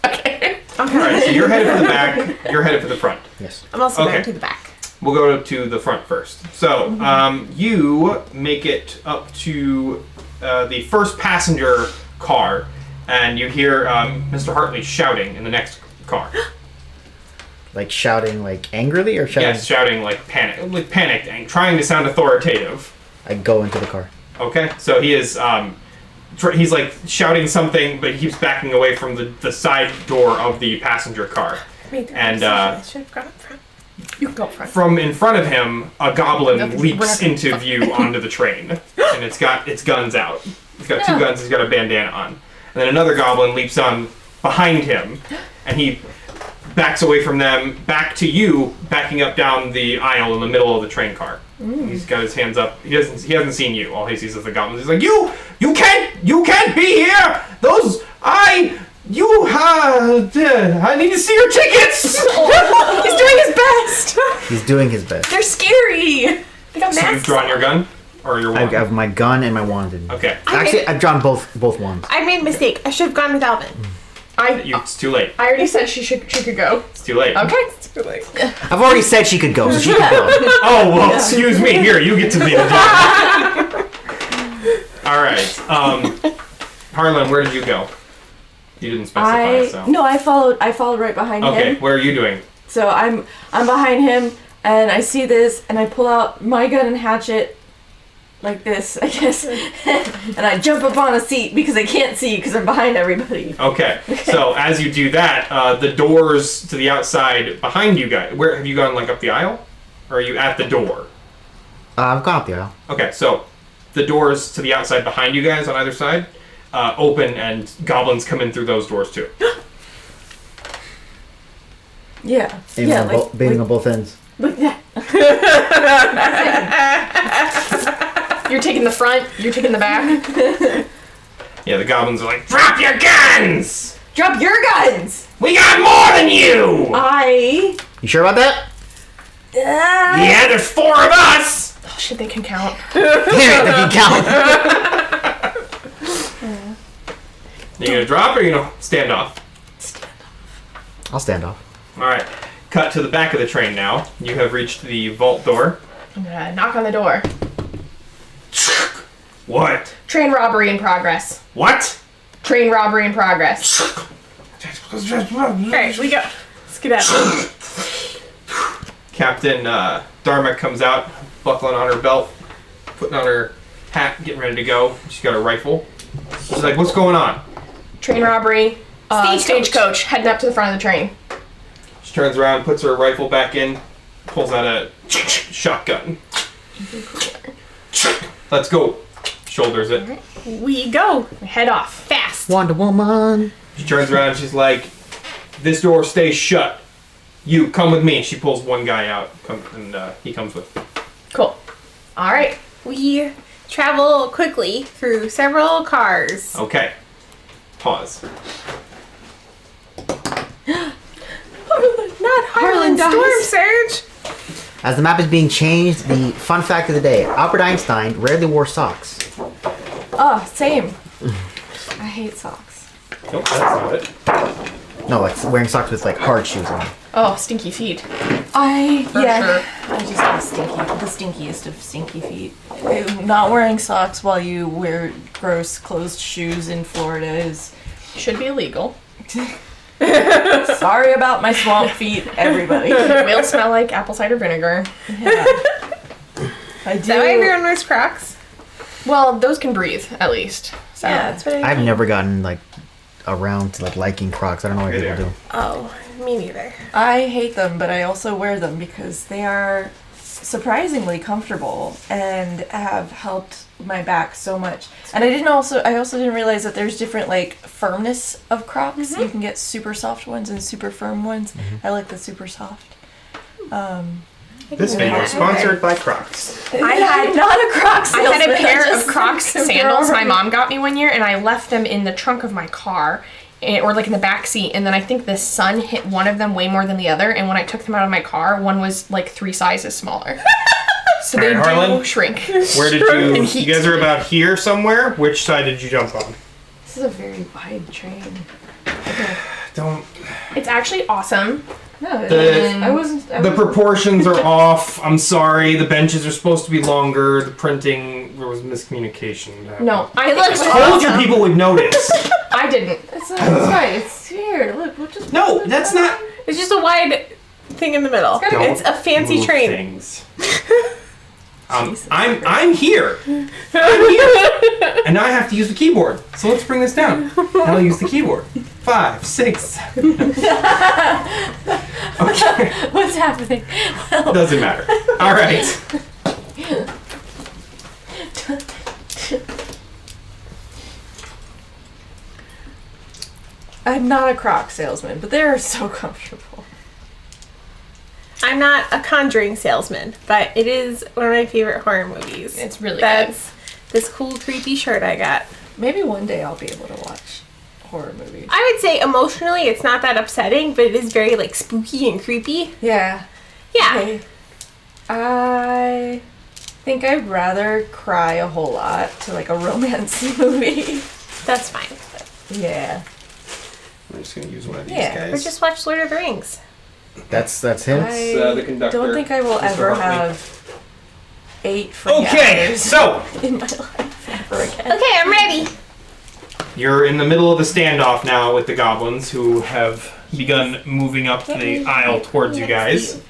Okay.
All right. So you're headed for the back. You're headed for the front.
Yes.
I'm also
Okay.
going to the back.
We'll go to the front first. So, you make it up to the first passenger car, and you hear Mr. Hartley shouting in the next car.
Like shouting like angrily or shouting?
Yes, shouting like panicked, and trying to sound authoritative.
I go into the car.
Okay, so he is he's like shouting something, but he keeps backing away from the side door of the passenger car.
Wait,
And,
I should have gone up front.
You can go front.
From in front of him, a goblin
Nothing- we're
leaps
not-
into view onto the train, and it's got its guns out. He's got two guns. He's got a bandana on, and then another goblin leaps on behind him, and he backs away from them, back to you, backing up down the aisle in the middle of the train car. He's got his hands up. He hasn't seen you. All he sees is the goblins. He's like, you can't be here. I need to see your tickets.
He's doing his best!
He's doing his best.
They're scary! They got
So you've
masks
drawn
on.
your gun, or your
I
wand?
have my gun and my wand.
Okay.
Actually, I've drawn both wands.
I made a mistake. I should have gone with Alvin.
It's too late.
I already said she could go.
It's too late.
Okay. It's too late.
I've already said she could go, so she can go.
Oh, well, excuse me. Here, you get to be the judge. All right. Harlan, where did you go? You didn't specify, so.
No, I followed right behind him.
Okay, what are you doing?
So I'm behind him, and I see this, and I pull out my gun and hatchet, like this, I guess, and I jump up on a seat because I can't see because I'm behind everybody.
Okay, so as you do that, the doors to the outside behind you guys, where have you gone, like up the aisle? Or are you at the door?
I've gone up the aisle.
Okay, so the doors to the outside behind you guys on either side open, and goblins come in through those doors too.
Yeah.
Aiming
Yeah,
on baiting on both ends.
like that.
You're taking the front. You're taking the back.
Yeah, the goblins are like, drop your guns!
Drop your guns!
We got more than you!
You sure about that?
Yeah, there's 4 of us!
Oh shit, they can count.
Damn it, they can count.
You gonna drop or you gonna stand off?
I'll stand off.
Alright, cut to the back of the train now. You have reached the vault door.
I'm gonna knock on the door.
What?
Train robbery in progress.
What?
Train robbery in progress.
Alright, we go. Let's get out.
Captain Dharma comes out, buckling on her belt, putting on her hat, getting ready to go. She's got a rifle. She's like, what's going on?
Train robbery.
Stagecoach.
Stagecoach. Heading up to the front of the train.
She turns around, puts her rifle back in, pulls out a shotgun. Let's go. Shoulders it.
We go.
We head off.
Fast.
Wonder Woman.
She turns around and she's like, this door stays shut. You, come with me. She pulls one guy out, and he comes with.
Cool. All right.
We travel quickly through several cars.
Okay. Pause.
Not Harlan
dies.
Storm Surge.
As the map is being changed, the fun fact of the day, Albert Einstein rarely wore socks.
Oh, same. I hate socks.
Nope, that's not it.
No, like wearing socks with like hard shoes on.
Oh, stinky feet.
Sure.
Sure.
I just have the stinkiest of stinky feet. Not wearing socks while you wear gross closed shoes in Florida is...
Should be illegal.
Sorry about my swamp feet, everybody.
It will smell like apple cider vinegar.
Yeah. I
Is that why
do.
everyone wears Crocs?
Well, those can breathe, at least. So.
Yeah, that's what I
I've never gotten like around to like liking Crocs. I don't know why
Me
people
neither.
do.
Oh, me neither.
I hate them, but I also wear them because they are surprisingly comfortable and have helped my back so much. And I also didn't realize that there's different like firmness of Crocs. You can get super soft ones and super firm ones. I like the super soft.
This video is sponsored by Crocs.
I'm not a Crocs
I had a
salesman,
pair
just
of Crocs
like them
sandals my
already.
mom got me one year, and I left them in the trunk of my car, or like in the back seat, and then I think the sun hit one of them way more than the other, and when I took them out of my car, one was like 3 sizes smaller. So they
All right,
do
Harlan.
shrink.
Where did
In
you...
heat.
You guys are about here somewhere. Which side did you jump on?
This is a very wide train.
Don't...
It's actually awesome.
No,
The-
I wasn't.
The proportions are off. I'm sorry. The benches are supposed to be longer. The printing... There was miscommunication.
No, I
It looks
Told you people would notice.
I didn't.
It's right. It's here. Look, we'll just.
No, that's not...
It's just a wide thing in the middle.
Don't
It's a fancy
move
train.
Things. I'm here. I'm here. And now I have to use the keyboard. So let's bring this down. Now I'll use the keyboard. 5, 6, 7. Okay.
What's happening?
Doesn't matter. All right.
I'm not a Croc salesman, but they're so comfortable.
I'm not a Conjuring salesman, but it is one of my favorite horror movies.
It's really
That's this cool, creepy shirt I got.
Maybe one day I'll be able to watch horror movies.
I would say emotionally it's not that upsetting, but it is very like spooky and creepy.
Yeah.
Yeah.
Okay. I think I'd rather cry a whole lot to like a romance movie.
That's fine.
Yeah.
I'm just gonna use one of these
Yeah,
guys.
Or just watch Lord of the Rings.
That's him.
I
the conductor,
don't think I will
Mr.
ever
Hartley.
have 8 free
Okay,
hours
so
in my life ever again.
Okay, I'm ready.
you're in the middle of the standoff now with the goblins who have begun moving up the aisle towards you guys.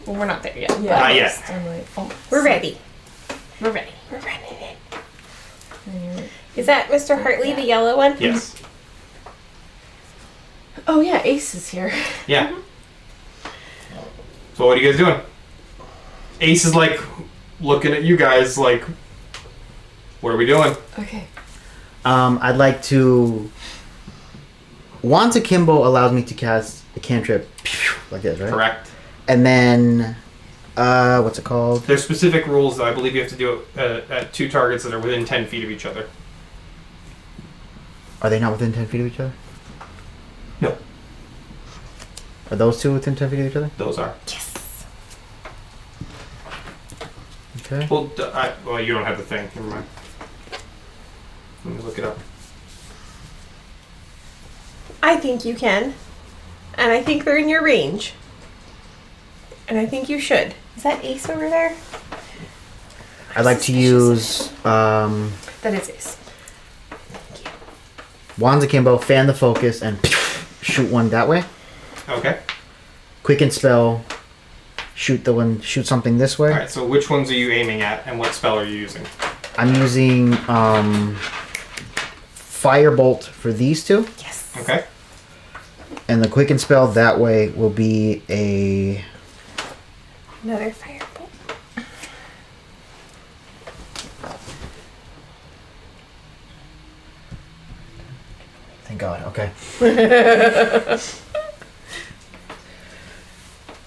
Well, we're not there yet.
Yeah.
Not yet.
I'm like, oh,
We're ready.
We're ready.
We're running in.
And you're like,
Is that Mr. Hartley, the yellow one?
Yes.
oh yeah, Ace is here.
Yeah. So what are you guys doing? Ace is like looking at you guys like, what are we doing?
Okay.
I'd like to. Wands Akimbo allows me to cast a cantrip like this, right?
Correct.
And then, what's it called?
There's specific rules, though. I believe you have to do it at 2 targets that are within 10 feet of each other.
Are they not within 10 feet of each other?
No.
Are those two within 10 feet of each other?
Those are.
Yes.
Okay.
Well, well, you don't have the thing. Never mind. Let me look it up.
I think you can. And I think they're in your range. And I think you should. Is that Ace over there?
I'd like to use
That is Ace.
Wands Akimbo, fan the focus, and shoot one that way.
Okay.
Quicken spell, shoot something this way.
Alright, so which ones are you aiming at, and what spell are you using?
I'm using Firebolt for these two,
Yes.
Okay.
and the quicken spell that way will be a
Another firebolt.
Thank God. Okay.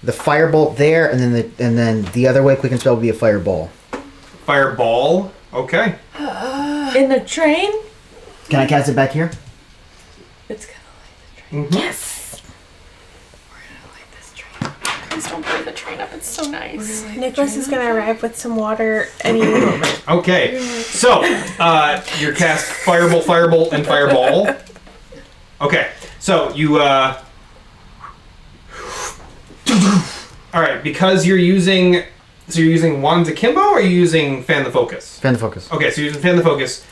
The firebolt there, and then the other way quicken spell will be a fireball.
Fireball. Okay.
In the train?
Can I cast it back here?
It's gonna light the train.
Mm-hmm.
Yes.
We're gonna light this train. Please don't burn the train up. It's so nice.
Nicholas is going to arrive with some water any moment.
Okay. So, you cast Firebolt, and Fireball. Okay. So, you, Alright, because you're using... So you're using Wands Akimbo, or are you using Fan the Focus?
Fan the focus.
Okay, so you're using Fan the Focus.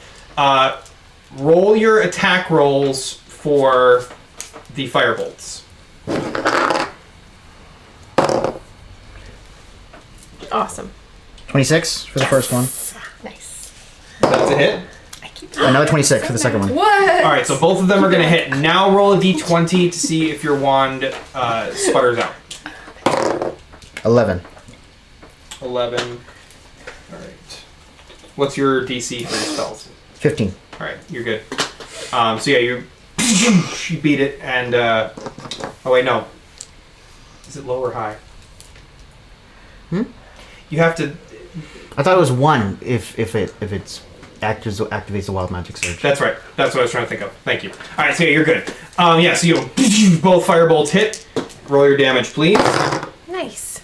Roll your attack rolls for the Firebolts.
Awesome.
26 for the first one.
Nice.
That's a hit.
Another 26 for the second one.
What?
Alright, so both of them are going to hit. Now roll a d20 to see if your wand sputters out.
11.
11. Alright. What's your DC for your spells?
15.
Alright, you're good. So yeah, you beat it, and oh wait, no. Is it low or high?
Hmm?
You have to.
I thought it was 1 if it's activates the wild magic surge.
That's right. That's what I was trying to think of. Thank you. Alright, so yeah, you're good. Yeah, so you both firebolts hit. Roll your damage, please.
Nice.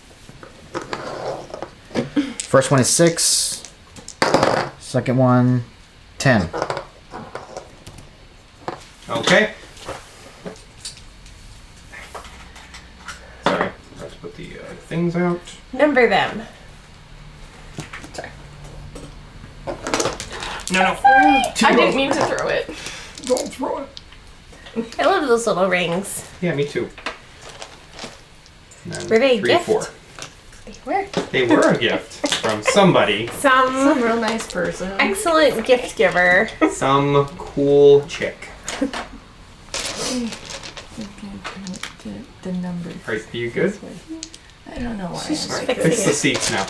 First one is 6. Second one, 10.
Okay. Sorry, let's put the things out.
Number them.
Sorry.
No.
I didn't mean to throw it.
Don't throw it.
I love those little rings.
Yeah, me too. And then
Were they a
3,
gift?
4.
They were.
They were a gift from somebody.
Some
real nice person.
excellent gift giver.
Some cool chick.
The number.
Right, are you good?
I don't know why.
She's just
I'm
fixing
Fix the
it.
seats now.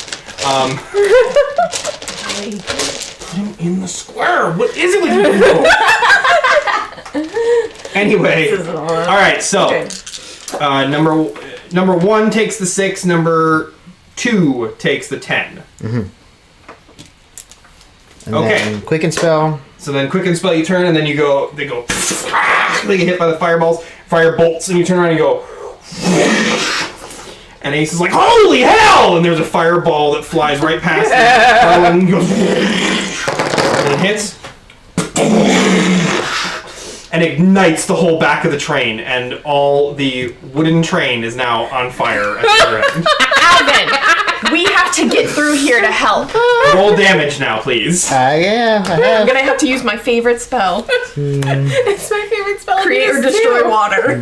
Put him in the square. What is it with you? Anyway, all right. So, number 1 takes the 6. Number 2 takes the 10.
And
Okay.
then quicken spell.
So then, quick and spell. You turn, and then you go. They go. They get hit by the firebolts, and you turn around and you go. And Ace is like, "Holy hell!" And there's a fireball that flies right past him. Harlen goes. And it hits. and ignites the whole back of the train, and all the wooden train is now on fire at the other end.
Alvin, we have to get through here to help.
Roll damage now, please.
Yeah, I
I'm
have.
gonna have to use my favorite spell.
It's my favorite spell.
Create or destroy water.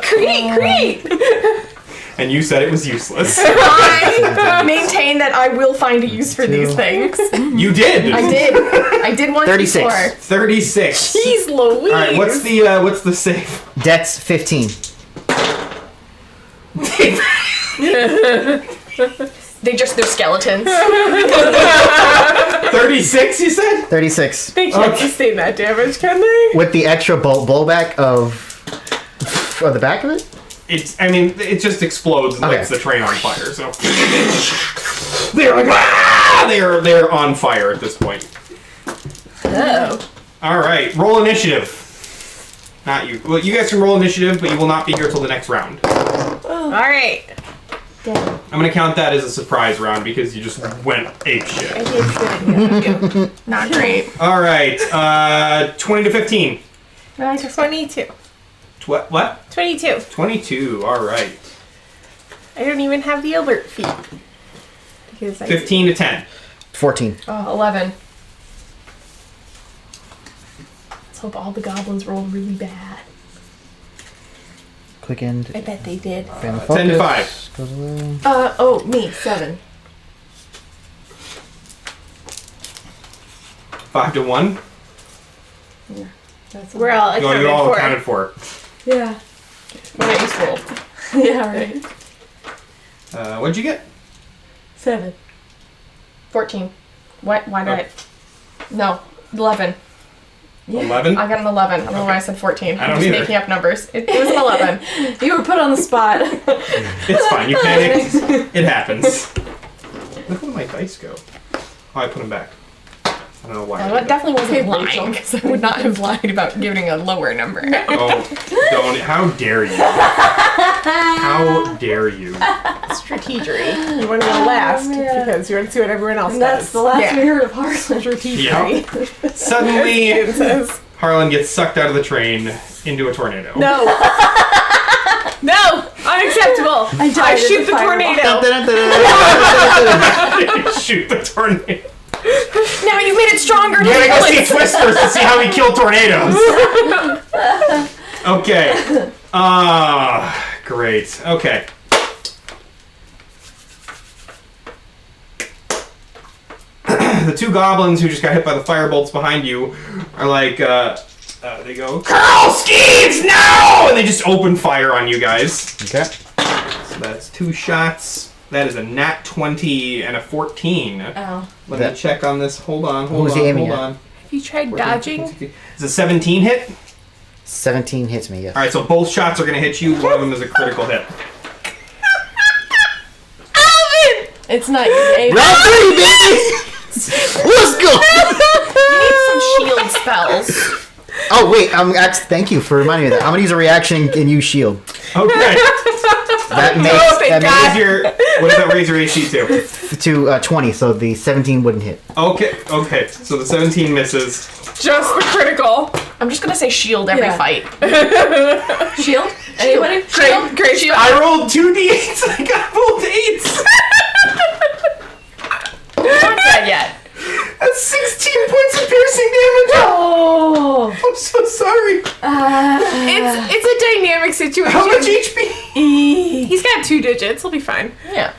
Create.
And you said it was useless.
I maintain that I will find a use for these things.
You did.
I did once
36.
before.
36.
Jeez Louise.
All right, what's the save?
Dex 15.
They're skeletons.
36, you said?
36.
They can't sustain that damage, can they?
With the extra blowback of the back of it?
It just explodes and
Okay.
lights the train on fire, so. They're like, ah! They're on fire at this point.
Oh.
Alright, roll initiative. Not you. Well, you guys can roll initiative, but you will not be here till the next round.
Alright.
Damn.
I'm gonna count that as a surprise round because you just went ape shit.
I did good.
Not great.
Alright, 20 to 15.
22.
What?
22.
22, alright.
I don't even have the alert feat. Because
15 to 10.
14.
11. Let's hope all the goblins rolled really bad.
Quick end.
I bet they did.
10 to 5.
Goes away.
Me, 7.
5 to 1.
That's
We're all accounted
You're all
for.
accounted for.
Yeah. What I used to roll. Yeah, right.
What'd you get?
7. 14. What? Why did I? No, 11.
11?
I got an 11. I don't know why I said 14.
I
I'm
don't
just
either.
making up numbers. It was an 11.
You were put on the spot.
It's fine. You panicked. It happens. Look where my dice go. Oh, I put them back. I don't know why. I
Well,
did
it
that.
definitely wasn't lying, because I would not have lied about giving a lower number.
Oh, don't. How dare you? How dare you?
Strategery. You want to go last because you want to see what everyone else
And that's
does.
the last
Yeah.
we heard of Harlen.
Strategery.
Yep. Suddenly,
It says,
Harlan gets sucked out of the train into a tornado.
no. No! Unacceptable! I
died in
shoot
the
the tornado!
Shoot the tornado.
Now you made it stronger.
You gotta go see Twisters to see how he killed tornadoes. Okay. Great. Okay. The two goblins who just got hit by the firebolts behind you are like, they go, Curl Skeeves, no! And they just open fire on you guys.
Okay.
So that's 2 shots. That is a nat 20 and a 14.
Oh.
Let me check on this. Hold on.
Who's he aiming
Hold
at?
on.
Have you tried dodging?
Is a 17 hit?
17 hits me, yes.
Alright, so both shots are going to hit you. One of them is a critical hit.
It's not your name.
Round 3, baby! Let's go!
You need some shield spells.
Oh, wait, thank you for reminding me of that. I'm gonna use a reaction and use shield.
Okay.
That
thank
makes
God.
What does that raise your AC to?
to 20, so the 17 wouldn't hit.
Okay. So the 17 misses.
Just the critical.
I'm just gonna say shield every
Yeah.
fight.
Shield? Anybody?
Great, great shield.
I rolled 2 d8s and I got both 8s.
Not dead yet.
That's 16 points of piercing damage.
Oh.
I'm so sorry.
It's a dynamic situation.
How much HP?
He's got 2 digits. He'll be fine.
Yeah.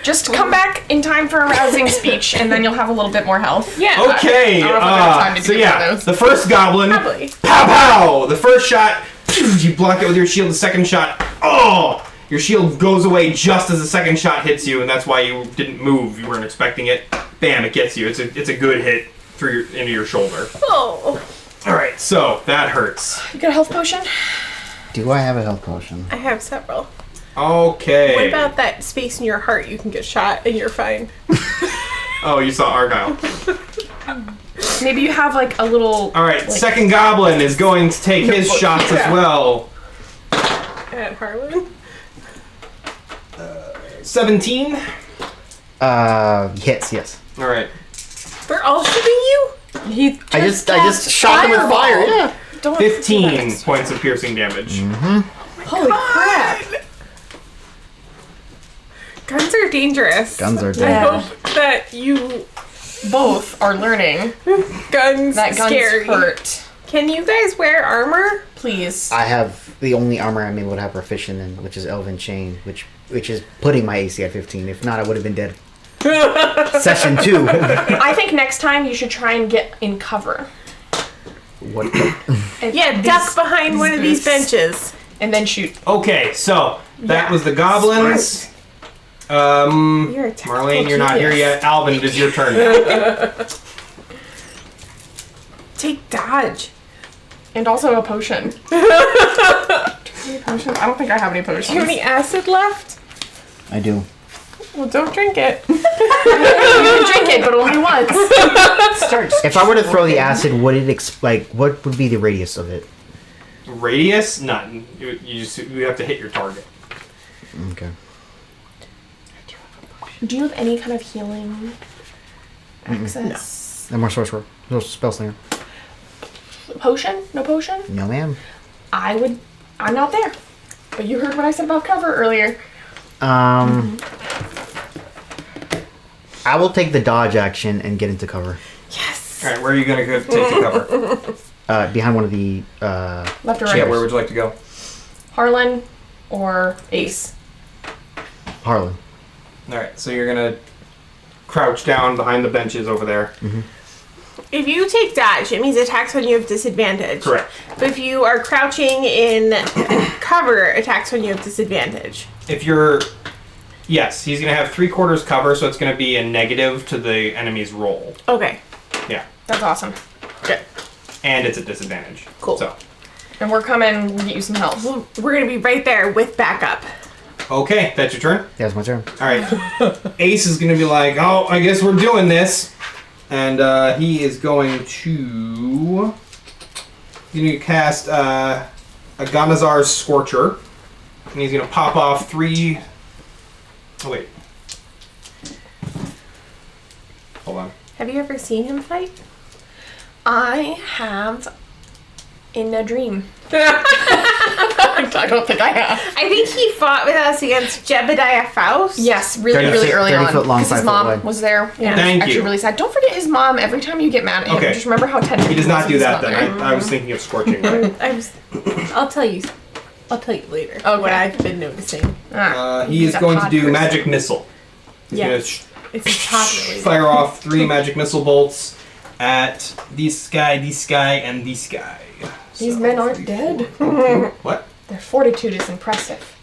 Just come back in time for a rousing speech, and then you'll have a little bit more health.
Yeah.
Okay.
I don't know if I've got time to
So
do
yeah,
one of those.
the first goblin.
Probably.
Pow pow! The first shot, you block it with your shield. The second shot, oh! Your shield goes away just as the second shot hits you, and that's why you didn't move. You weren't expecting it. Bam! It gets you. It's a good hit through into your shoulder.
Oh.
All right, so that hurts.
You got a health potion?
Do I have a health potion?
I have several.
Okay.
What about that space in your heart you can get shot and you're fine?
Oh, you saw Argyle.
Maybe you have like a little.
All right, second goblin is going to take his shots as well.
At Harlen?
17.
Hits, yes.
All right.
They're all shooting you?
He
I just shot him with fire. Yeah.
Don't
15 points of piercing damage.
Holy crap!
Guns are dangerous.
Guns are
I
dead.
hope that you
Both are learning
guns
that guns
scary.
hurt.
Can you guys wear armor?
Please.
I have the only armor I'm able to have proficient in, which is Elven Chain, which is putting my AC at 15. If not, I would have been dead. Session 2.
I think next time you should try and get in cover.
What?
Yeah, duck behind one of these benches.
And then shoot.
Okay, so that was the goblins.
You're a
Marlene, you're not here
genius.
yet. Alvin, it is your turn now.
Take dodge.
And also a potion. Do I have any potions? I don't think I have any potions.
Do you have any acid left?
I do.
Well, don't drink it.
You can drink it, but only once.
If I were to throw the acid, would it what would be the radius of it?
Radius? None. You have to hit your target.
Okay.
Do you have any kind of healing access?
No more sorcerer. No spell slinger.
Potion? No potion?
No, ma'am.
I'm not there. But you heard what I said about cover earlier.
I will take the dodge action and get into cover.
Yes.
Alright, where are you going to take the cover?
Behind one of the
Left or right?
Yeah, where would you like to go?
Harlen or Ace?
Harlen.
Alright, so you're going to crouch down behind the benches over there.
If you take dodge, it means attacks when you have disadvantage.
Correct.
But if you are crouching in cover, attacks when you have disadvantage.
If you're... Yes, he's going to have 3/4 cover, so it's going to be a negative to the enemy's roll.
Okay.
Yeah.
That's awesome.
Good.
And it's a disadvantage.
Cool.
So,
And we're coming, we'll get you some help.
We're going to be right there with backup.
okay, that's your turn.
Yeah, it's my turn.
Alright. Ace is going to be like, oh, I guess we're doing this. And he is going to... He's going to cast a Ganazar's Scorcher. And he's going to pop off 3... Oh, wait. Hold on.
Have you ever seen him fight?
I have in a dream. I don't think I have.
I think he fought with us against Jebediah Faust.
Yes, really,
30
really
foot-
early
30
on.
foot long,
'cause
5
his
foot
mom
wide.
was there. Yeah.
Thank
Actually
you.
really sad. Don't forget his mom every time you get mad at him.
Okay.
Just remember how tender
He does not
was
do
with
that
his
then.
mother.
I was thinking of Scorching Ray.
I'll tell you later.
Okay.
What I've been noticing.
He is
He's a
going to
pod
do
person.
Magic Missile. He's
Yeah.
going to
It's popular.
fire off 3 magic missile bolts at this guy, and this guy.
These
So,
men aren't dead.
What?
Their fortitude is impressive.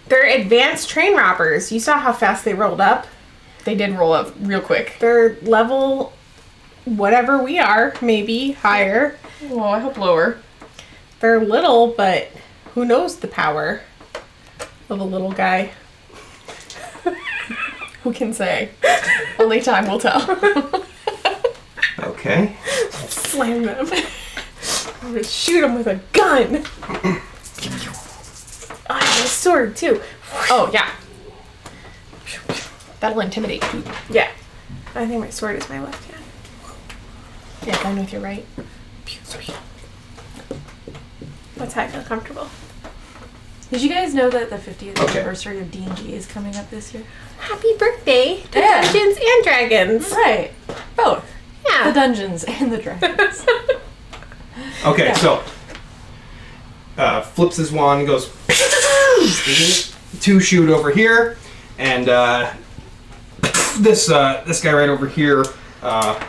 They're advanced train robbers. You saw how fast they rolled up.
They did roll up real quick.
They're level whatever we are, maybe higher.
Oh, I hope lower.
They're little, but who knows the power of a little guy.
Who can say? Only time will tell.
Okay.
Slam them. I'm gonna shoot them with a gun. I have a sword too.
Oh, yeah. That'll intimidate people.
Yeah. I think my sword is my left hand.
Yeah, going with your right.
That's how I feel comfortable.
Did you guys know that the 50th
Okay.
anniversary of D&D is coming up this year?
Happy birthday to
Yeah.
Dungeons and Dragons.
Right. Both. The
Yeah.
Dungeons and the Dragons.
Okay,
Yeah.
so flips his wand, goes 2 shoot over here, and this guy right over here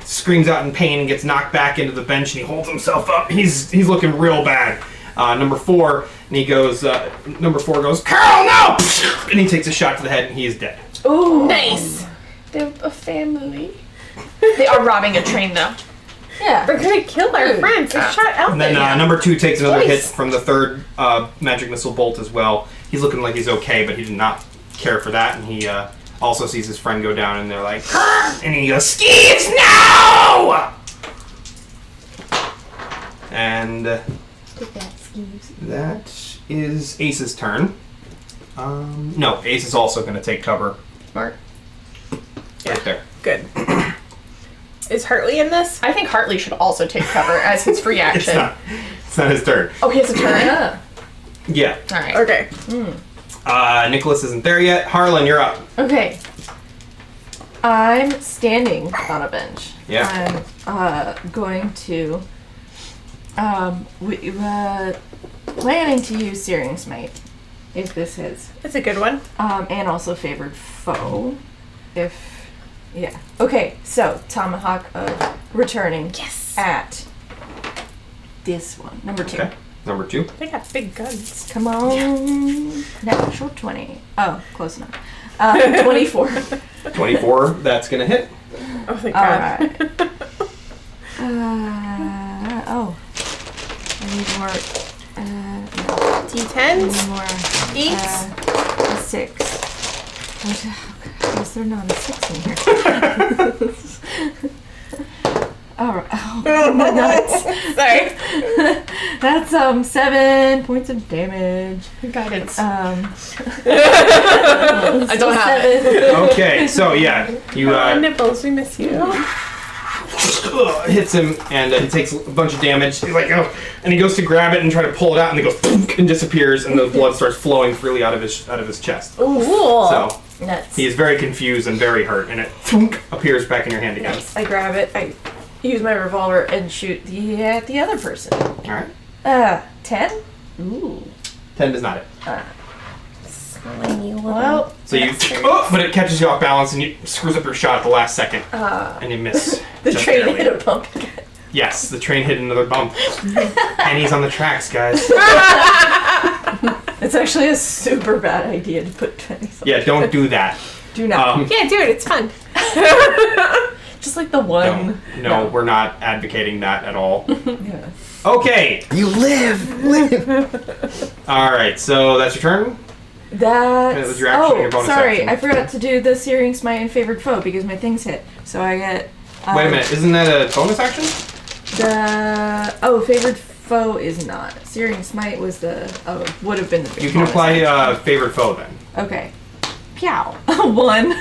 screams out in pain and gets knocked back into the bench, and he holds himself up. He's looking real bad. Number 4, and he goes. Number 4 goes, Carl, no! And he takes a shot to the head, and he is dead.
Ooh.
Nice.
They're a family. They are robbing a train, though.
Yeah.
We're gonna kill our friends. They shot
And then
Elfin.
number 2 takes another hit
Twice.
from the 3rd magic missile bolt as well. He's looking like he's okay, but he did not care for that, and he also sees his friend go down, and they're like, and he goes, Skeeves, no! And that is Ace's turn. No, Ace is also going to take cover
Smart.
right there.
Good. Is Hartley in this?
I think Hartley should also take cover as his free action.
It's not his turn.
Oh, he has a turn?
Yeah.
Alright.
Okay.
Nicholas isn't there yet. Harlan, you're up.
Okay. I'm standing on a bench.
Yeah.
I'm going to planning to use Searing Smite if this hits.
That's a good one.
And also favored foe. Yeah. Okay, so Tomahawk of returning.
Yes.
At this one. Number 2.
Okay. Number 2.
They got big guns.
Come on. Natural 20. Oh, close enough. 24.
24. That's gonna hit.
Oh, thank God.
Alright. I need more. No.
D10s?
More.
8?
A 6. Why is there not a 6 in here? Alright. Oh, nuts.
Sorry.
That's 7 points of damage.
Guidance.
I
I don't have it.
Okay, so yeah, you
Nipples, we miss you.
hits him and he takes a bunch of damage. He's like, oh, and he goes to grab it and try to pull it out, and it goes poof, and disappears, and the blood starts flowing freely out of his chest.
Ooh.
So
Nuts.
he is very confused and very hurt, and it thunk, appears back in your hand again.
Nice. I grab it. I use my revolver and shoot at the other person.
All right.
10? Ooh.
10 does not hit.
Slimy little.
Well,
So you, but it catches you off balance, and you screws up your shot at the last second, and you miss.
the
just
train
barely.
hit a bump.
Yes, the train hit another bump, and he's on the tracks, guys.
It's actually a super bad idea to put 20 on.
Yeah, don't do that.
Do not.
Yeah, do it. It's fun.
Just like the one.
No, we're not advocating that at all.
Yeah.
Okay.
You live!
All right. So that's your turn.
That's.
That was your action, your bonus
sorry.
action.
I forgot to do the Searing Smite and Favored Foe because my things hit. So I get.
Wait a minute. Isn't that a bonus action?
Favored Foe is not. Searing Smite was would have been the big
You can
bonus
apply
action.
favorite foe then.
Okay. Pow. 1.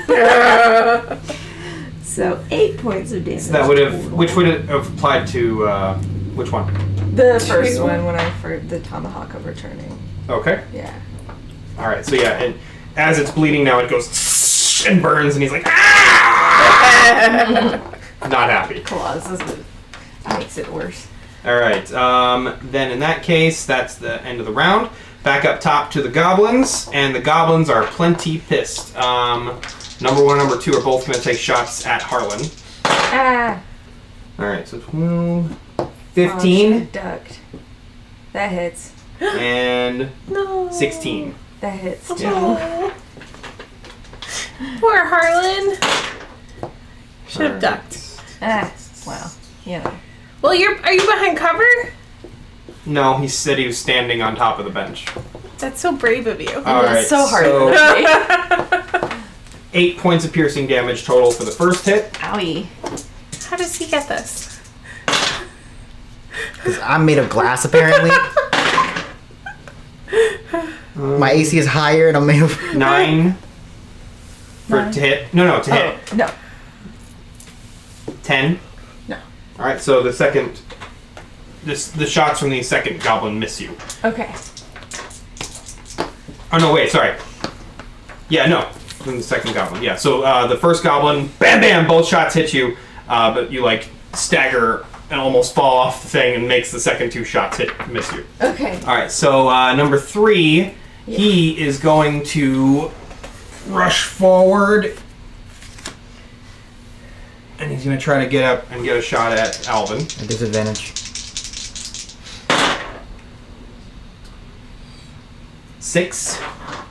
So 8 points of damage.
So that would have. Which would it have applied to? Which one?
The first one when I for the Tomahawk of returning.
Okay.
Yeah.
All right. So yeah, and as it's bleeding now, it goes and burns, and he's like, ah! Not happy.
Claws makes it worse.
All right. Then in that case, that's the end of the round. Back up top to the goblins, and the goblins are plenty pissed. Number 1 and number 2 are both going to take shots at Harlan.
Ah.
All right. So 12,
Oh,
15,
should've ducked. That hits.
and
No.
16.
That hits too.
Oh. Poor Harlan. Should have ducked.
Wow. Yeah.
Well, are you behind cover?
No, he said he was standing on top of the bench.
That's so brave of you.
All right.
It's so hard.
So 8 points of piercing damage total for the first hit.
Owie.
How does he get this?
Because I'm made of glass, apparently. My AC is higher, and I'm made of...
9 for to hit. No, to hit.
Oh, no.
10.
No.
All right. So the second, the shots from the second goblin miss you.
Okay.
Oh no! Wait. Sorry. Yeah. No. From the second goblin. Yeah. So the first goblin, bam, bam, both shots hit you, but you like stagger and almost fall off the thing, and makes the second 2 shots miss you.
Okay.
All right. So number 3, he is going to rush forward, and he's going to try to get up and get a shot at Alvin.
At disadvantage.
6.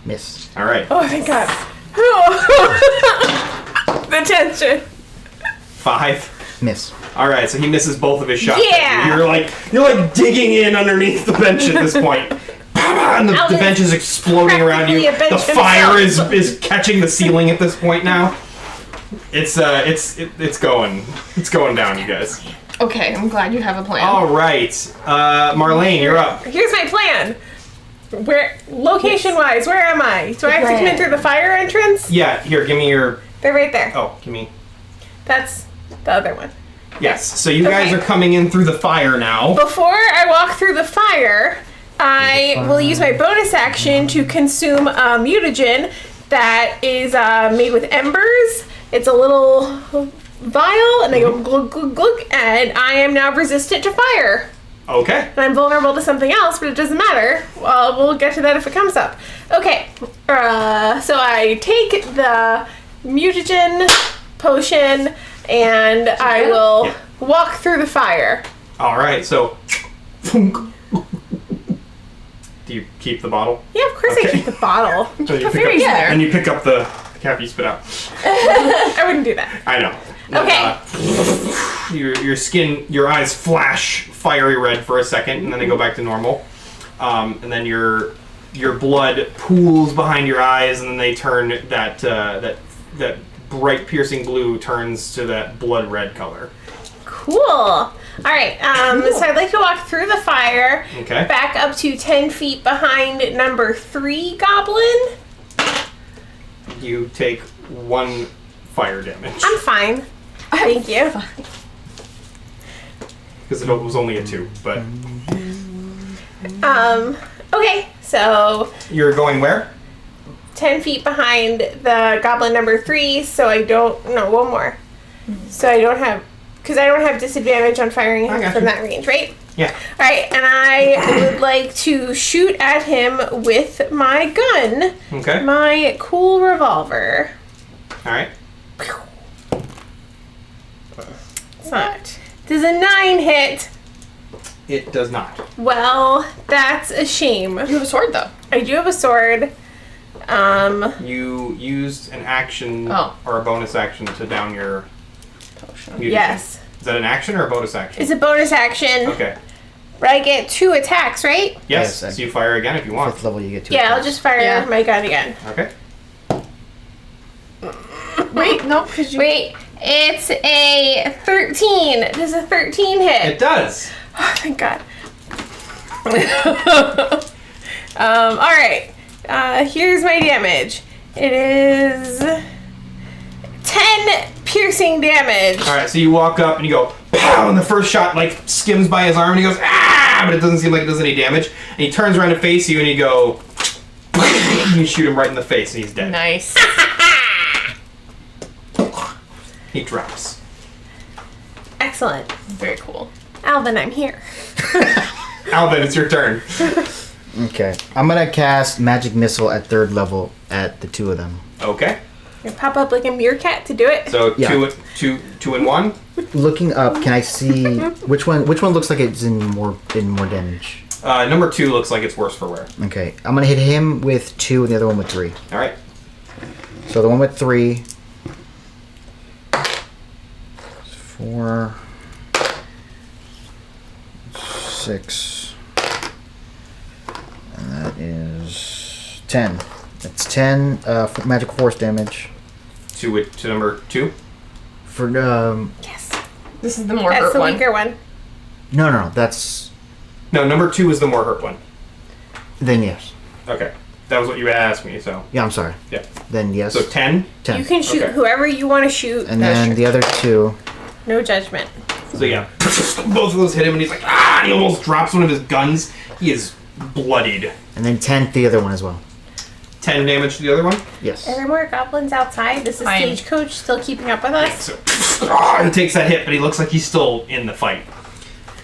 Miss.
All right.
Oh, thank God. The tension.
5.
Miss.
All right. So he misses both of his shots.
Yeah.
You're like digging in underneath the bench at this point. And the bench is exploding around you.
practically a bench
The fire
himself.
is catching the ceiling at this point now. It's going down, you guys.
Okay, I'm glad you have a plan.
All right, Marlene, you're up.
Here's my plan. Where, location-wise, where am I? Do I have to come in through the fire entrance?
Yeah, here, give me your.
They're right there.
Oh, give me.
That's the other one.
Yes. So you guys
Okay.
are coming in through the fire now.
Before I walk through the fire, I will use my bonus action to consume a mutagen that is made with embers. It's a little vial, and I go glug glug glug, and I am now resistant to fire.
Okay.
And I'm vulnerable to something else, but it doesn't matter. Well, we'll get to that if it comes up. Okay, so I take the mutagen potion, and I will
Yeah.
walk through the fire.
All right. So. Do you keep the bottle?
Yeah, of course I
Okay.
keep the bottle.
So you pick
fairies
up,
in there.
And you pick up the cap you spit out.
I wouldn't do that.
I know.
Okay.
Your skin, your eyes flash fiery red for a second, and then they go back to normal. And then your blood pools behind your eyes, and then they turn that bright piercing blue turns to that blood red color.
Cool. All right. So I'd like to walk through the fire.
Okay.
Back up to 10 feet behind number 3 goblin.
You take 1 fire damage
I'm fine. Thank you.
because it was only a 2. But
Okay. So
you're going where?
10 feet behind the goblin number 3. So I don't. No, one more. So I don't have. Because I don't have disadvantage on firing
I got
from
you.
that range, right?
Yeah.
All right, and I would like to shoot at him with my gun,
Okay.
my cool revolver.
All right.
It's not. Does a 9 hit?
It does not.
Well, that's a shame.
You have a sword though.
I do have a sword.
You used an action
Oh.
or a bonus action to down your
Potion.
mutagen.
Yes.
Is that an action or a bonus action?
It's a bonus action.
Okay.
But I get 2 attacks, right?
Yes.
Yes,
so you fire again if you want.
5th level, you get 2
Yeah, I'll
attacks.
just fire
Yeah.
my gun again.
Okay.
Wait, no, because you.
Wait, it's a 13. Does a 13 hit?
It does.
Oh, thank God. All right. Here's my damage. It is 10 piercing damage.
All right. So you walk up and you go pow, and the first shot like skims by his arm, and he goes ah, but it doesn't seem like it does any damage. And he turns around to face you, and you go. And you shoot him right in the face, and he's dead.
Nice.
He drops.
Excellent.
Very cool.
Alvin, I'm here.
Alvin, it's your turn.
Okay. I'm gonna cast Magic Missile at 3rd level at the 2 of them.
Okay.
You pop up like a meerkat to do it.
So
Yeah.
two and one.
Looking up, can I see which one looks like it's in more damage?
Number 2 looks like it's worse for wear.
Okay. I'm gonna hit him with 2 and the other one with 3.
All right.
So the one with 3 4 6 and that is 10. That's 10 magical force damage
To number 2.
for
Yes.
This is the more
That's
hurt
the
one.
weaker one.
no, that's
No, number 2 is the more hurt one.
then yes.
Okay. That was what you asked me, so.
Yeah, I'm sorry.
Yeah.
Then yes.
So 10.
10.
You can shoot
Okay.
whoever you want to shoot.
And then the other 2.
No judgment.
So yeah. Both of those hit him, and he's like, ah! And he almost drops one of his guns. He is bloodied.
And then 10 the other one as well.
10 damage to the other one.
Yes.
Are there more goblins outside? Is the
Fine.
stagecoach still keeping up with us?
So he takes that hit, but he looks like he's still in the fight.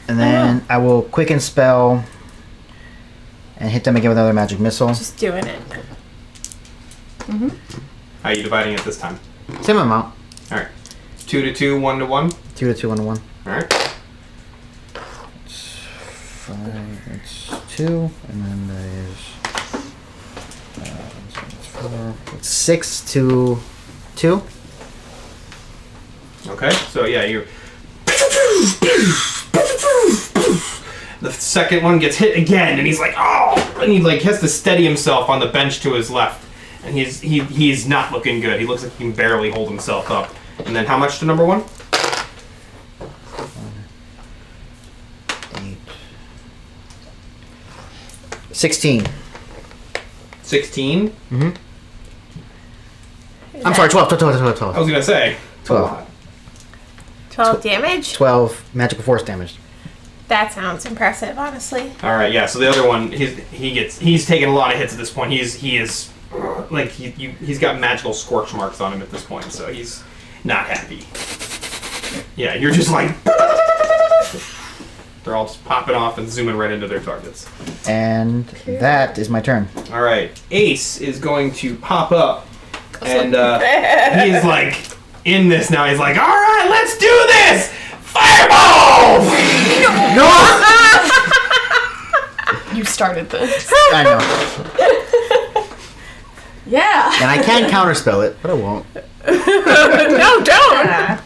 And then I will quicken spell and hit them again with another magic missile.
Just doing it.
How are you dividing it this time?
Same amount.
All right. 2 to 2, 1 to 1.
2 to 2, 1 to 1.
All right.
5, it's 2, and then there's 4. It's 6 to 2.
Okay. So yeah, you. The second one gets hit again, and he's like, oh! And he like has to steady himself on the bench to his left, and he's not looking good. He looks like he can barely hold himself up. And then how much to number 1?
8. 16.
16.
I'm sorry, 12.
I was gonna say.
12.
12 damage?
12 magical force damage.
That sounds impressive, honestly.
All right, yeah. So the other one, he's taking a lot of hits at this point. He's got magical scorch marks on him at this point, so he's not happy. Yeah, you're just like they're all just popping off and zooming right into their targets.
And that is my turn.
All right, Ace is going to pop up, and he's like in this now. He's like, all right, let's do this. Fireball!
No!
You started this.
I know.
Yeah.
And I can counterspell it, but I won't.
No, don't!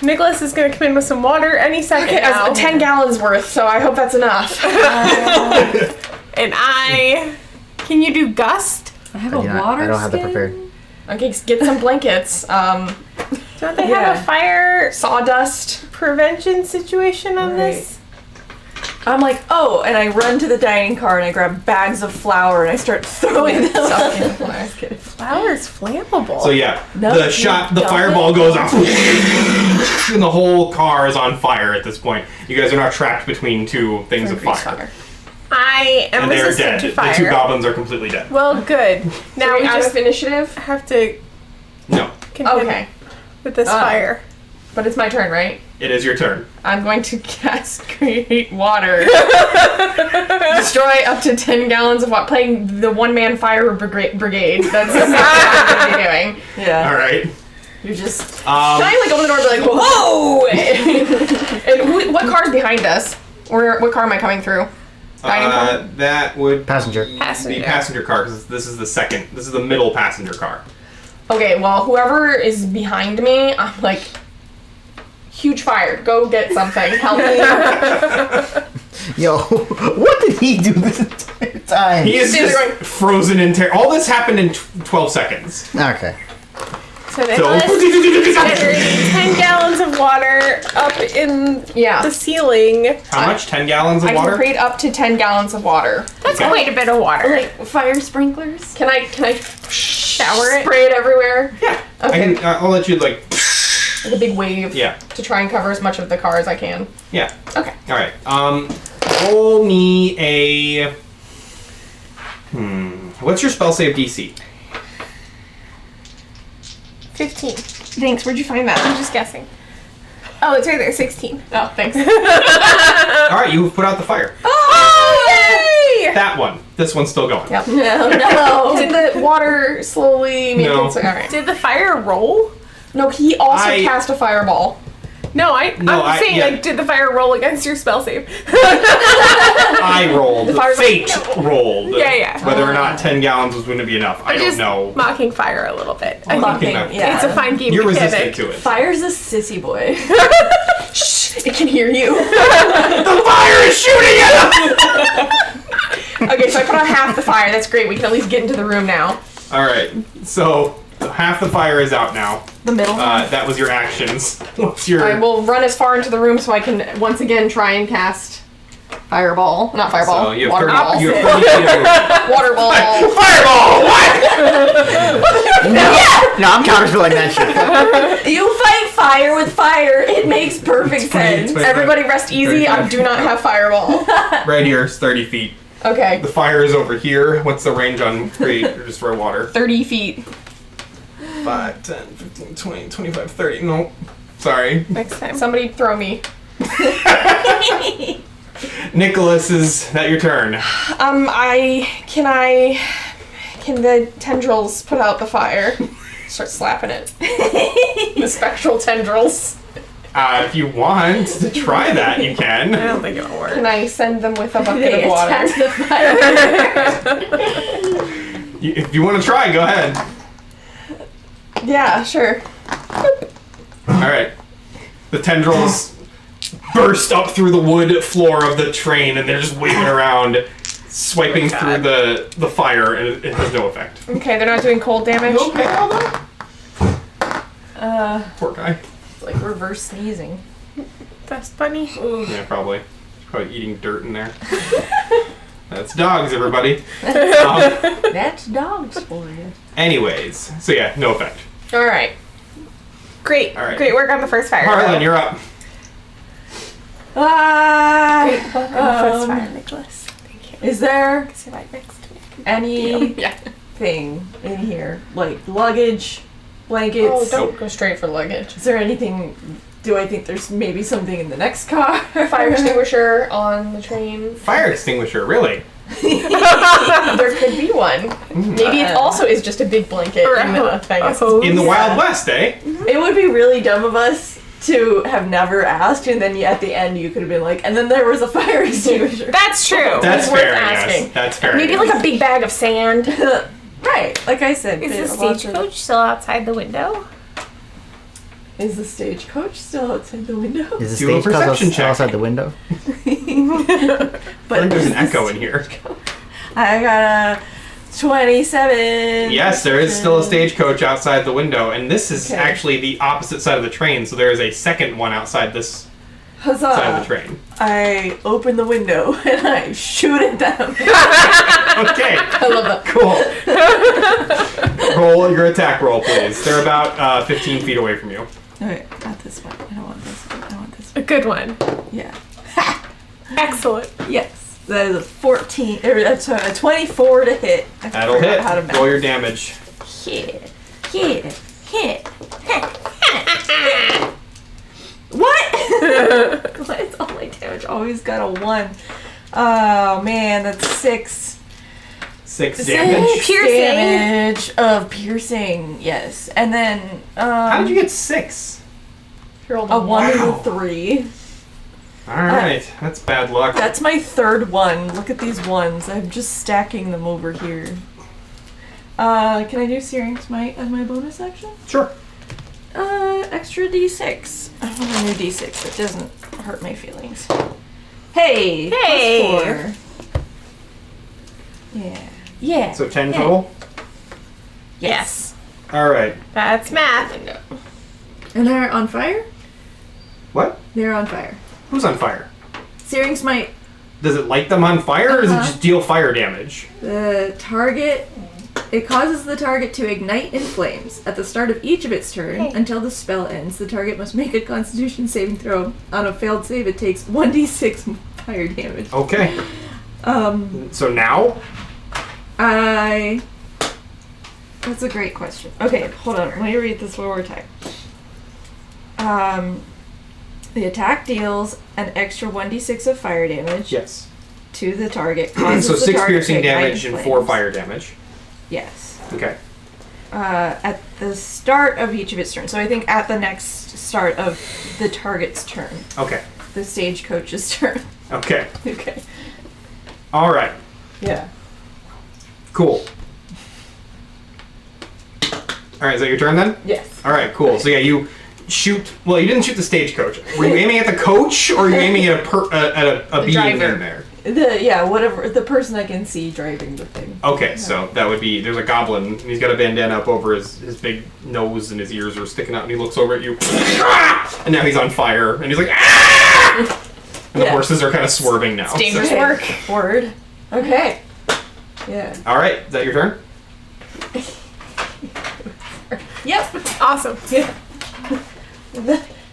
Nicholas is going to come in with some water any second
Okay,
now.
10 gallons worth, so I hope that's enough.
And I... Can you do gust?
I have
I
a
do not-
water
I don't have that
skin.
prepared.
Okay, get some blankets.
Don't they
Yeah.
have a fire
Sawdust.
prevention situation on this?
I'm like, oh, and I run to the dining car and I grab bags of flour and I start throwing them.
Stuff in the fire.
Flour's flammable.
So yeah,
No,
the
you
the
dump
fireball
it.
goes off, and the whole car is on fire at this point. You guys are now trapped between two things of fire,
I am
and they're
resistant
dead.
to
The
fire.
two goblins are completely dead.
Well, good. Now
Now
we
out
just
of initiative.
have to
No,
continue
Okay,
with this fire.
but it's my turn, right?
it is your turn.
I'm going to cast Create Water. Destroy up to 10 gallons of water. Playing the one-man fire brigade. That's what I'm going to be doing.
Yeah.
All right.
You're just.
Can I like open the door and be like, whoa! And what car's behind us? What car am I coming through? Dining car?
That would
Passenger.
be
Passenger.
passenger car because this is the middle passenger car.
Okay, well, whoever is behind me, I'm like, huge fire. Go get something. Help me.
Yo, what did he do this entire time?
He is
They're
just
going-
frozen in terror. All this happened in 12 seconds.
Okay.
So
So
Nicholas generating 10 gallons of water up in
Yeah.
the ceiling.
how much? 10 gallons of
I can
water?
create up to 10 gallons of water.
That's
Okay.
quite a bit of water.
Like fire sprinklers?
Can I
Shower it.
spray it everywhere?
Yeah.
Okay.
I'll let you like.
Like a big wave.
Yeah.
To try and cover as much of the car as I can.
Yeah.
Okay.
All right. Roll me a. What's your spell save DC?
15.
Thanks. Where'd you find that?
I'm just guessing. Oh, it's right there, 16.
Oh, thanks.
All right, you put out the fire.
Oh, yay!
That one. This one's still going.
Yep.
No.
Did the water slowly make
No.
it so? All right.
Did the fire roll?
No, he also
I-
cast a fireball.
No, I'm saying,
yeah.
like, did the fire roll against your spell save?
I rolled.
The fire's like,
Fate rolled.
Yeah, yeah.
Whether or not 10 gallons was going to be enough, I
I'm
don't
just
know.
mocking fire a little bit. I think
Mocking,
that.
yeah.
it's a fine game
You're
mechanic.
resistant to it.
Fire's a sissy boy.
Shh! It can hear you.
The fire is shooting at him!
Okay, so I put out half the fire. That's great. We can at least get into the room now.
All right, so half the fire is out now.
The middle.
That was your actions. What's your?
I will run as far into the room so I can once again try and cast fireball. Not fireball.
So you have
water
30.
ball.
You have 30 feet of movement.
Water ball.
Fireball! What?
No, I'm counterspelling that shit.
You fight fire with fire. It makes perfect sense.
Everybody rest easy. I do not have fireball.
Right here is 30 feet.
Okay.
The fire is over here. What's the range on create or just throw water?
30 feet.
5, 10, 15, 20, 25, 30. No. Sorry.
Next time.
Somebody throw me.
Nicholas, is that your turn?
Can the tendrils put out the fire? Start slapping it. The spectral tendrils.
If you want to try that, you
I
can.
don't think it'll work.
Can I send them with a bucket
They
of water?
attack the fire.
If you want to try, go ahead.
Yeah, sure.
Alright. The tendrils burst up through the wood floor of the train and they're just waving around, swiping through the fire, and it has no effect.
Okay, they're not doing cold damage.
Okay, although. Poor guy.
It's like reverse sneezing.
Best bunny.
Yeah, probably. Probably eating dirt in there. That's dogs, everybody.
That's dogs for you.
Anyways, so yeah, no effect.
All right.
Great.
All right.
Great work on the first fire.
Harlan, you're up.
Great work on the first
Um,
fire, Nicholas. Thank you.
Is there
Sit right next to me.
anything in here? Like luggage, blankets?
Oh, don't go straight for luggage.
Is there anything? Do I think there's maybe something in the next car?
Fire extinguisher on the train.
Fire extinguisher, really?
There could be one. Maybe it also is just a big blanket in the thing.
In the Wild West, eh?
It would be really dumb of us to have never asked, and then at the end you could have been like, and then there was a fire extinguisher.
That's true.
That's
It's worth
fair, yes.
asking.
That's fair.
Maybe
yes.
like a big bag of sand.
Right, like I said.
Is the
there's lots of-
stagecoach still outside the window?
Is the stagecoach still outside the window?
Is the
Do a
stagecoach
perception
still
check.
outside the window?
I think there's an echo in here.
I got a 27.
Yes, there is still a stagecoach outside the window, and this is
Okay.
actually the opposite side of the train, so there is a second one outside this
Huzzah!
side of the train.
I open the window and I shoot at them.
Okay,
I love that.
cool. Roll your attack roll, please. They're about 15 feet away from you.
Okay, not this one. I don't want this one. I want this
A good one.
one. Yeah.
Excellent.
Yes. That is a 14. That's a 24 to hit. I
That'll
forgot
hit.
How to math.
Roll your damage.
Hit. Hit. Hit. What? Why is all my damage always got a 1? Oh man, that's 6.
6 damage.
Piercing.
Damage of piercing, yes. And then
How did you get 6?
You're all
a 1 and
Wow.
a 3.
Alright, that's bad luck.
That's my third one. Look at these ones. I'm just stacking them over here. Can I do Searing Smite as my bonus action?
Sure.
Extra d6. I want a new d6. It doesn't hurt my feelings. Hey!
Hey!
+4. Yeah. Yeah.
So 10
Yeah.
total?
Yes.
Alright.
That's math.
And they're on fire?
What?
They're on fire.
Who's on fire?
Searing Smite.
Does it light them on fire, or does it
Uh-huh.
just deal fire damage?
The target. It causes the target to ignite in flames. At the start of each of its turn, until the spell ends, the target must make a Constitution saving throw. On a failed save, it takes 1d6 fire damage.
Okay. So now?
That's a great question. Okay, hold on. Let me read this one more time. The attack deals an extra 1d6 of fire damage
Yes.
to the target. Causes
So
the
6
target
piercing
to ignite
damage
in
and 4
flames.
fire damage.
Yes.
Okay.
At the start of each of its turns. So I think at the next start of the target's turn.
Okay.
The stagecoach's turn.
Okay.
Okay.
Alright.
Yeah.
Cool. Alright, is that your turn then?
Yes.
Alright, cool. So yeah, you shoot. Well, you didn't shoot the stagecoach. Were you aiming at the coach, or were you aiming at a being
driver.
in there?
Whatever. The person I can see driving the thing.
Okay, so that would be, there's a goblin, and he's got a bandana up over his big nose, and his ears are sticking out, and he looks over at you, and now he's on fire, and he's like, ah! And the
Yeah.
horses are kind of swerving now.
dangerous
so-
work.
Word. Okay. Yeah.
Alright, is that your turn?
Yep.
Awesome.
Yeah.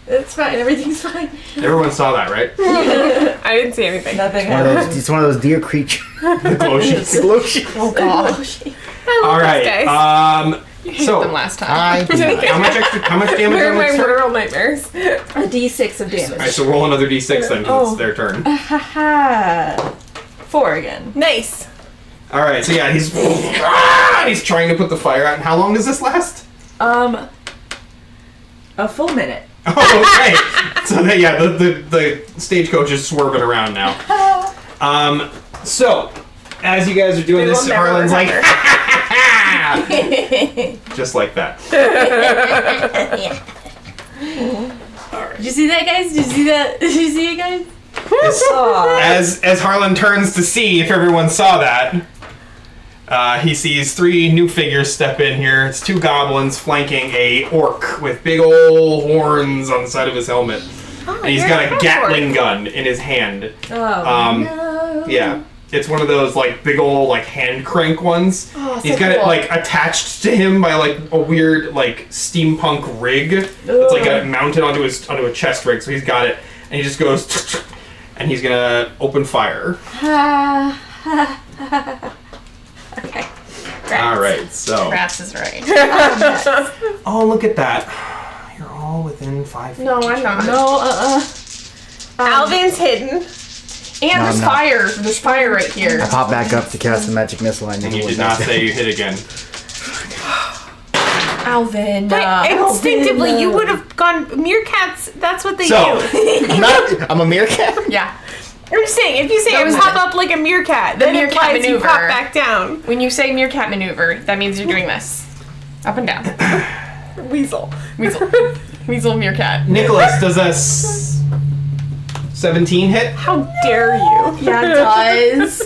It's fine. Everything's fine.
Everyone saw that, right?
I didn't see anything.
Nothing
One of
happened.
those, it's one of those deer creatures.
The glow sheets.
Oh god.
I love this
Alright,
guy.
so,
Them last time.
I do not.
how much damage
They're
on
my
next turn?
literal nightmares.
A d6 of damage.
Alright, so roll another d6 then, because
Oh.
it's their turn.
Haha. 4 again.
Nice.
Alright, so yeah, he's trying to put the fire out, and how long does this last?
A full minute.
Oh, okay. So that, yeah, the stagecoach is swerving around now. So as you guys are doing
They
this,
will never
Harlan's like,
recover.
just like that.
Did you see that, guys? Did you see that? Did you see it, guys?
As Harlan turns to see if everyone saw that, he sees 3 new figures step in here. It's 2 goblins flanking a orc with big ol' horns on the side of his helmet. And he's got a Gatling gun in his hand.
Oh, no.
Yeah. It's one of those like big old like hand crank ones.
Oh,
He's
so
got it
cool.
like attached to him by like a weird like steampunk rig. It's like mounted onto a chest rig. So he's got it, and he just goes, and he's gonna open fire.
Okay.
All right, so.
Rats is right.
Oh, look at that! You're all within 5 feet.
No, I'm not.
No,
Alvin's hidden.
And
No,
there's
I'm not.
fire. There's fire right here.
I pop back up to cast the magic missile.
And you did not say you hit again.
Alvin.
But instinctively, you would have gone. Muri'kas, that's what they
So-
do.
I'm a meerkat.
Yeah.
I'm just saying, if you say
That was
pop
the-
up like a meerkat, then it
meerkat
implies you
maneuver.
pop back down.
When you say meerkat maneuver, that means you're doing this. Up and down.
Weasel.
Weasel. Weasel meerkat.
Nicholas, does a 17 hit?
How dare you?
Yeah, it does.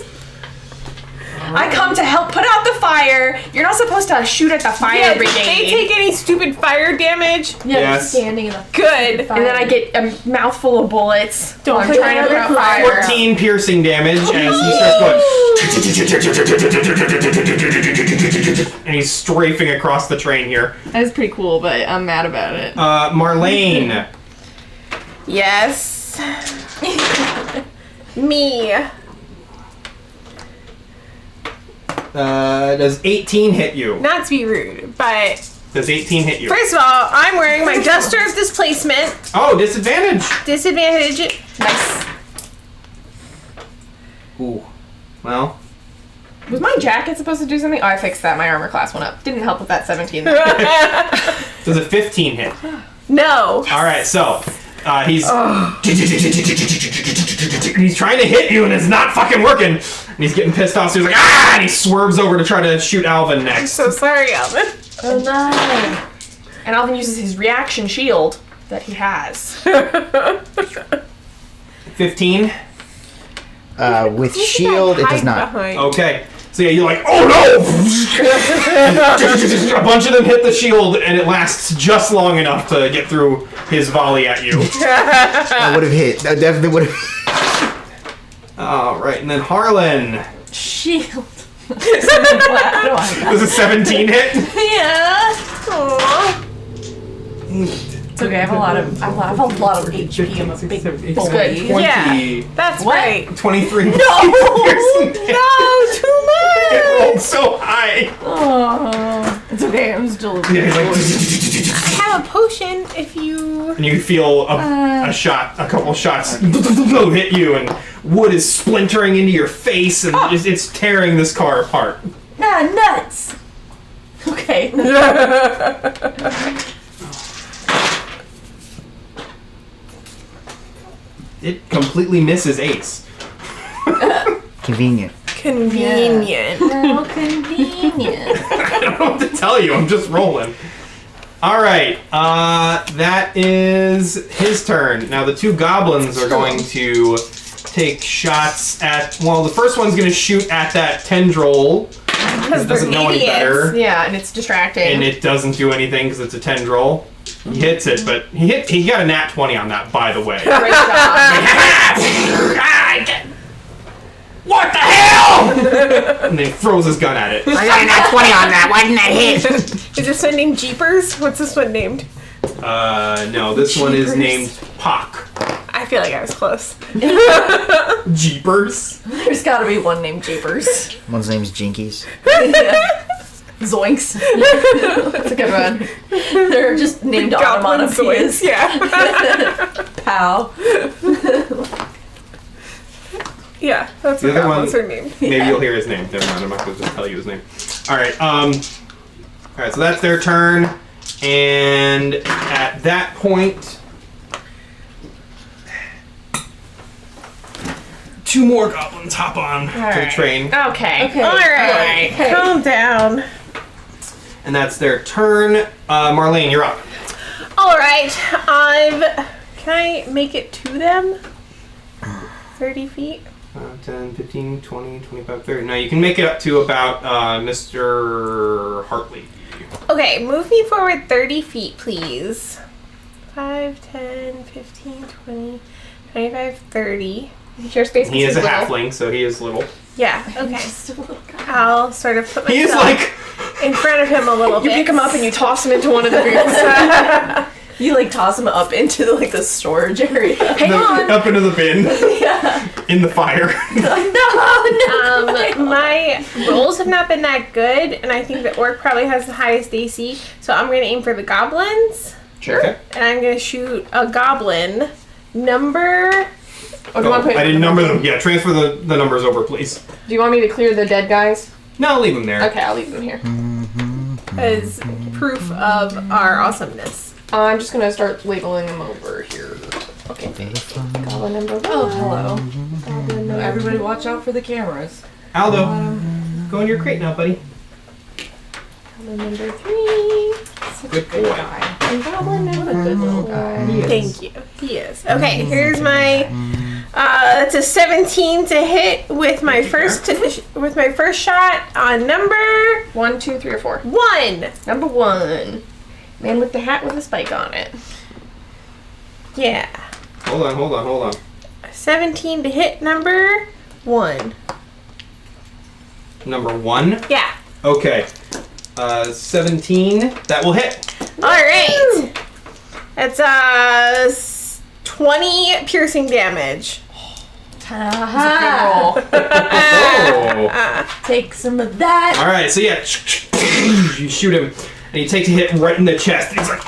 I come to help put out the fire. You're not supposed to shoot at the fire
Yeah, did
brigade.
they take any stupid fire damage?
Yeah,
Yes.
standing in the
Good.
and then I get a mouthful of bullets.
Don't
while I'm
put
trying to
it
put
out
out
the
fire.
14 piercing damage as he starts going. And he's strafing across the train here.
That is pretty cool, but I'm mad about it.
Marlene.
Yes. Me.
Does 18 hit you?
Not to be rude, but
Does 18 hit you?
first of all, I'm wearing my Duster of Displacement.
Oh, disadvantage.
Disadvantage.
Nice.
Ooh. Well.
Was my jacket supposed to do something? Oh, I fixed that. My armor class went up. Didn't help with that 17.
Does a 15 hit?
No.
All right, so he's he's trying to hit you and it's not fucking working. And he's getting pissed off. So he's like, ah! And he swerves over to try to shoot Alvin next.
So sorry, Alvin.
Oh no. And Alvin uses his reaction shield that he has.
15.
With shield, it does
Hide
not.
behind.
Okay. So yeah, you're like, oh no! A bunch of them hit the shield, and it lasts just long enough to get through his volley at you.
That would have hit. That definitely would have.
All right, and then Harlen.
shield.
Does a 17 hit?
Yeah.
Aw.
It's okay. I have a lot of HP. I'm a big boy.
good.
20.
Yeah, that's
What?
right.
23.
No, too
It
much.
rolled so high.
Oh, it's okay. I'm still.
Yeah, he's
I have a potion if you.
and you feel a couple shots hit you, and wood is splintering into your face, and it's tearing this car apart.
Ah, nuts. Okay.
It completely misses Ace.
Convenient.
Convenient.
How convenient.
I don't know what to tell you. I'm just rolling. All right, that is his turn. Now the two goblins are going to take shots at. Well, the first one's going to shoot at that tendril.
Because
It doesn't
they're
know any
idiots.
better,
Yeah, and it's distracting.
and it doesn't do anything because it's a tendril. He hits it, but he got a nat 20 on that, by the way.
Great job.
What the hell? And then he throws his gun at it.
I got a nat 20 on that. Why didn't that hit?
Is this one named Jeepers? What's this one named?
No, this one is named Pock.
I feel like I was close.
Jeepers.
There's got to be one named Jeepers.
One's name's Jinkies.
Zoinks.
That's a good one.
They're just named
Goblin
onomatopoeias.
Zoinks, yeah.
Pow.
Yeah, that's
The
what
other
goblins
one-
are named.
Maybe you'll hear his name. Never mind, I'm not going to just tell you his name. Alright, so that's their turn. And at that point, two more goblins hop on to the
Alright.
train.
Okay.
Okay.
Alright, calm down.
And that's their turn. Marlene, you're up.
Alright, can I make it to them? 30 feet?
10, 15, 20, 25, 30. No, you can make it up to about Mr. Hartley.
Okay, move me forward 30 feet, please. 5, 10, 15, 20, 25, 30.
Share space.
He is a
little.
halfling, so he is little.
Yeah. Okay. I'll sort of put
He is
myself
like
in front of him a little
You
bit.
pick him up and you toss him into one of the booths.
You like toss him up into the storage area.
Hang on.
up into the bin in the fire.
My rolls have not been that good, and I think the orc probably has the highest AC. So I'm going to aim for the goblins,
Sure.
Okay.
and I'm going to shoot a goblin number.
Oh, do you want to put?
I didn't number them. Yeah, transfer the numbers over, please.
Do you want me to clear the dead guys?
No, leave them there.
Okay, I'll leave them here.
As proof of our awesomeness.
I'm just gonna start labeling them over here. Okay. Goblin number 1.
Oh, hello.
Goblin number
Everybody watch out for the cameras.
Aldo, go in your crate now, buddy.
Goblin number 3.
Good boy.
And goblin number
Good little guy.
Thank you. He is. Okay, here's my. It's a 17 to hit with my first shot on number
1, 2, 3, or 4.
1.
Number 1. Man with the hat with a spike on it.
Yeah.
Hold on.
17 to hit number 1.
Number 1.
Yeah.
Okay. 17. That will hit.
All right. That's 20 piercing damage.
Haha.
Oh.
Take some of that.
All right. So yeah, you shoot him, and he takes a hit right in the chest. And he's like,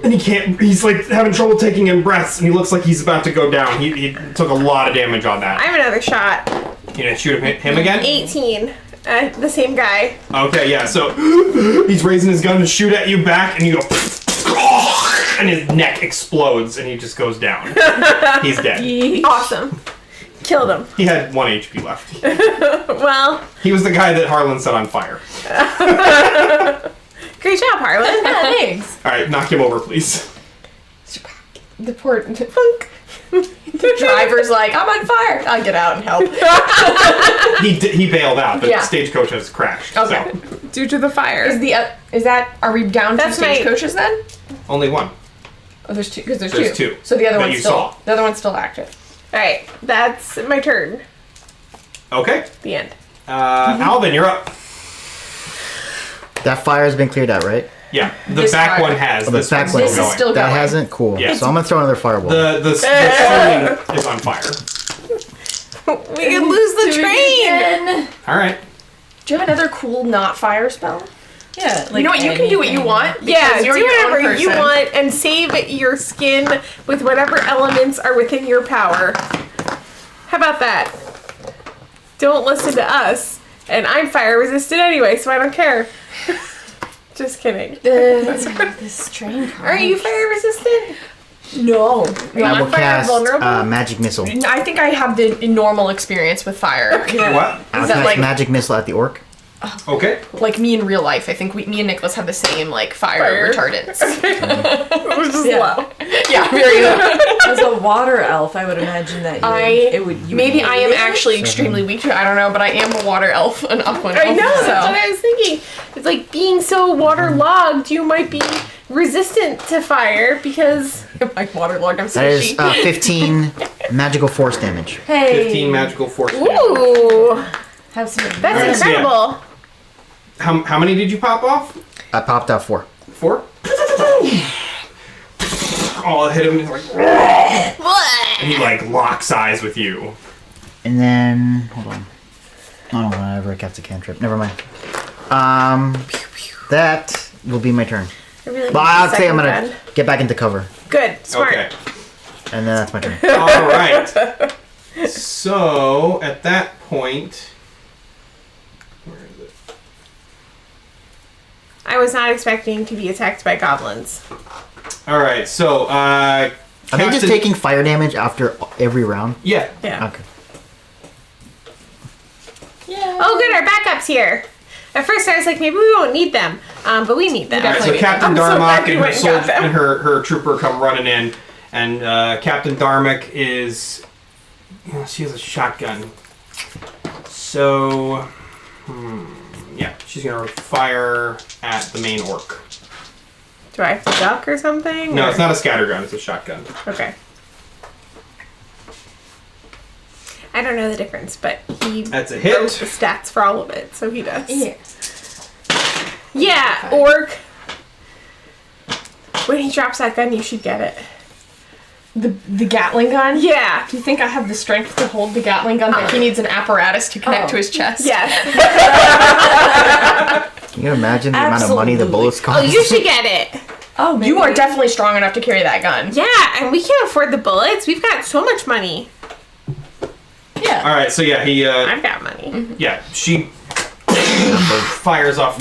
and he can't. He's like having trouble taking in breaths, and he looks like he's about to go down. He took a lot of damage on
I
that.
have another shot.
You gonna shoot him again?
18. The same guy.
Okay, yeah. So he's raising his gun to shoot at you back, and you go, and his neck explodes, and he just goes down. He's dead.
Awesome. Killed him.
He had 1 HP left.
Well,
He was the guy that Harlen set on fire.
great job, Harlen.
Thanks.
All right, knock him over, please.
The poor the driver's like, I'm on fire. I'll get out and help.
He bailed out. The
Yeah.
stagecoach has crashed.
Okay.
So
Due to the fire.
Is that? Are we down
That's
to
my-
stagecoaches then?
only one.
Oh, there's 2. Because
There's
two.
2
So the other
that
one's
you
still.
saw.
The other one's still active.
Alright, that's my turn.
Okay.
The end.
Alvin, you're up.
That fire has been cleared out, right?
Yeah, the
This
back
fire.
one has.
Oh, the
This
back
one's
one.
This is
going.
still
That
going.
hasn't? Cool.
Yeah.
So I'm gonna throw another fireball.
The ceiling is on fire.
We could lose the train!
All right.
Do you have another cool not fire spell?
Yeah.
You know what? You can do what you want.
Yeah,
because
do
you're your own
whatever you
person.
want and save your skin with whatever elements are within your power. How about that? Don't listen to us. And I'm fire resistant anyway, so I don't care. Just kidding.
This train car.
Are you fire resistant?
No.
I will
fire
cast
vulnerable?
magic missile.
I think I have the normal experience with fire.
What?
I'll
Is that
cast
like-
magic missile at the orc.
Okay.
Like me in real life. I think me and Nicholas have the same like fire retardants.
It was just
Yeah.
low.
Yeah, very low.
As a water elf, I would imagine that you would.
Maybe I am actually extremely weak to it. I don't know, but I am a water elf, an upland elf.
I know,
so.
that's what I was thinking. It's like being so waterlogged, you might be resistant to fire because
I'm waterlogged. I'm so
That is
sheepy.
15 magical force damage.
Hey.
15 magical force damage.
ooh,
Have some.
that's
Alright, so yeah.
incredible.
How many did you pop off?
I popped out 4.
4? Oh, hit him. He's like, and he like locks eyes with you.
And then hold on. Oh no, whenever I cast a cantrip. Never mind. That will be my turn.
I really
But
need
I'll
the
say I'm
second
gonna
gun.
get back into cover.
Good, smart.
Okay.
And then that's my turn.
All right. So at that point, where is it?
I was not expecting to be attacked by goblins.
All right. So
Are they just
Captain-
taking fire damage after every round?
Yeah.
Yeah.
Okay.
Yeah.
Oh, good, our backup's here. At first, I was like, maybe we won't need them, but we need them.
All right, so
Definitely.
Captain
I'm so
Darmok
glad we
and her
went and got
soldier
them.
and her trooper come running in, and Captain Darmok is, she has a shotgun. So, yeah, she's gonna fire at the main orc.
Do I have to duck or something?
No,
or-
it's not a scattergun; it's a shotgun.
Okay. I don't know the difference, but he
That's a
wrote
hit.
the stats for all of it, so he does.
Yeah.
Yeah, Orc. When he drops that gun, you should get it.
The Gatling gun?
Yeah.
Do you think I have the strength to hold the Gatling gun that he needs an apparatus to connect to his chest?
Yes.
Can you imagine the amount of money the
Absolutely.
bullets cost?
Oh, you should get it.
Oh, maybe.
You are definitely strong enough to carry that gun.
Yeah, and we can't afford the bullets. We've got so much money.
Yeah.
All right, so yeah, he
I've got money.
yeah, she fires off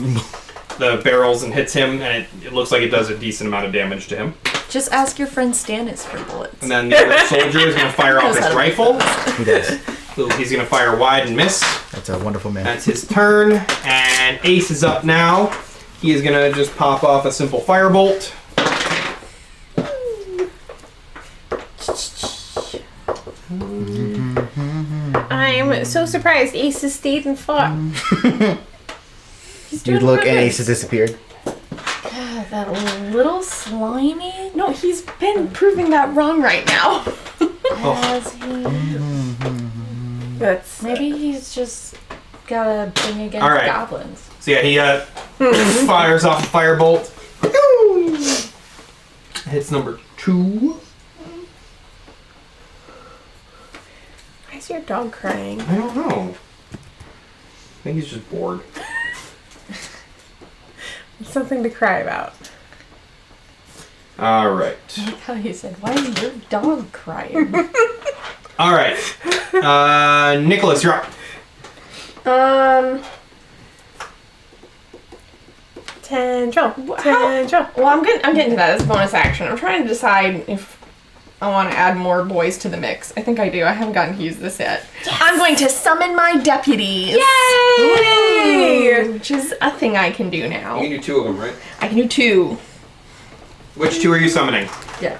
the barrels and hits him, and it looks like it does a decent amount of damage to him.
Just ask your friend Stannis for bullets.
And then the other soldier is going to fire off his rifle.
He does.
So he's going to fire wide and miss.
That's a wonderful man.
That's his turn, and Ace is up now. He is going to just pop off a simple firebolt.
I'm so surprised Ace has stayed and fought.
You look and Ace has disappeared.
God, that little slimy.
No, he's been proving that wrong right now.
Has he?
That's
Maybe he's just got a thing against
All right.
goblins.
So yeah, he fires off a firebolt. Hits number 2.
Why is your dog crying?
I don't know. I think he's just bored.
It's something to cry about.
All right.
I like how he said, "Why is your dog crying?"
All right. Nicholas, you're up.
10 drill.
How-
10 drill.
Well, I'm getting to that as a bonus action. I'm trying to decide if I want to add more boys to the mix. I think I do. I haven't gotten to use this yet. I'm going to summon my deputies.
Yay!
Which is a thing I can do now.
You can do 2 of them, right?
I can do 2.
Which 2 are you summoning?
Yeah.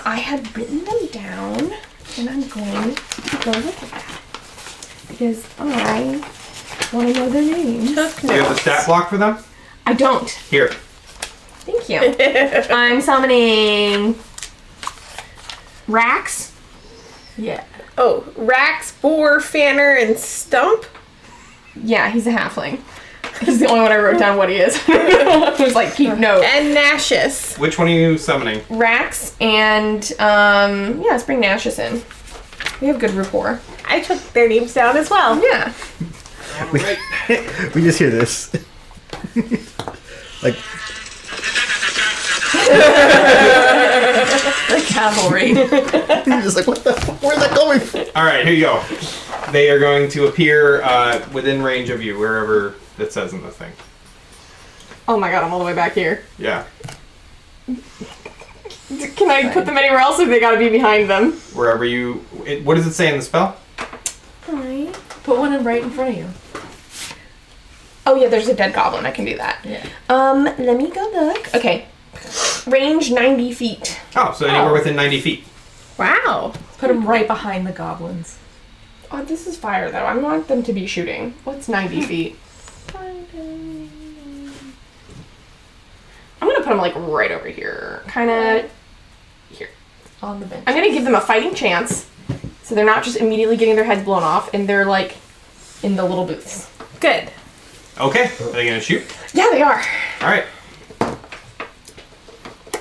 I had written them down, and I'm going to go look at that because I want to know their names.
Do you have the stat block for them?
I don't.
Here.
Thank you. I'm summoning Rax.
Yeah.
Oh, Rax, Boar, Fanner, and Stump.
Yeah, he's a halfling. He's the only one I wrote down what he is. It was like, keep note.
And Nashus.
Which one are you summoning?
Rax and, yeah, let's bring Nashus in. We have good rapport.
I took their names down as well.
Yeah.
We, we just hear this. Like,
The cavalry.
you're just like, what the fuck? Where's that coming from?
All right, here you go. They are going to appear within range of you, wherever it says in the thing.
Oh my god, I'm all the way back here.
Yeah.
Can I put them anywhere else or they gotta be behind them?
Wherever you... what does it say in the spell?
Alright.
Put one in right in front of you.
Oh yeah, there's a dead goblin. I can do that.
Yeah.
Let me go look. Okay. Range 90 feet.
Oh, so anywhere within 90 feet.
Wow.
Put him right behind the goblins.
Oh, this is fire though. I want them to be shooting. What's 90 feet? I'm gonna put them like right over here. Kinda here.
On the bench.
I'm gonna give them a fighting chance. So they're not just immediately getting their heads blown off and they're like in the little booths.
Good.
Okay. Are they going to shoot?
Yeah, they are.
All right.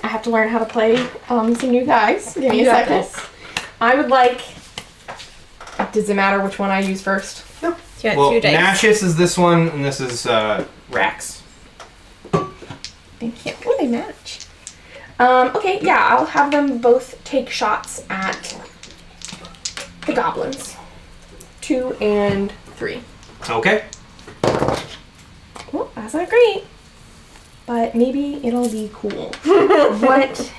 I have to learn how to play some new guys. Give me a
You got
second.
this.
I would like. Does it matter which one I use first?
Do you want
Well,
2 dice?
Nashus is this one, and this is Rax.
Thank you. Oh, they match. Okay, yeah, I'll have them both take shots at the goblins. 2 and 3.
Okay.
Well, that's not great. But maybe it'll be cool. What?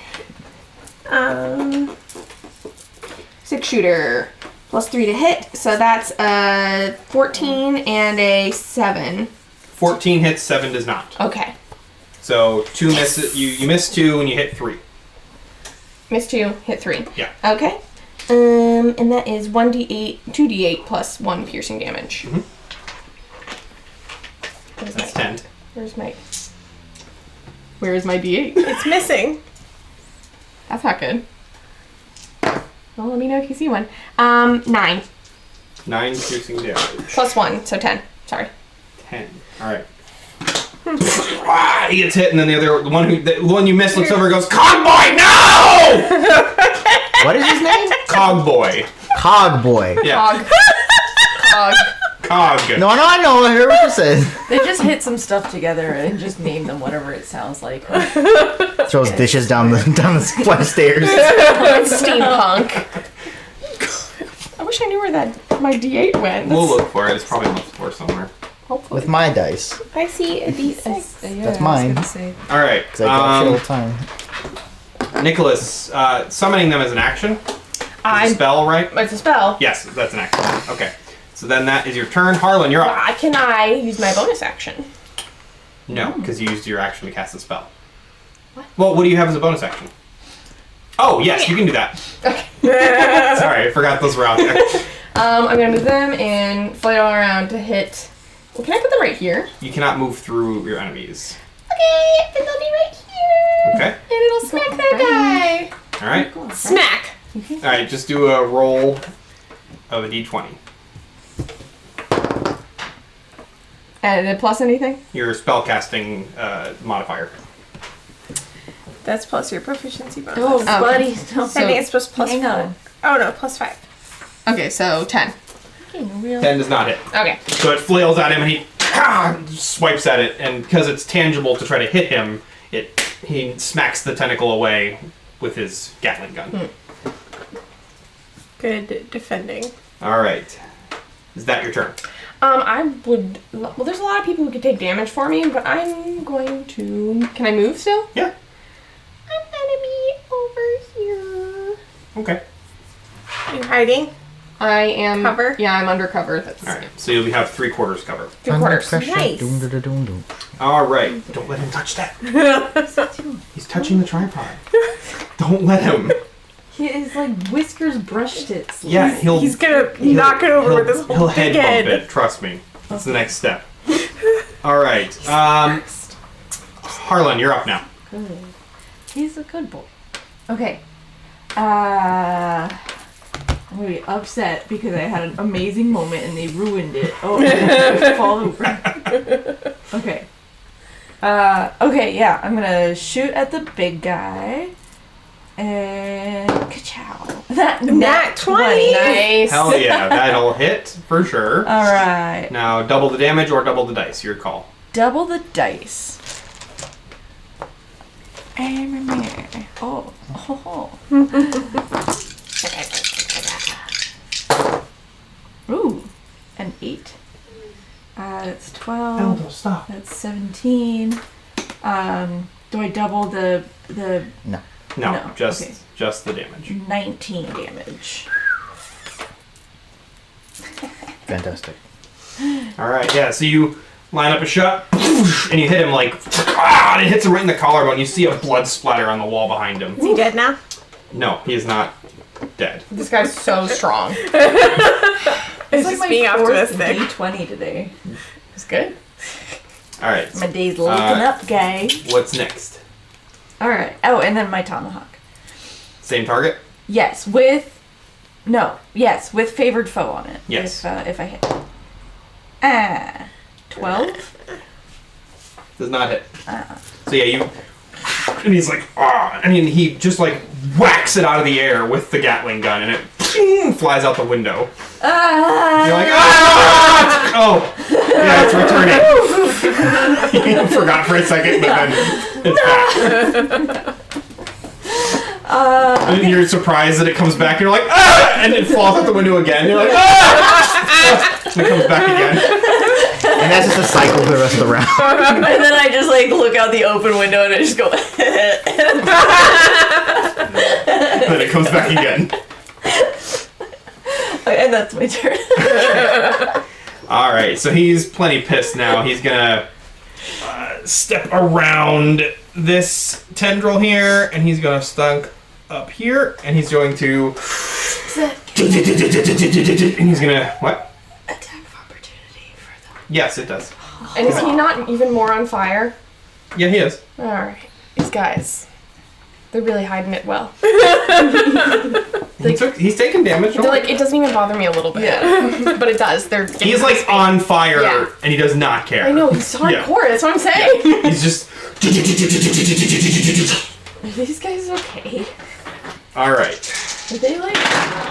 6 shooter. Plus 3 to hit. So that's a 14 and a 7.
14 hits, 7 does not.
Okay.
So 2 misses. You miss 2 and you hit 3.
Miss 2, hit 3.
Yeah.
Okay. And that is 1d8, 2d8 plus 1 piercing damage.
Mhm.
Where's
That's
my,
10.
Where is my d8?
It's missing.
That's not good. Well, let me know if you see one. 9.
9 piercing damage.
+1, so 10. Sorry.
10. All right. He gets hit, and then the one you missed looks over and goes, "Cogboy, no!"
What is his name?
Cogboy.
Cogboy.
Yeah.
Cog.
Cog.
No, I know. I heard what you said.
They just hit some stuff together and just name them whatever it sounds like.
Throws dishes down the flight of stairs.
Steampunk. I wish I knew where my D8 went.
We'll look for it. It's probably on the floor somewhere.
Hopefully.
With my dice.
I see a D6.
That's mine.
All right.
Because I got shit all the time.
Nicholas, summoning them as an action. Is a spell, right?
It's a spell.
Yes, that's an action. Okay. So then that is your turn. Harlan, you're up.
Can I use my bonus action?
No, because you used your action to cast a spell. What? Well, what do you have as a bonus action? Oh, yes, you can do that.
Okay.
Sorry, I forgot those were out there.
I'm going to move them and flail around to hit. Well, can I put them right here?
You cannot move through your enemies.
Okay, and they'll be right here.
Okay.
And it'll smack that guy.
All right.
Smack.
All right, just do a roll of a d20.
And then plus anything?
Your spellcasting modifier.
That's plus your proficiency bonus.
Oh, buddy. No.
I think it's plus
hang
4.
on.
Oh no, +5.
Okay, so 10.
10 does not hit.
Okay.
So it flails at him and he swipes at it, and because it's tangible to try to hit him, he smacks the tentacle away with his Gatling gun.
Good defending.
All right. Is that your turn?
I would. Well, there's a lot of people who could take damage for me, but I'm going to. Can I move still?
Yeah.
I'm gonna be over here.
Okay.
You hiding?
I am.
Cover?
Yeah, I'm under cover. That's
All right. So you'll have 3/4 cover.
3/4.
Nice.
Doom.
All right. Don't let him touch that. He's touching the tripod. Don't let him.
His whiskers brushed it.
Yeah,
He's gonna knock it over with his
He'll
whole
head
big
bump
head.
it. Trust me. That's the next step. All right. Harlan, you're up now.
Good. He's a good boy. Okay. I'm gonna be upset because I had an amazing moment and they ruined it. Oh, it's fall over. Okay. Okay, yeah, I'm gonna shoot at the big guy. And ka-chow. Nat 20.
Nice.
Hell yeah, that'll hit for sure.
All right.
Now double the damage or double the dice. Your call.
Double the dice. Oh. Ooh, an 8. That's 12.
No, stop.
That's 17. Do I double the
No,
No,
just
okay.
just the damage.
19 damage?
Fantastic.
All right, yeah. So you line up a shot, and you hit him and it hits him right in the collarbone. You see a blood splatter on the wall behind him.
Is he dead now?
No, he is not dead.
This guy's so strong.
It's just being optimistic.
D20 today.
It's good.
All right.
My day's looking up, guy.
What's next?
All right. Oh, and then my tomahawk.
Same target?
Yes, with favored foe on it.
Yes.
If I hit. 12.
Does not hit. So yeah, you. And he's like, ah, and he just whacks it out of the air with the Gatling gun, and it flies out the window. You're like, ah! Oh, yeah, it's returning. You forgot for a second, but then it's back. And you're surprised that it comes back, and you're like, ah! And it falls out the window again. You're like, ah! And it comes back again.
And that's just a cycle for the rest of the round.
And then I just look out the open window and I just go.
Then it comes back again.
And that's my turn.
All right, so he's plenty pissed now. He's gonna step around this tendril here, and he's gonna stunk up here, and he's going to. And he's gonna what?
Attack of opportunity for them.
Yes, it does.
And is he not even more on fire?
Yeah, he is.
Alright. These guys. They're really hiding it well.
He's taking damage.
They're like, it doesn't even bother me a little bit.
Yeah.
But it does. They're
He's like on fire,
Yeah.
and he does not care.
I know, he's hardcore,
Yeah.
that's what I'm saying.
He's just.
Are these guys okay?
All right.
Are they like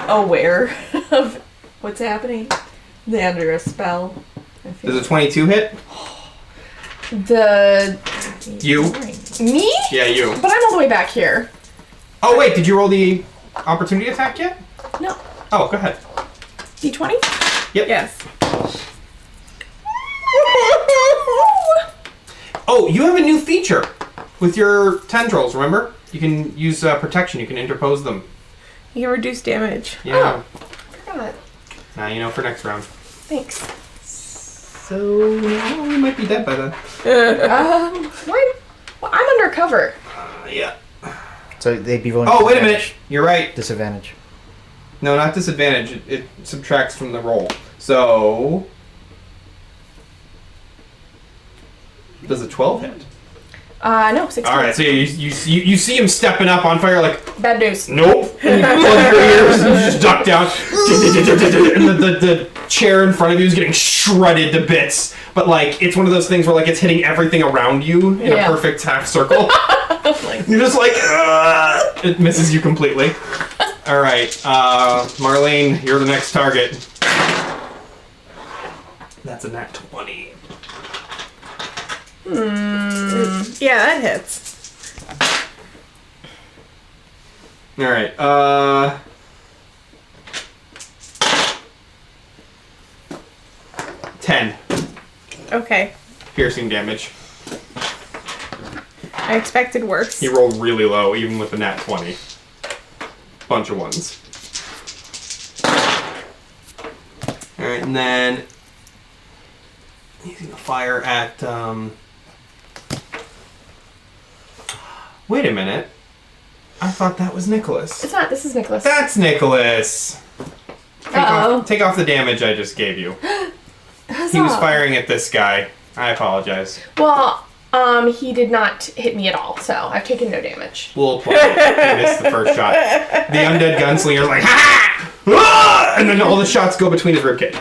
aware of what's happening? They're under a spell. I feel
Does a 22 hit? You?
Me?
Yeah, you.
But I'm all the way back here.
Oh wait, did you roll the opportunity attack yet?
No.
Oh, go ahead.
D20?
Yep.
Yes.
Oh,
you have a new feature with your tendrils. Remember, you can use protection. You can interpose them.
You can reduce damage.
Yeah.
forgot.
Now you know for next round.
Thanks.
So we might be dead by then.
What? Well, I'm undercover.
Yeah.
So they'd be rolling.
Oh wait a
disadvantage.
minute. You're right.
Disadvantage.
No, not disadvantage. It subtracts from the roll. So does a 12 hit?
No, 16.
All right. So you see him stepping up on fire like.
Bad news.
Nope. And you plug your ears and you just duck down. And the chair in front of you is getting shredded to bits. But like it's one of those things where like it's hitting everything around you in a perfect half circle. You're just like, it misses you completely. All right, Marlene, you're the next target. That's a nat 20.
Yeah, that hits.
All right. 10
Okay.
piercing damage.
I expected worse.
He rolled really low, even with the nat 20. Bunch of ones. All right, and then he's gonna fire at. Wait a minute. I thought that was Nicholas.
It's not. This is Nicholas.
That's Nicholas.
Uh-oh.
Take off the damage I just gave you. He was firing at this guy. I apologize.
Well, he did not hit me at all, so I've taken no damage.
We'll apply it. He missed the first shot. The undead gunslinger's like, ha! Ah! And then all the shots go between his ribcage.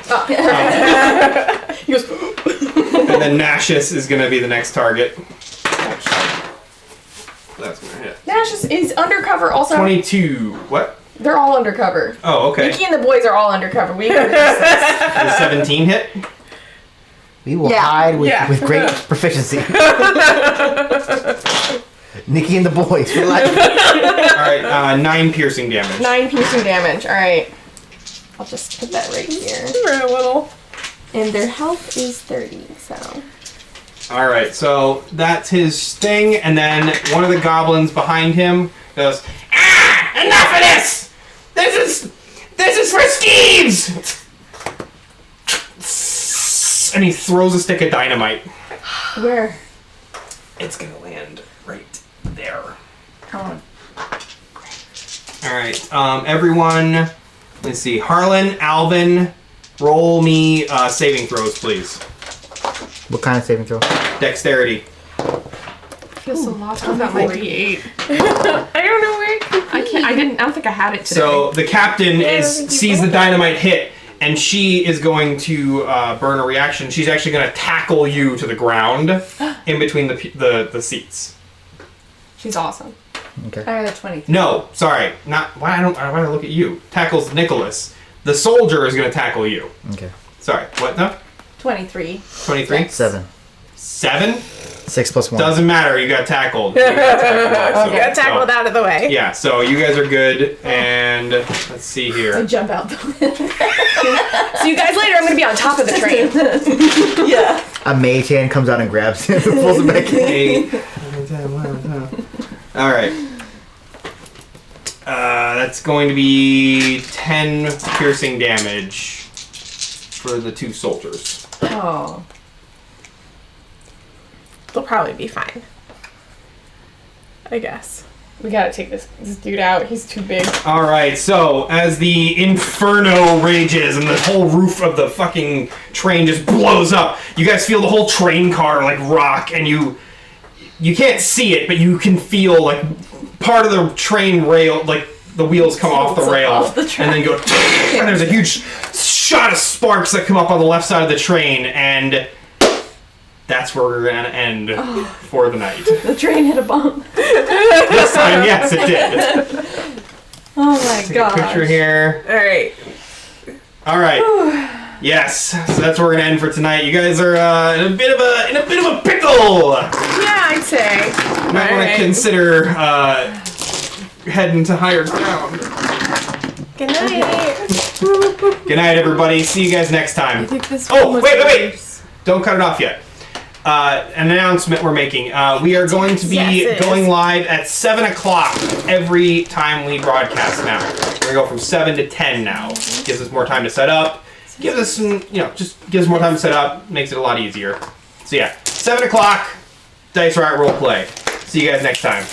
He goes,
And then Nashus is going to be the next target. That's going to hit.
Nash is undercover also.
22. What?
They're all undercover.
Oh, okay.
Nikki and the boys are all undercover. We can resist this.
The 17 hit?
We will
Yeah.
hide with,
Yeah.
with great proficiency. Nikki and the boys. For life.
Alright, 9 piercing damage.
9 piercing damage. Alright. I'll just put that right here.
Very little.
And their health is 30, so.
Alright, so that's his thing, and then one of the goblins behind him goes, ah! Enough of this! This is for Steve's! And he throws a stick of dynamite.
Where?
It's gonna land right there.
Oh.
Alright, everyone, let's see. Harlen, Alvin, roll me saving throws, please.
What kind of saving throw?
Dexterity.
I feel so lost without my D8.
I don't know where it could be.
I don't think I had it today.
So the captain sees the dynamite hit, and she is going to burn a reaction. She's actually going to tackle you to the ground in between the seats.
She's awesome.
Okay.
I had a 20.
No, sorry, not. Why do I look at you? Tackles Nicholas. The soldier is going to tackle you.
Okay.
Sorry, what? No,
23.
23.
7.
7.
6 plus 1.
Doesn't matter. You got tackled. You got tackled,
You got tackled out of the way.
Yeah, so you guys are good, and let's see
I
here.
jump out the window.
See you guys later. I'm going to be on top of the train.
Yeah.
A mage hand comes out and grabs him and pulls him back in.
8. All right. That's going to be 10 piercing damage for the 2 soldiers.
Oh.
They'll probably be fine. I guess.
We gotta take this dude out. He's too big.
All right. So as the inferno rages and the whole roof of the fucking train just blows up, you guys feel the whole train car like rock, and you can't see it, but you can feel like part of the train rail, like the wheels come off the rail
off the
and
track.
then go, and there's a huge shot of sparks that come up on the left side of the train, and that's where we're gonna end for the night.
The train hit a bump.
This time, yes, it did.
Oh my
Take a
god.
picture here.
All right.
All right. Yes, so that's where we're gonna end for tonight. You guys are in a bit of a pickle.
Yeah, I'd say.
You might want to consider heading to higher ground.
Good night.
Good night, everybody. See you guys next time.
I think this
Oh,
one was
wait!
worse.
Don't cut it off yet. An announcement we're making. We are going to be
Yes, it
going
is.
live at 7 o'clock every time we broadcast now. We're going to go from 7 to 10 now. Gives us more time to set up. Gives us some, just gives us more time to set up. Makes it a lot easier. So yeah, 7 o'clock, Dice Riot Roleplay. See you guys next time.